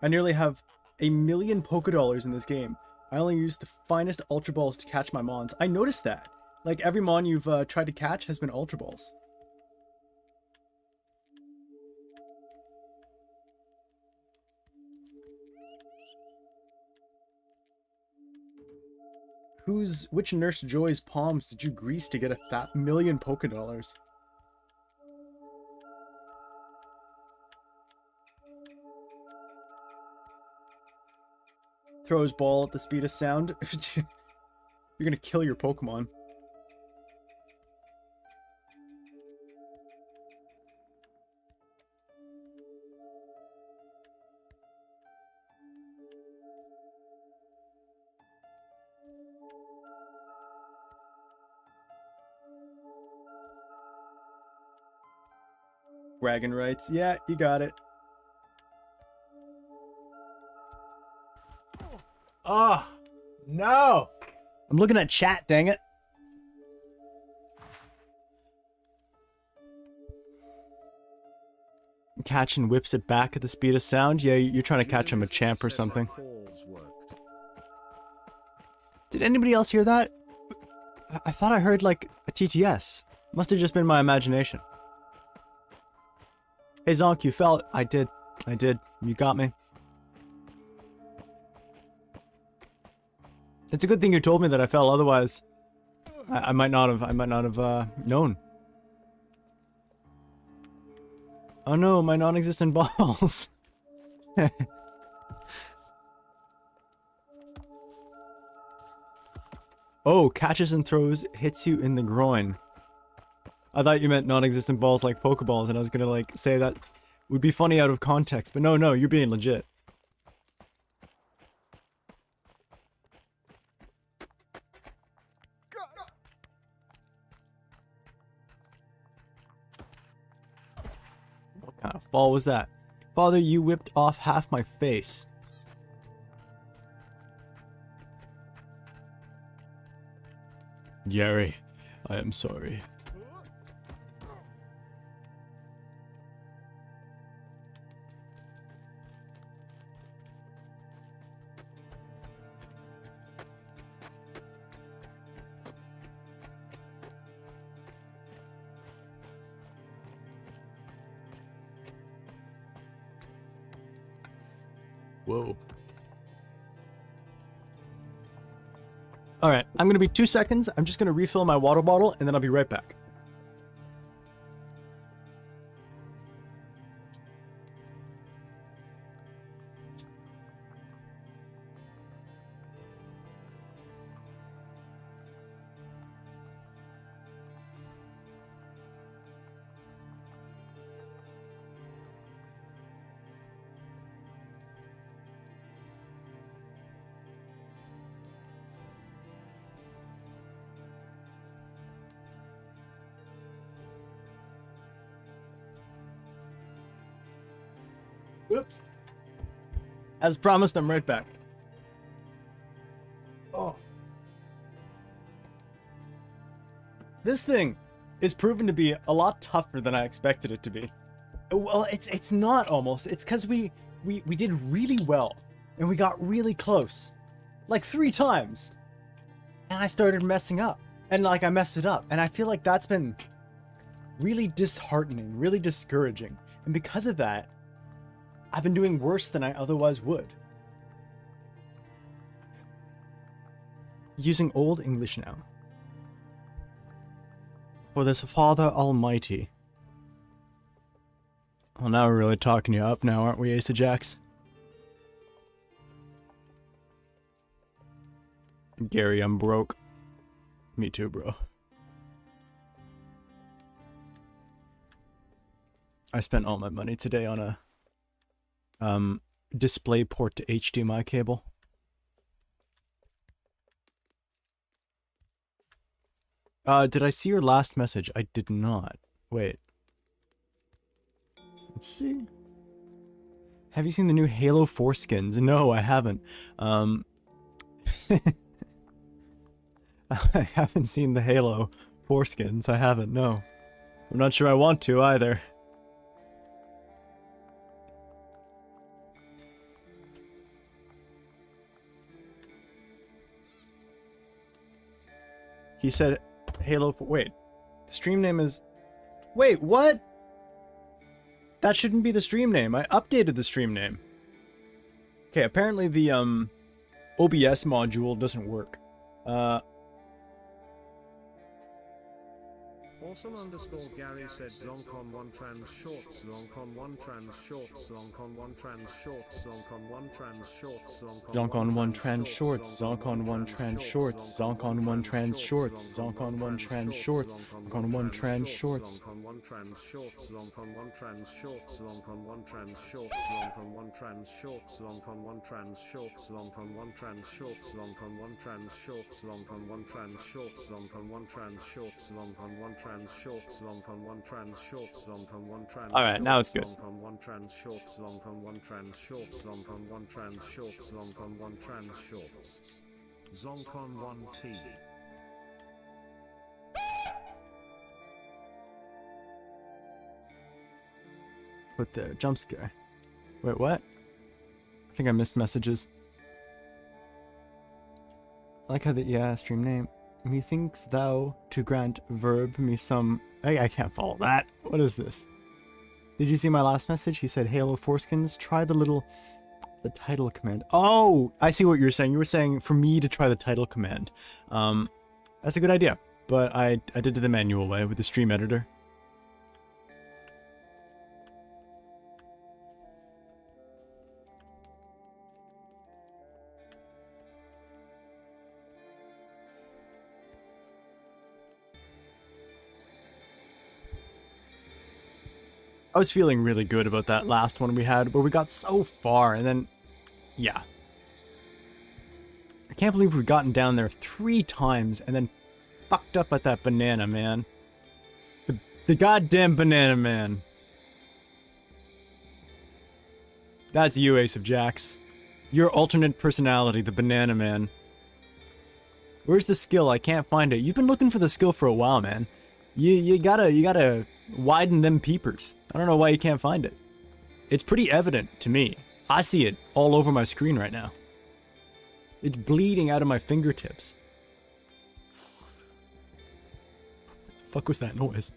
I nearly have 1,000,000 Poké Dollars in this game. I only use the finest Ultra Balls to catch my Mons. I noticed that. Like, every Mon you've tried to catch has been Ultra Balls. Which Nurse Joy's palms did you grease to get 1,000,000 Poké Dollars? Throws ball at the speed of sound. You're gonna kill your Pokemon. Wagon rights. Yeah, you got it. Oh, no. I'm looking at chat, dang it. Catch and whips it back at the speed of sound. Yeah, you're trying to catch him a champ or something. Did anybody else hear that? I thought I heard like a TTS. Must have just been my imagination. Hey Zonk, you fell. I did. You got me. It's a good thing you told me that I fell, otherwise I might not have known. Oh no, my non-existent balls. Oh, catches and throws, hits you in the groin. I thought you meant non-existent balls like Pokeballs, and I was gonna like say that would be funny out of context, but no, you're being legit. What kind of fall was that? Father, you whipped off half my face. Gary, I am sorry. Whoa. Alright, I'm gonna be 2 seconds. I'm just gonna refill my water bottle and then I'll be right back. Whoop. As promised, I'm right back. Oh. This thing is proven to be a lot tougher than I expected it to be. Well, it's not almost. It's because we did really well and we got really close, like 3 times, and I started messing up, and like I messed it up, and I feel like that's been really disheartening, really discouraging, and because of that, I've been doing worse than I otherwise would. Using Old English now. For this Father Almighty. Well, now we're really talking you up now, aren't we, Ace of Jacks? Gary, I'm broke. Me too, bro. I spent all my money today on a display port to HDMI cable. Did I see your last message? I did not. Wait. Let's see. Have you seen the new Halo 4 skins? No, I haven't. I haven't seen the Halo 4 skins. I haven't, no. I'm not sure I want to either. He said Halo 4. Wait. The stream name is... Wait, what? That shouldn't be the stream name. I updated the stream name. Okay, apparently the OBS module doesn't work. Awesome underscore Gary said Zonk on 1 trans shorts, Zonk on 1 trans shorts, Zonk on 1 trans shorts, Zonk on 1 trans shorts, Zonk on 1 trans shorts, Zonk on 1 trans shorts, Zonk on 1 trans shorts, Zonk on 1 trans shorts, Zonk on 1 trans shorts. Zonk on 1 trans shorts, Zonk on 1 trans shorts, Zonk on 1 trans shorts, Zonk on 1 trans shorts, Zonk on 1 trans shorts, Zonk on 1 trans shorts, Zonk on 1 trans shorts, Zonk on 1 trans shorts, Zonk on 1 trans shorts, Zonk on 1 trans shorts, Zonk on 1 trans shorts, Zonk on 1 trans. All right, now it's good. Zonk on 1 trans shorts, Zonk on 1 trans shorts, Zonk on 1 trans shorts, Zonk on 1 trans shorts, Zonk on 1 T. Put there, jump scare. Wait, what? I think I missed messages. I like how the stream name. Methinks thou to grant verb me some... I can't follow that. What is this? Did you see my last message? He said, Halo Foreskins, try the title command. Oh, I see what you're saying. You were saying for me to try the title command. That's a good idea. But I did it the manual way with the stream editor. I was feeling really good about that last one we had, where we got so far, and then, yeah. I can't believe we've gotten down there 3 times, and then fucked up at that banana, man. The goddamn banana, man. That's you, Ace of Jacks. Your alternate personality, the Banana Man. Where's the skill? I can't find it. You've been looking for the skill for a while, man. You gotta widen them peepers. I don't know why you can't find it. It's pretty evident to me. I see it all over my screen right now. It's bleeding out of my fingertips. What the fuck was that noise?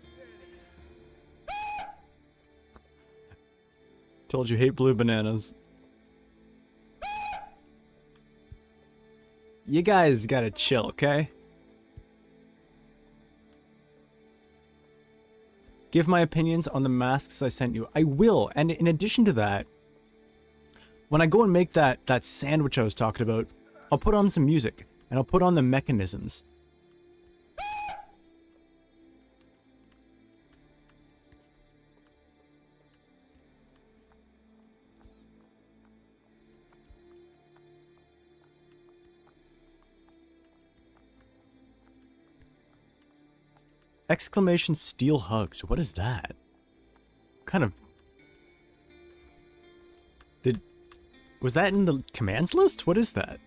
Told you hate blue bananas. You guys gotta chill, okay? Give my opinions on the masks I sent you. I will, and in addition to that, when I go and make that sandwich I was talking about, I'll put on some music, and I'll put on the mechanisms. Exclamation steel hugs. What is that? What kind of... Was that in the commands list? What is that?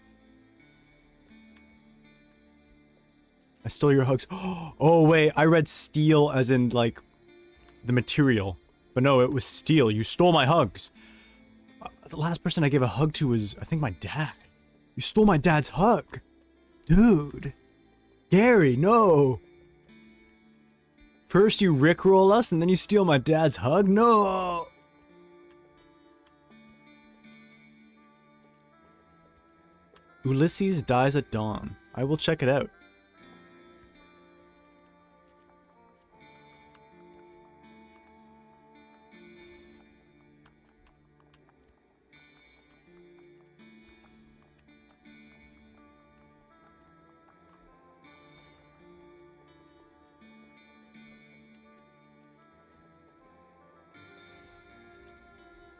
I stole your hugs. Oh wait, I read steel as in like the material. But no, it was steel. You stole my hugs. The last person I gave a hug to was, I think, my dad. You stole my dad's hug. Dude. Gary, no. First you rickroll us and then you steal my dad's hug? No! Ulysses dies at dawn. I will check it out.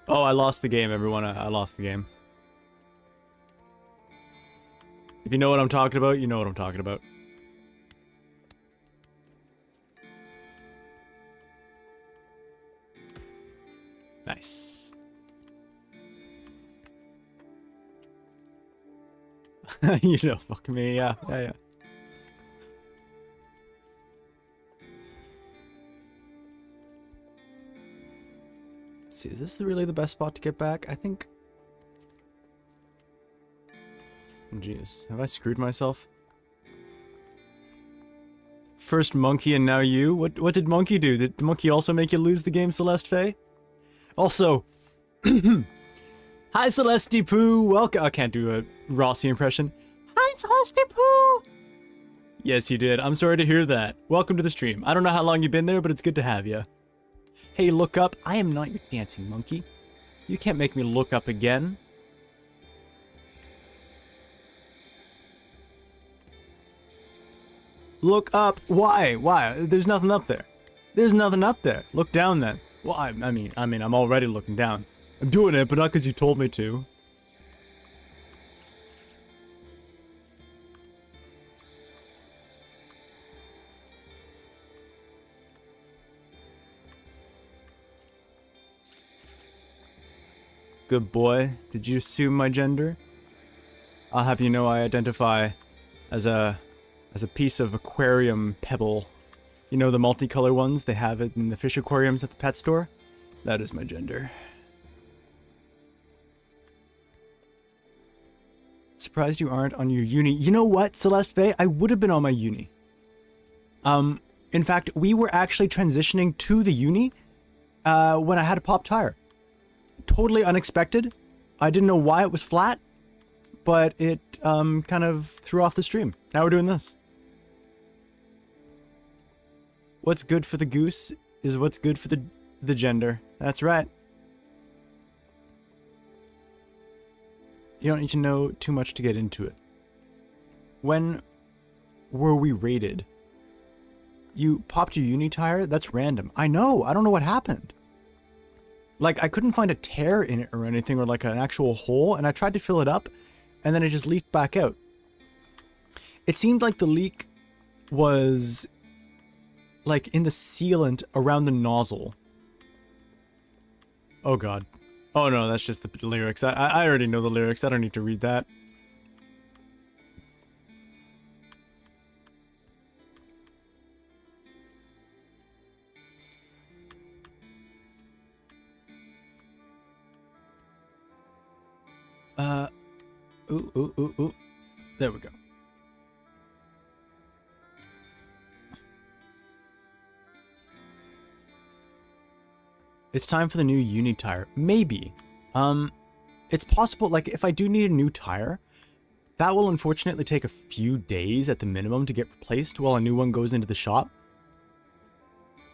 Oh, I lost the game, everyone. I lost the game. If you know what I'm talking about, you know what I'm talking about. Nice. You know, fuck me, yeah. Let's see, is this really the best spot to get back? I think... Jeez, have I screwed myself? First Monkey and now you? What did Monkey do? Did Monkey also make you lose the game, Celeste Faye? Also, hi Celeste Poo, welcome. I can't do a Rossi impression. Hi Celeste Poo! Yes, you did. I'm sorry to hear that. Welcome to the stream. I don't know how long you've been there, but it's good to have you. Hey, look up. I am not your dancing monkey. You can't make me look up again. Look up. Why? Why? There's nothing up there. There's nothing up there. Look down then. Well, I mean, I'm already looking down. I'm doing it, but not because you told me to. Good boy. Did you assume my gender? I'll have you know I identify as a piece of aquarium pebble. You know the multicolor ones? They have it in the fish aquariums at the pet store? That is my gender. Surprised you aren't on your uni. You know what, Celeste Faye? I would have been on my uni. In fact, we were actually transitioning to the uni when I had a pop tire. Totally unexpected. I didn't know why it was flat, but it kind of threw off the stream. Now we're doing this. What's good for the goose is what's good for the gender. That's right. You don't need to know too much to get into it. When were we raided? You popped your uni tire? That's random. I know. I don't know what happened. Like, I couldn't find a tear in it or anything, or like an actual hole, and I tried to fill it up, and then it just leaked back out. It seemed like the leak was like in the sealant around the nozzle. Oh god. Oh no, that's just the lyrics. I already know the lyrics. I don't need to read that. Ooh. There we go. It's time for the new uni tire. Maybe. It's possible, like, if I do need a new tire, that will unfortunately take a few days at the minimum to get replaced while a new one goes into the shop.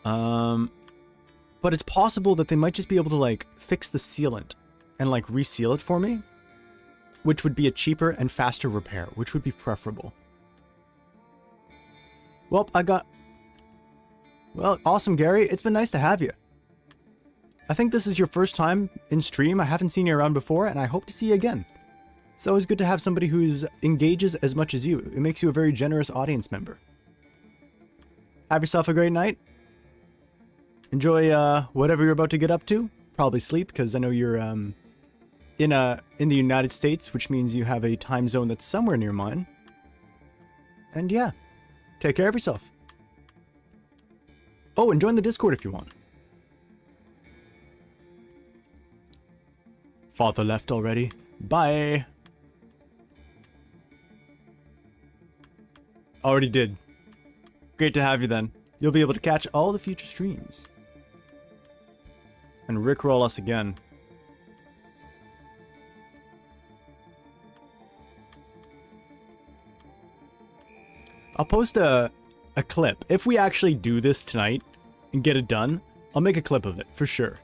But it's possible that they might just be able to, like, fix the sealant and, like, reseal it for me, which would be a cheaper and faster repair, which would be preferable. Well, awesome, Gary. It's been nice to have you. I think this is your first time in stream. I haven't seen you around before, and I hope to see you again. It's always good to have somebody who engages as much as you. It makes you a very generous audience member. Have yourself a great night. Enjoy whatever you're about to get up to. Probably sleep, because I know you're in the United States, which means you have a time zone that's somewhere near mine. And yeah, take care of yourself. Oh, and join the Discord if you want. Father left already. Bye. Already did. Great to have you then. You'll be able to catch all the future streams. And rickroll us again. I'll post a clip. If we actually do this tonight and get it done, I'll make a clip of it for sure.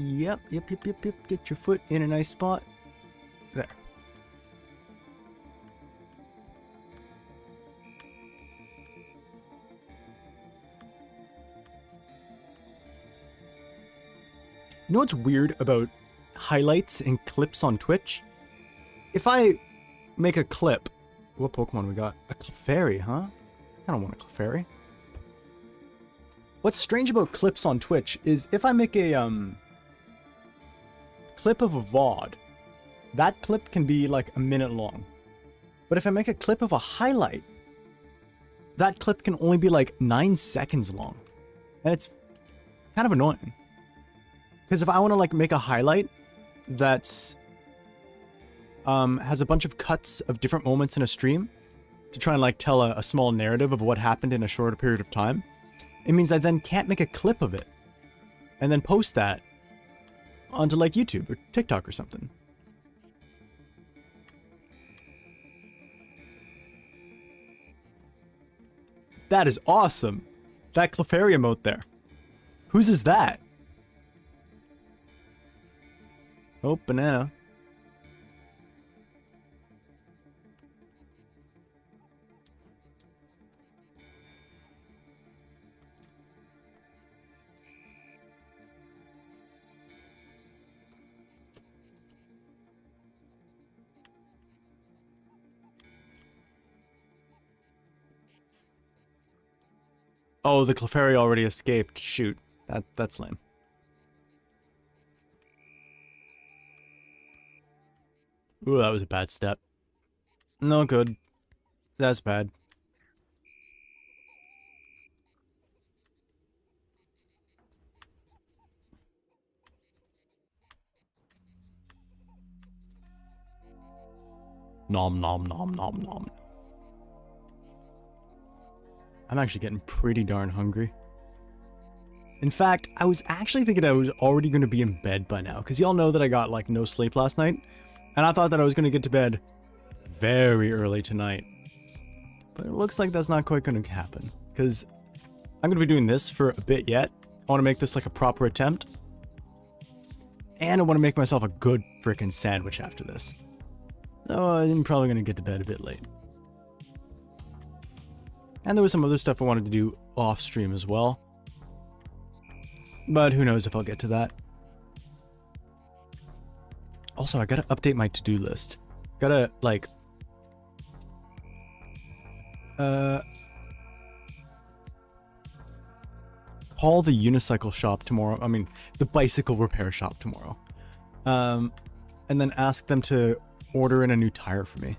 Yep. Get your foot in a nice spot. There. You know what's weird about highlights and clips on Twitch? If I make a clip... What Pokemon we got? A Clefairy, huh? I kind of want a Clefairy. What's strange about clips on Twitch is if I make a, clip of a VOD, that clip can be like a minute long. But if I make a clip of a highlight, that clip can only be like 9 seconds long. And it's kind of annoying. Because if I want to like make a highlight that's has a bunch of cuts of different moments in a stream to try and like tell a small narrative of what happened in a shorter period of time, it means I then can't make a clip of it and then post that onto like YouTube or TikTok or something. That is awesome. That Clefairy emote there. Whose is that? Oh, banana. Oh, the Clefairy already escaped. Shoot. That's lame. Ooh, that was a bad step. No good. That's bad. Nom nom nom nom nom. I'm actually getting pretty darn hungry. In fact, I was actually thinking I was already going to be in bed by now, because y'all know that I got like no sleep last night, and I thought that I was going to get to bed very early tonight. But it looks like that's not quite going to happen, because I'm going to be doing this for a bit yet. I want to make this like a proper attempt, and I want to make myself a good frickin' sandwich after this. So I'm probably going to get to bed a bit late. And there was some other stuff I wanted to do off stream as well. But who knows if I'll get to that. Also, I gotta update my to-do list. Gotta, like... call the unicycle shop tomorrow. I mean, the bicycle repair shop tomorrow. And then ask them to order in a new tire for me.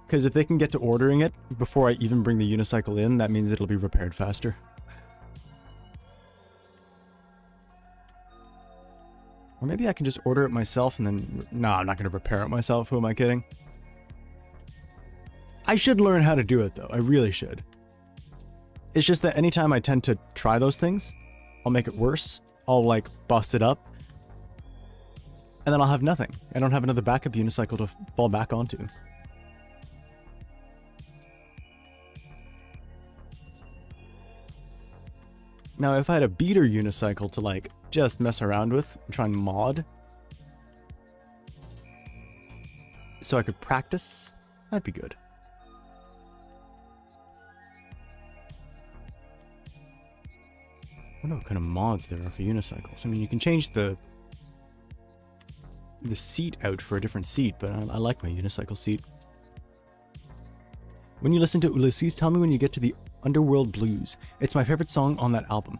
Because if they can get to ordering it before I even bring the unicycle in, that means it'll be repaired faster. Or maybe I can just order it myself and then... No, I'm not going to repair it myself. Who am I kidding? I should learn how to do it, though. I really should. It's just that anytime I tend to try those things, I'll make it worse. I'll, like, bust it up. And then I'll have nothing. I don't have another backup unicycle to fall back onto. Now, if I had a beater unicycle to, like, just mess around with and try and mod, so I could practice, that'd be good. I wonder what kind of mods there are for unicycles. I mean, you can change the seat out for a different seat, but I like my unicycle seat. When you listen to Ulysses, tell me when you get to the Underworld Blues. It's my favorite song on that album.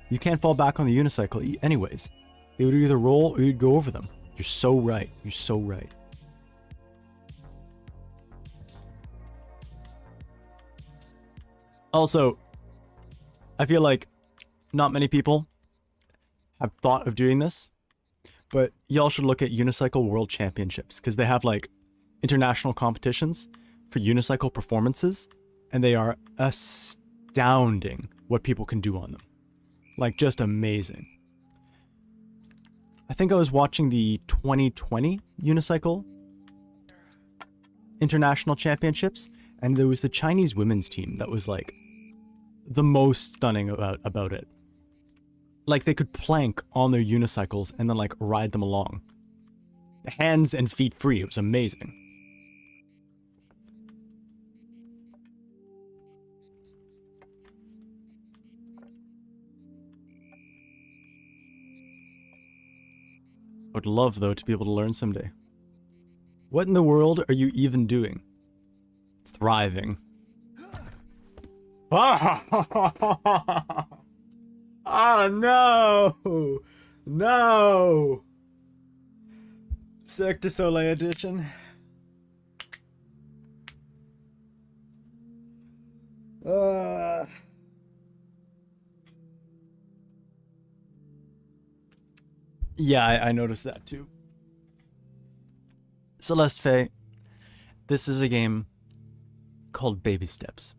You can't fall back on the unicycle anyways. They would either roll or you'd go over them. You're so right. You're so right. Also, I feel like not many people have thought of doing this, but y'all should look at Unicycle World Championships because they have like international competitions for unicycle performances, and they are astounding what people can do on them. Like, just amazing. I think I was watching the 2020 Unicycle International Championships, and there was the Chinese women's team that was like the most stunning about it. Like, they could plank on their unicycles and then like ride them along. Hands and feet free. It was amazing. I would love, though, to be able to learn someday. What in the world are you even doing? Thriving. Oh, no! No! Cirque du Soleil edition. Yeah, I noticed that too. Celeste Faye, this is a game called Baby Steps.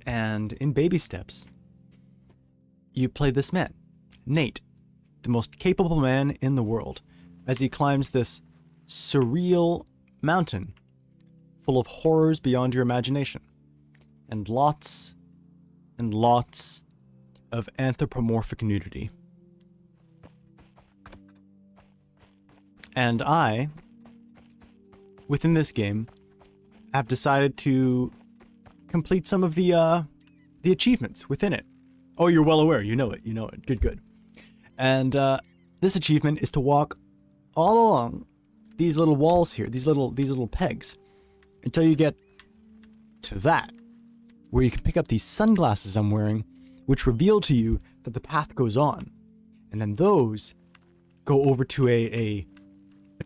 And in Baby Steps, you play this man, Nate, the most capable man in the world, as he climbs this surreal mountain full of horrors beyond your imagination. And lots of anthropomorphic nudity. And I, within this game, have decided to complete some of the achievements within it. Oh, you're well aware. You know it. You know it. Good, good. And this achievement is to walk all along these little walls here, these little pegs, until you get to that, where you can pick up these sunglasses I'm wearing, which reveal to you that the path goes on. And then those go over to a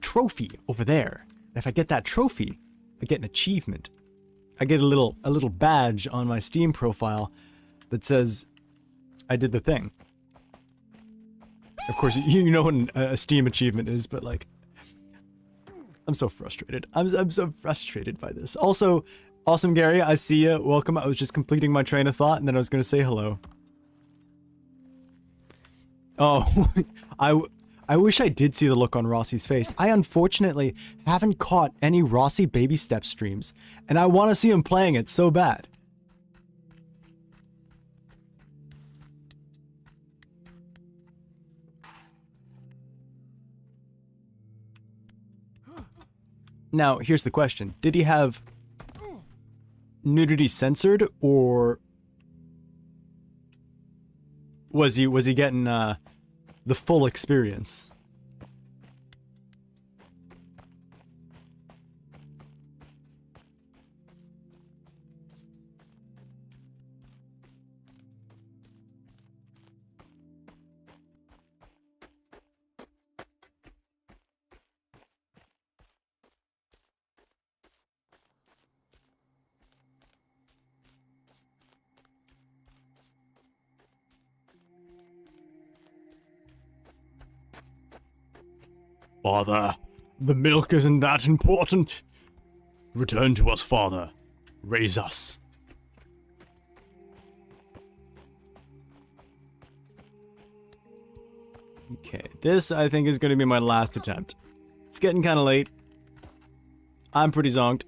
trophy over there. And if I get that trophy, I get an achievement. I get a little badge on my Steam profile that says I did the thing. Of course, you know what a Steam achievement is, but like, I'm so frustrated. I'm so frustrated by this. Also, awesome Gary, I see you. Welcome. I was just completing my train of thought, and then I was gonna say hello. Oh, I wish I did see the look on Rossi's face. I unfortunately haven't caught any Rossi Baby Steps streams, and I want to see him playing it so bad. Now, here's the question. Did he have nudity censored, or was he getting the full experience? Father, the milk isn't that important. Return to us, Father. Raise us. Okay, this I think is going to be my last attempt. It's getting kind of late. I'm pretty zonked,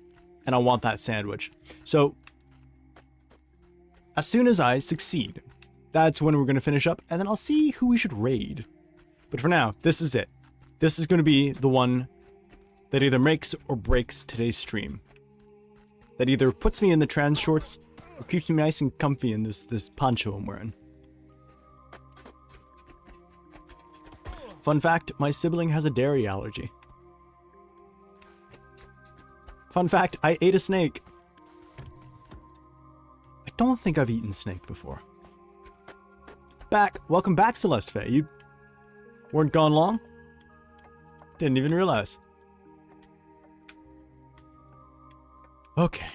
and I want that sandwich. So, as soon as I succeed, that's when we're going to finish up, and then I'll see who we should raid. But for now, this is it. This is going to be the one that either makes or breaks today's stream. That either puts me in the trans shorts or keeps me nice and comfy in this poncho I'm wearing. Fun fact, my sibling has a dairy allergy. Fun fact, I ate a snake. I don't think I've eaten snake before. Welcome back, Celeste Faye. You weren't gone long? Didn't even realize. Okay.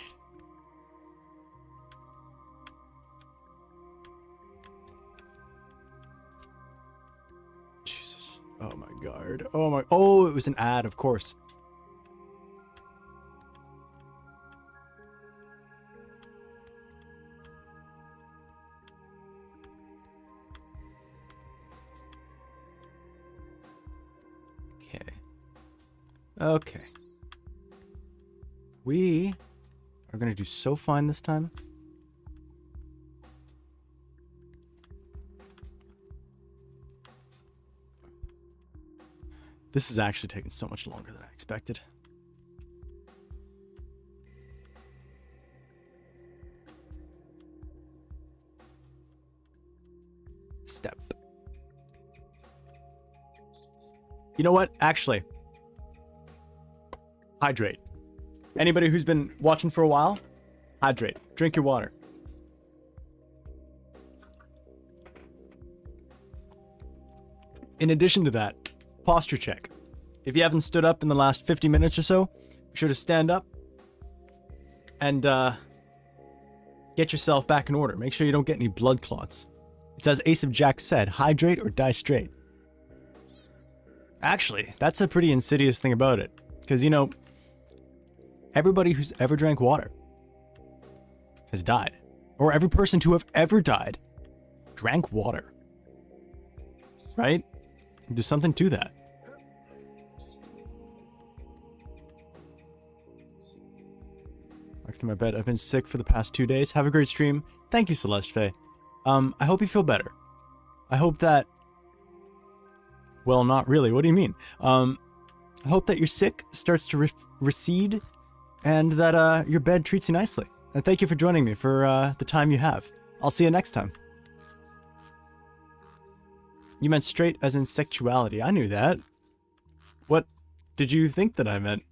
Jesus. Oh my god. Oh, it was an ad, of course. Okay. We are going to do so fine this time. This is actually taking so much longer than I expected. Step. You know what? Actually, hydrate. Anybody who's been watching for a while, hydrate. Drink your water. In addition to that, posture check. If you haven't stood up in the last 50 minutes or so, be sure to stand up and get yourself back in order. Make sure you don't get any blood clots. It's as Ace of Jack said, hydrate or die straight. Actually, that's a pretty insidious thing about it. Because, you know, everybody who's ever drank water has died. Or every person to have ever died drank water. Right? There's something to that. Back to my bed. I've been sick for the past 2 days. Have a great stream. Thank you, Celeste Faye. I hope you feel better. I hope that... Well, not really. What do you mean? I hope that your sick starts to recede and that your bed treats you nicely. And thank you for joining me for the time you have. I'll see you next time. You meant straight as in sexuality. I knew that. What did you think that I meant?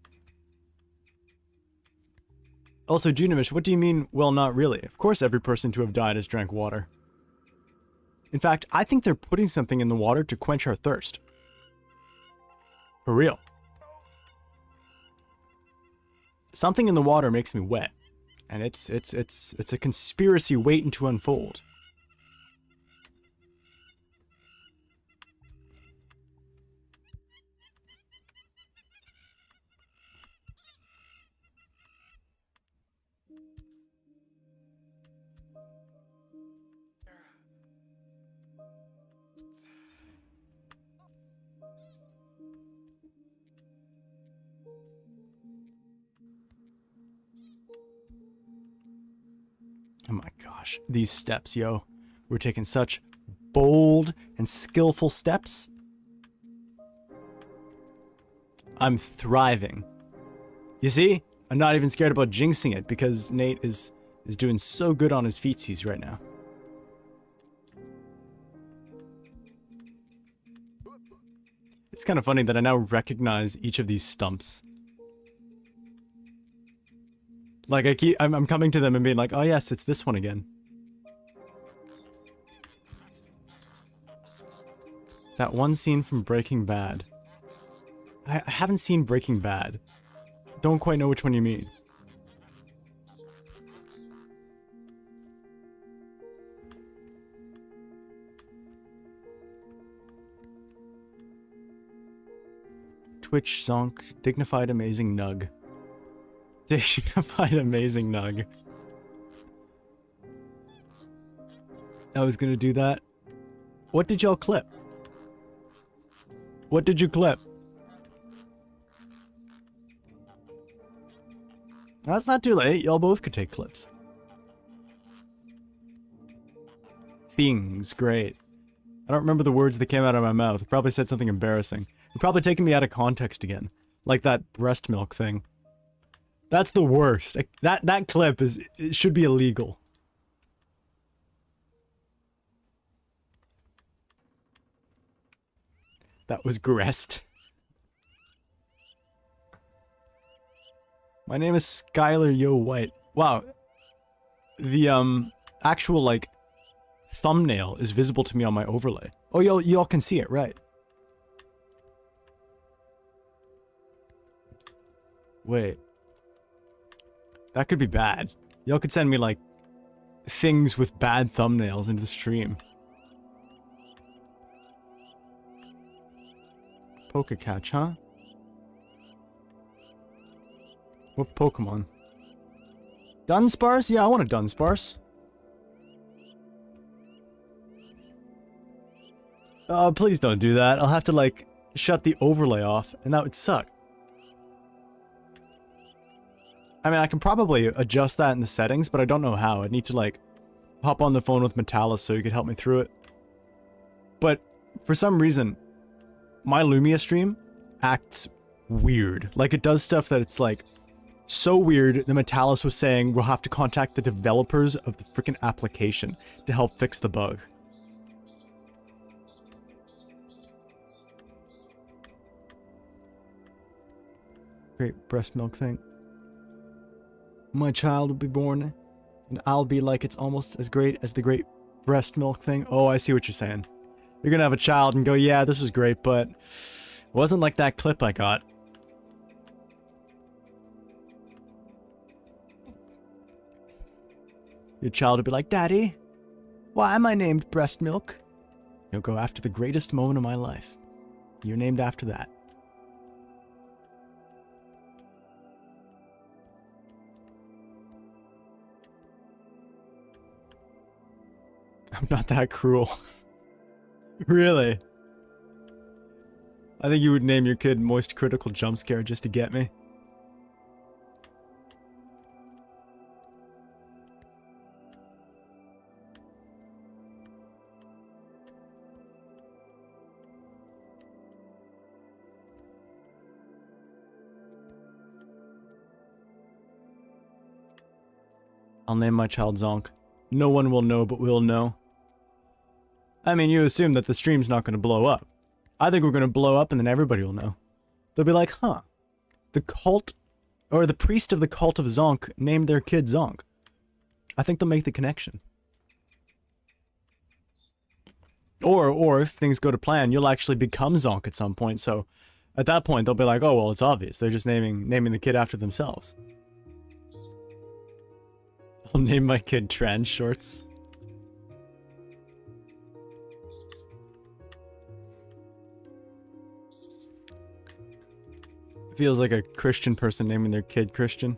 Also, Junimish, what do you mean, well, not really? Of course every person to have died has drank water. In fact, I think they're putting something in the water to quench our thirst. For real. Something in the water makes me wet. And it's a conspiracy waiting to unfold. Oh my gosh, these steps, yo. We're taking such bold and skillful steps. I'm thriving You see? I'm not even scared about jinxing it because Nate is doing so good on his feetsies right now. It's kind of funny that I now recognize each of these stumps. Like I'm coming to them and being like, oh yes, it's this one again. That one scene from Breaking Bad. I haven't seen Breaking Bad. Don't quite know which one you mean. Twitch, Zonk, dignified, amazing nug. Dignified, amazing nug. I was gonna do that. What did y'all clip? What did you clip? That's not too late. Y'all both could take clips. Things, great. I don't remember the words that came out of my mouth. I probably said something embarrassing. You're probably taking me out of context again. Like that breast milk thing. That's the worst. That clip it should be illegal. That was Grest. My name is Skylar Yo White. Wow. The actual like thumbnail is visible to me on my overlay. Oh, y'all can see it, right? Wait. That could be bad. Y'all could send me like things with bad thumbnails into the stream. Pokecatch, huh? What Pokemon? Dunsparce? Yeah, I want a Dunsparce. Please don't do that. I'll have to, like, shut the overlay off, and that would suck. I mean, I can probably adjust that in the settings, but I don't know how. I'd need to, like, hop on the phone with Metalis so he could help me through it. But, for some reason, my Lumia stream acts weird. Like, it does stuff that it's, like, so weird that Metalis was saying we'll have to contact the developers of the freaking application to help fix the bug. Great breast milk thing. My child will be born, and I'll be like it's almost as great as the great breast milk thing. Oh, I see what you're saying. You're gonna have a child and go, yeah, this was great, but it wasn't like that clip I got. Your child will be like, Daddy, why am I named breast milk? You'll go after the greatest moment of my life. You're named after that. I'm not that cruel. Really? I think you would name your kid Moist Critical Jump Scare just to get me. I'll name my child Zonk. No one will know, but we'll know. I mean, you assume that the stream's not going to blow up. I think we're going to blow up and then everybody will know. They'll be like, huh, the cult, or the priest of the cult of Zonk named their kid Zonk. I think they'll make the connection. Or if things go to plan, you'll actually become Zonk at some point, so at that point they'll be like, oh, well, it's obvious. They're just naming the kid after themselves. I'll name my kid Trans Shorts. Feels like a Christian person naming their kid Christian.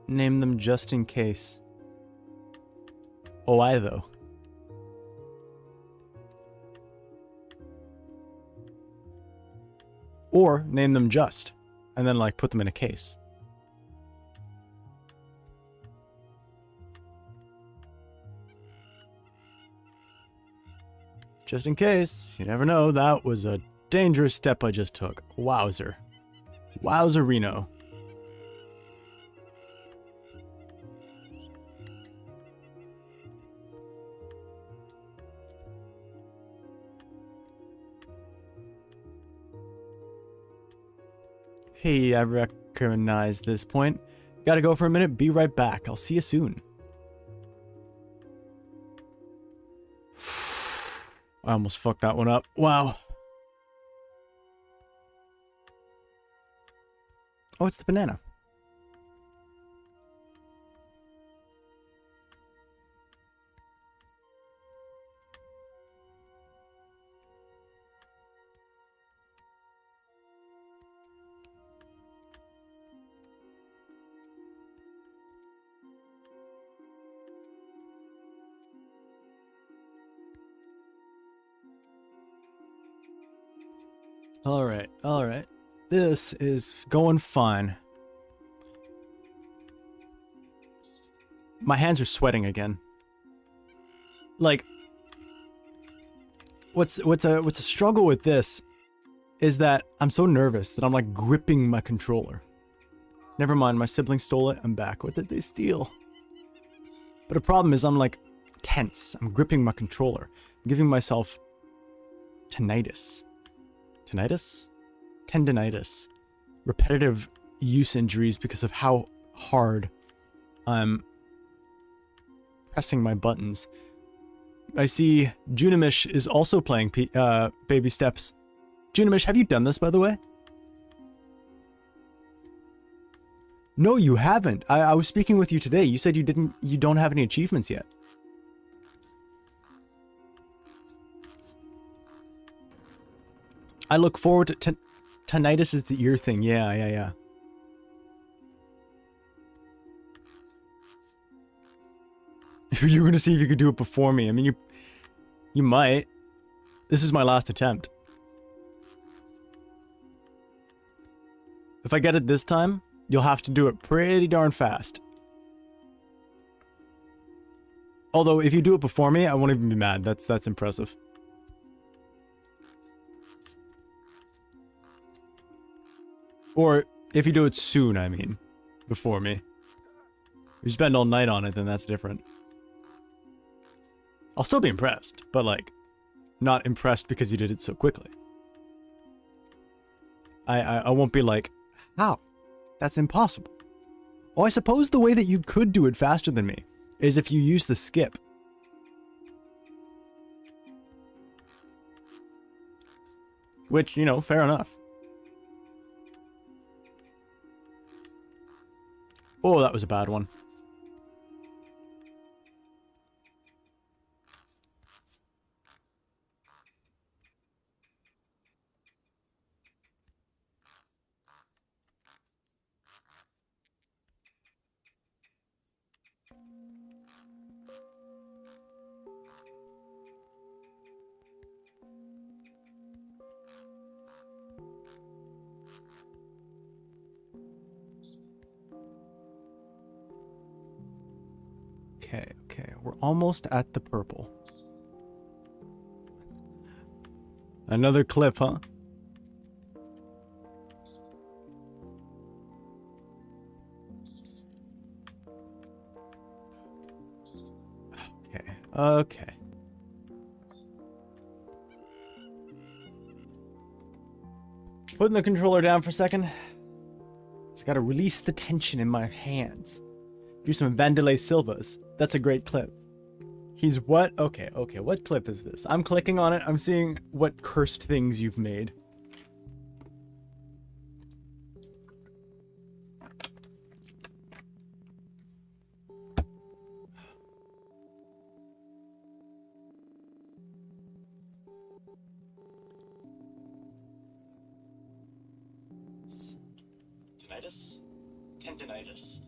Name them just in case. Oh, why though? Or name them just, and then like put them in a case. Just in case, you never know, that was a dangerous step I just took. Wowzer. Wowzerino. Hey, I recognize this point. Gotta go for a minute, be right back. I'll see you soon. I almost fucked that one up. Wow. Oh, it's the banana. Alright, alright. This is going fine. My hands are sweating again. Like, what's a struggle with this is that I'm so nervous that I'm like gripping my controller. Never mind, my sibling stole it. I'm back. What did they steal? But the problem is I'm like tense. I'm gripping my controller. I'm giving myself tinnitus. Tinnitus? Tendinitis. Repetitive use injuries because of how hard I'm pressing my buttons. I see Junimish is also playing Baby Steps. Junimish, have you done this, by the way? No, you haven't. I was speaking with you today. You said you don't have any achievements yet. I look forward to tinnitus is the ear thing. Yeah. You're gonna see if you could do it before me. I mean, you might. This is my last attempt. If I get it this time, you'll have to do it pretty darn fast. Although, if you do it before me, I won't even be mad. That's impressive. Or, if you do it soon, I mean. Before me. If you spend all night on it, then that's different. I'll still be impressed, but like, not impressed because you did it so quickly. I won't be like, how? That's impossible. Oh, I suppose the way that you could do it faster than me is if you use the skip. Which, you know, fair enough. Oh, that was a bad one. Okay, we're almost at the purple. Another clip, huh? Okay. Putting the controller down for a second. Just gotta release the tension in my hands. Do some Vandelay Silvas. That's a great clip. He's what? Okay, what clip is this? I'm clicking on it. I'm seeing what cursed things you've made. Tinnitus? Tendinitis.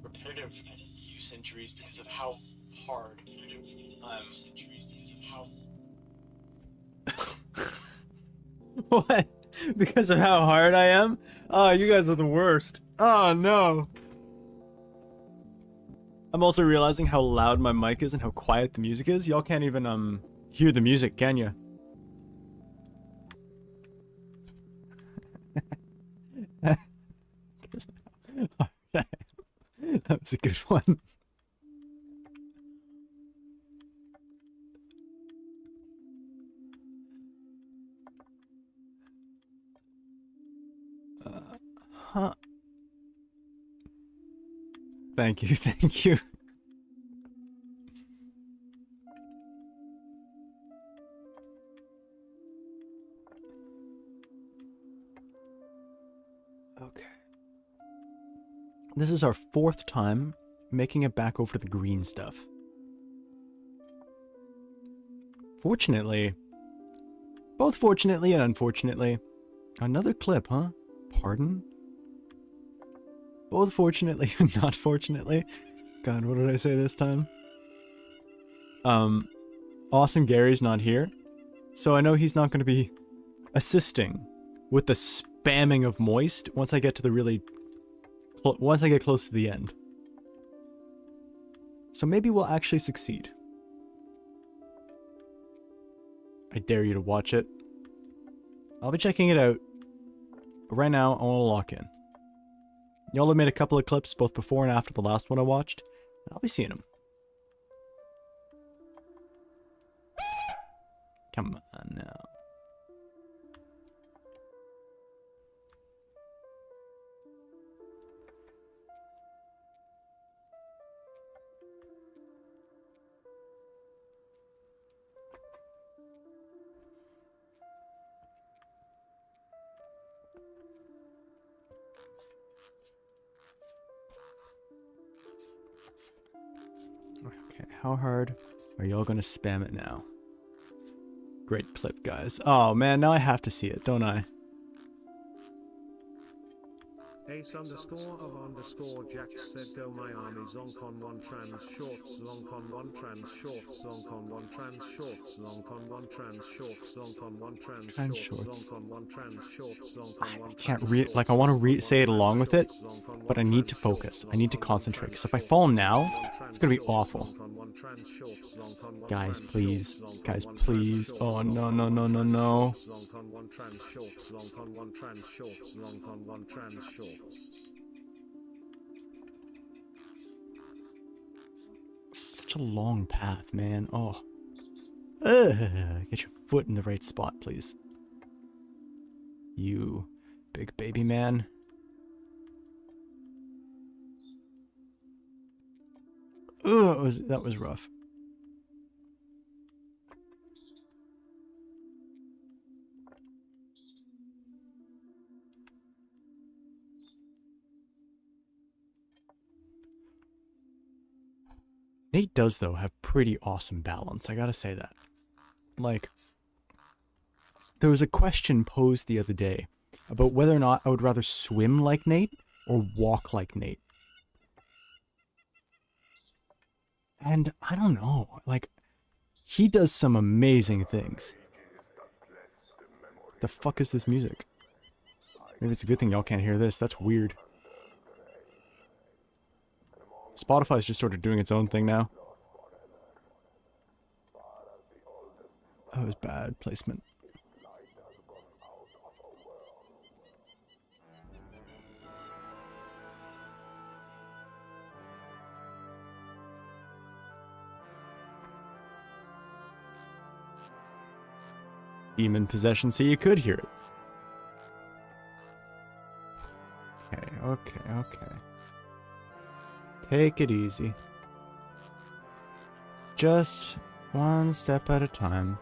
Repetitive use injuries because of how hard What? Because of how hard I am? Oh, you guys are the worst. Oh, no. I'm also realizing how loud my mic is and how quiet the music is. Y'all can't even, hear the music, can ya? Alright. That was a good one. Huh. Thank you, thank you. Okay. This is our 4th time making it back over to the green stuff. Fortunately, both fortunately and unfortunately, another clip, huh? Pardon? Both fortunately and not fortunately. God, what did I say this time? Awesome Gary's not here, so I know he's not going to be assisting with the spamming of moist once I get to the once I get close to the end. So maybe we'll actually succeed. I dare you to watch it. I'll be checking it out. But right now, I want to lock in. Y'all have made a couple of clips both before and after the last one I watched. And I'll be seeing them. Come on now. Okay, how hard are y'all gonna spam it now? Great clip, guys. Oh man, now I have to see it, don't I? Ace underscore of underscore Jack said go my army zonk on one trans shorts zonk on one trans shorts zonk on one trans shorts zonk on one trans shorts zonk on one trans shorts zonk on one trans shorts zonk on one. I can't read, like I want to say it along with it, but I need to focus. I need to concentrate, because if I fall now, it's gonna be awful. Guys, please. Guys, please. Oh no, no, no, no, no. Such a long path, man. Oh. Ugh. Get your foot in the right spot, please. You big baby man. Ugh, that was rough. Nate does, though, have pretty awesome balance. I gotta say that. Like, there was a question posed the other day about whether or not I would rather swim like Nate or walk like Nate. And I don't know. Like, he does some amazing things. The fuck is this music? Maybe it's a good thing y'all can't hear this. That's weird. Spotify's just sort of doing its own thing now. That was bad placement. Demon possession, so you could hear it. Okay, okay, okay. Take it easy. Just one step at a time.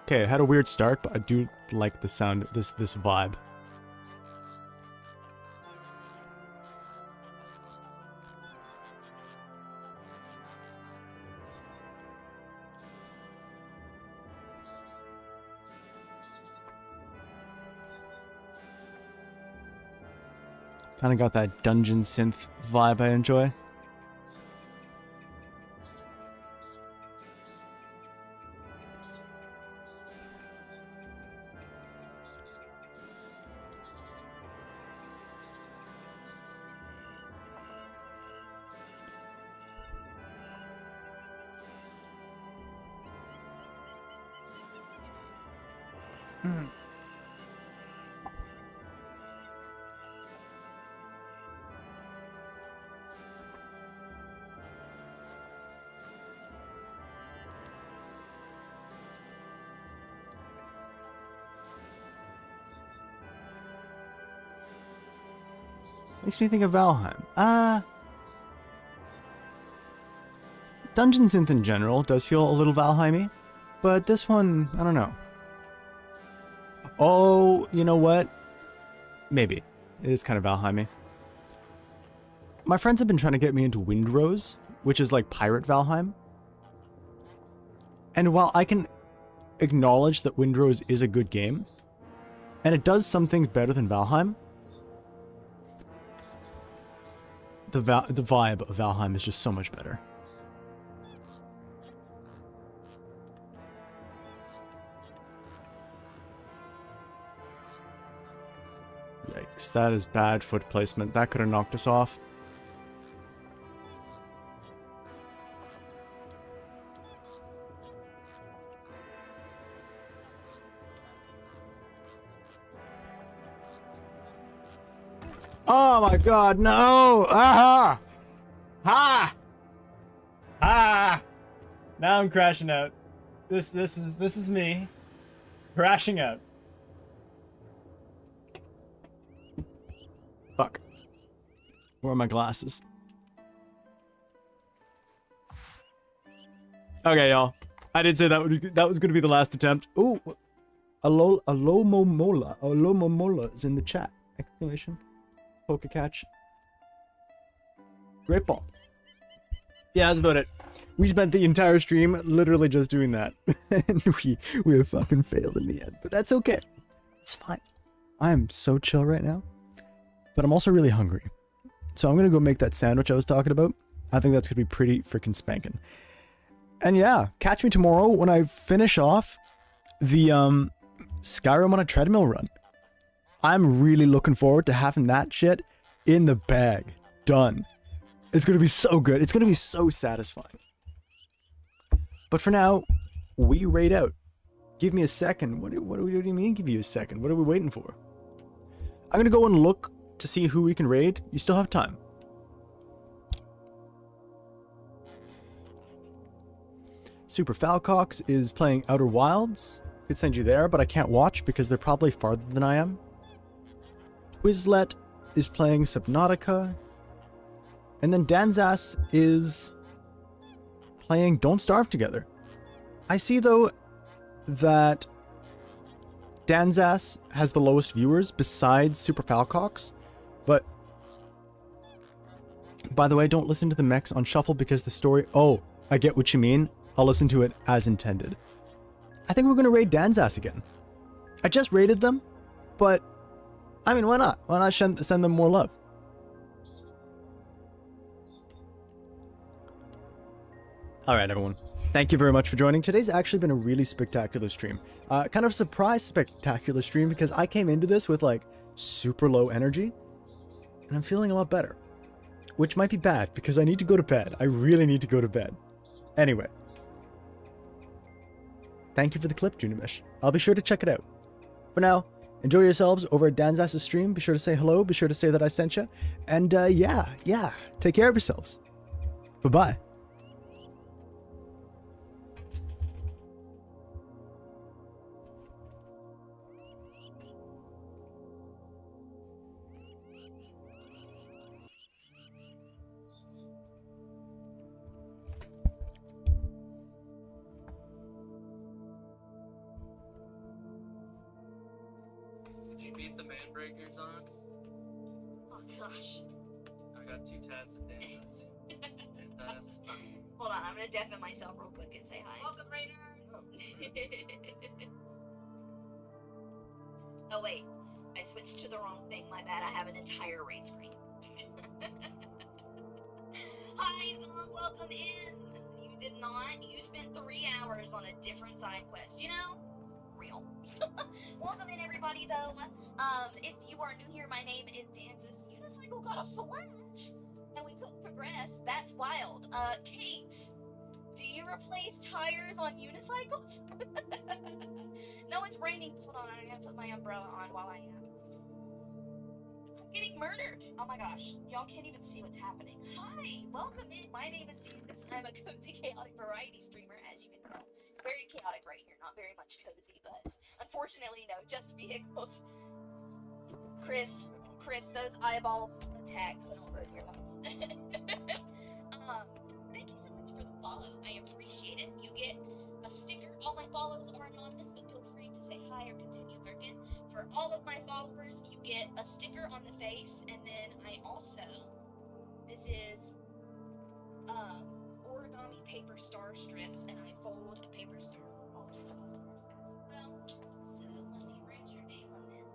Okay, I had a weird start, but I do like the sound, this vibe. Kind of got that dungeon synth vibe I enjoy. Makes me think of Valheim. Dungeon Synth in general does feel a little Valheim-y, but this one, I don't know. Oh, you know what? Maybe. It is kind of Valheim-y. My friends have been trying to get me into Windrose, which is like Pirate Valheim. And while I can acknowledge that Windrose is a good game, and it does some things better than Valheim, the vibe of Valheim is just so much better. Yikes, that is bad foot placement. That could have knocked us off. Oh my god, no! Ah! Ha! Ah! Now I'm crashing out. This is me crashing out. Fuck. Where are my glasses? Okay, y'all. I did say that was going to be the last attempt. Ooh, Alomomola is in the chat. Exclamation. Poke catch. Great ball. Yeah, that's about it. We spent the entire stream literally just doing that. And we have fucking failed in the end. But that's okay. It's fine. I am so chill right now. But I'm also really hungry. So I'm going to go make that sandwich I was talking about. I think that's going to be pretty freaking spanking. And yeah, catch me tomorrow when I finish off the Skyrim on a treadmill run. I'm really looking forward to having that shit in the bag. Done. It's going to be so good. It's going to be so satisfying. But for now, we raid out. Give me a second. What do you mean give you a second? What are we waiting for? I'm going to go and look to see who we can raid. You still have time. Super Falcox is playing Outer Wilds. Could send you there, but I can't watch because they're probably farther than I am. Quizlet is playing Subnautica. And then Danzas is playing Don't Starve Together. I see, though, that Danzas has the lowest viewers besides Super Falcox. But, by the way, don't listen to the mechs on shuffle because the story... Oh, I get what you mean. I'll listen to it as intended. I think we're going to raid Danzas again. I just raided them, but... I mean, why not? Why not send them more love? Alright, everyone. Thank you very much for joining. Today's actually been a really spectacular stream. Kind of surprise spectacular stream because I came into this with, like, super low energy. And I'm feeling a lot better. Which might be bad because I need to go to bed. I really need to go to bed. Anyway. Thank you for the clip, Junimish. I'll be sure to check it out. For now, enjoy yourselves over at Danzas' stream. Be sure to say hello. Be sure to say that I sent you. And yeah. Take care of yourselves. Bye-bye. Beat the man breakers on. Oh gosh. I got 2 tabs of Danzas. Danzas. Hold on, I'm gonna deafen myself real quick and say hi. Welcome, Raiders! Oh wait, I switched to the wrong thing. My bad. I have an entire raid screen. Hi, Zonk. Welcome in. You did not. You spent 3 hours on a different side quest. You know, real. Welcome in, everybody. Though, if you are new here, my name is Danzas. Unicycle got a flat, and we couldn't progress. That's wild. Kate, do you replace tires on unicycles? No, it's raining. Hold on, I'm gonna put my umbrella on while I am. I'm getting murdered. Oh my gosh, y'all can't even see what's happening. Hi, welcome in. My name is Candace. I'm a cozy chaotic variety streamer, as you can tell. It's very chaotic right here, not very much cozy, but unfortunately, no, just vehicles. Chris, those eyeballs attack, so don't go near them. Thank you so much for the follow. I appreciate it. You get a sticker. All my follows are anonymous, but feel free to say hi or continue lurking. For all of my followers, you get a sticker on the face, and then I also, this is origami paper star strips, and I fold a paper star for all of my followers as well. So let me write your name on this.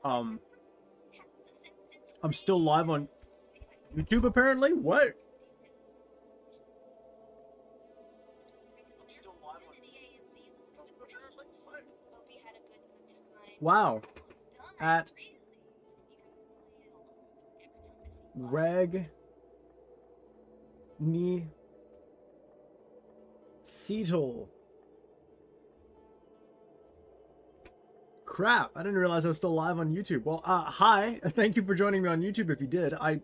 I'm still live on YouTube apparently? What? I'm still live on Wow. At Reg Ni Cetal. Crap, I didn't realize I was still live on YouTube. Well, hi, thank you for joining me on YouTube if you did. I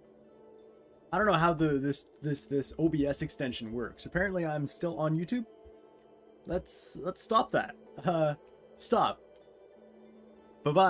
don't know how this OBS extension works. Apparently I'm still on YouTube. Let's stop that. Stop. Bye-bye.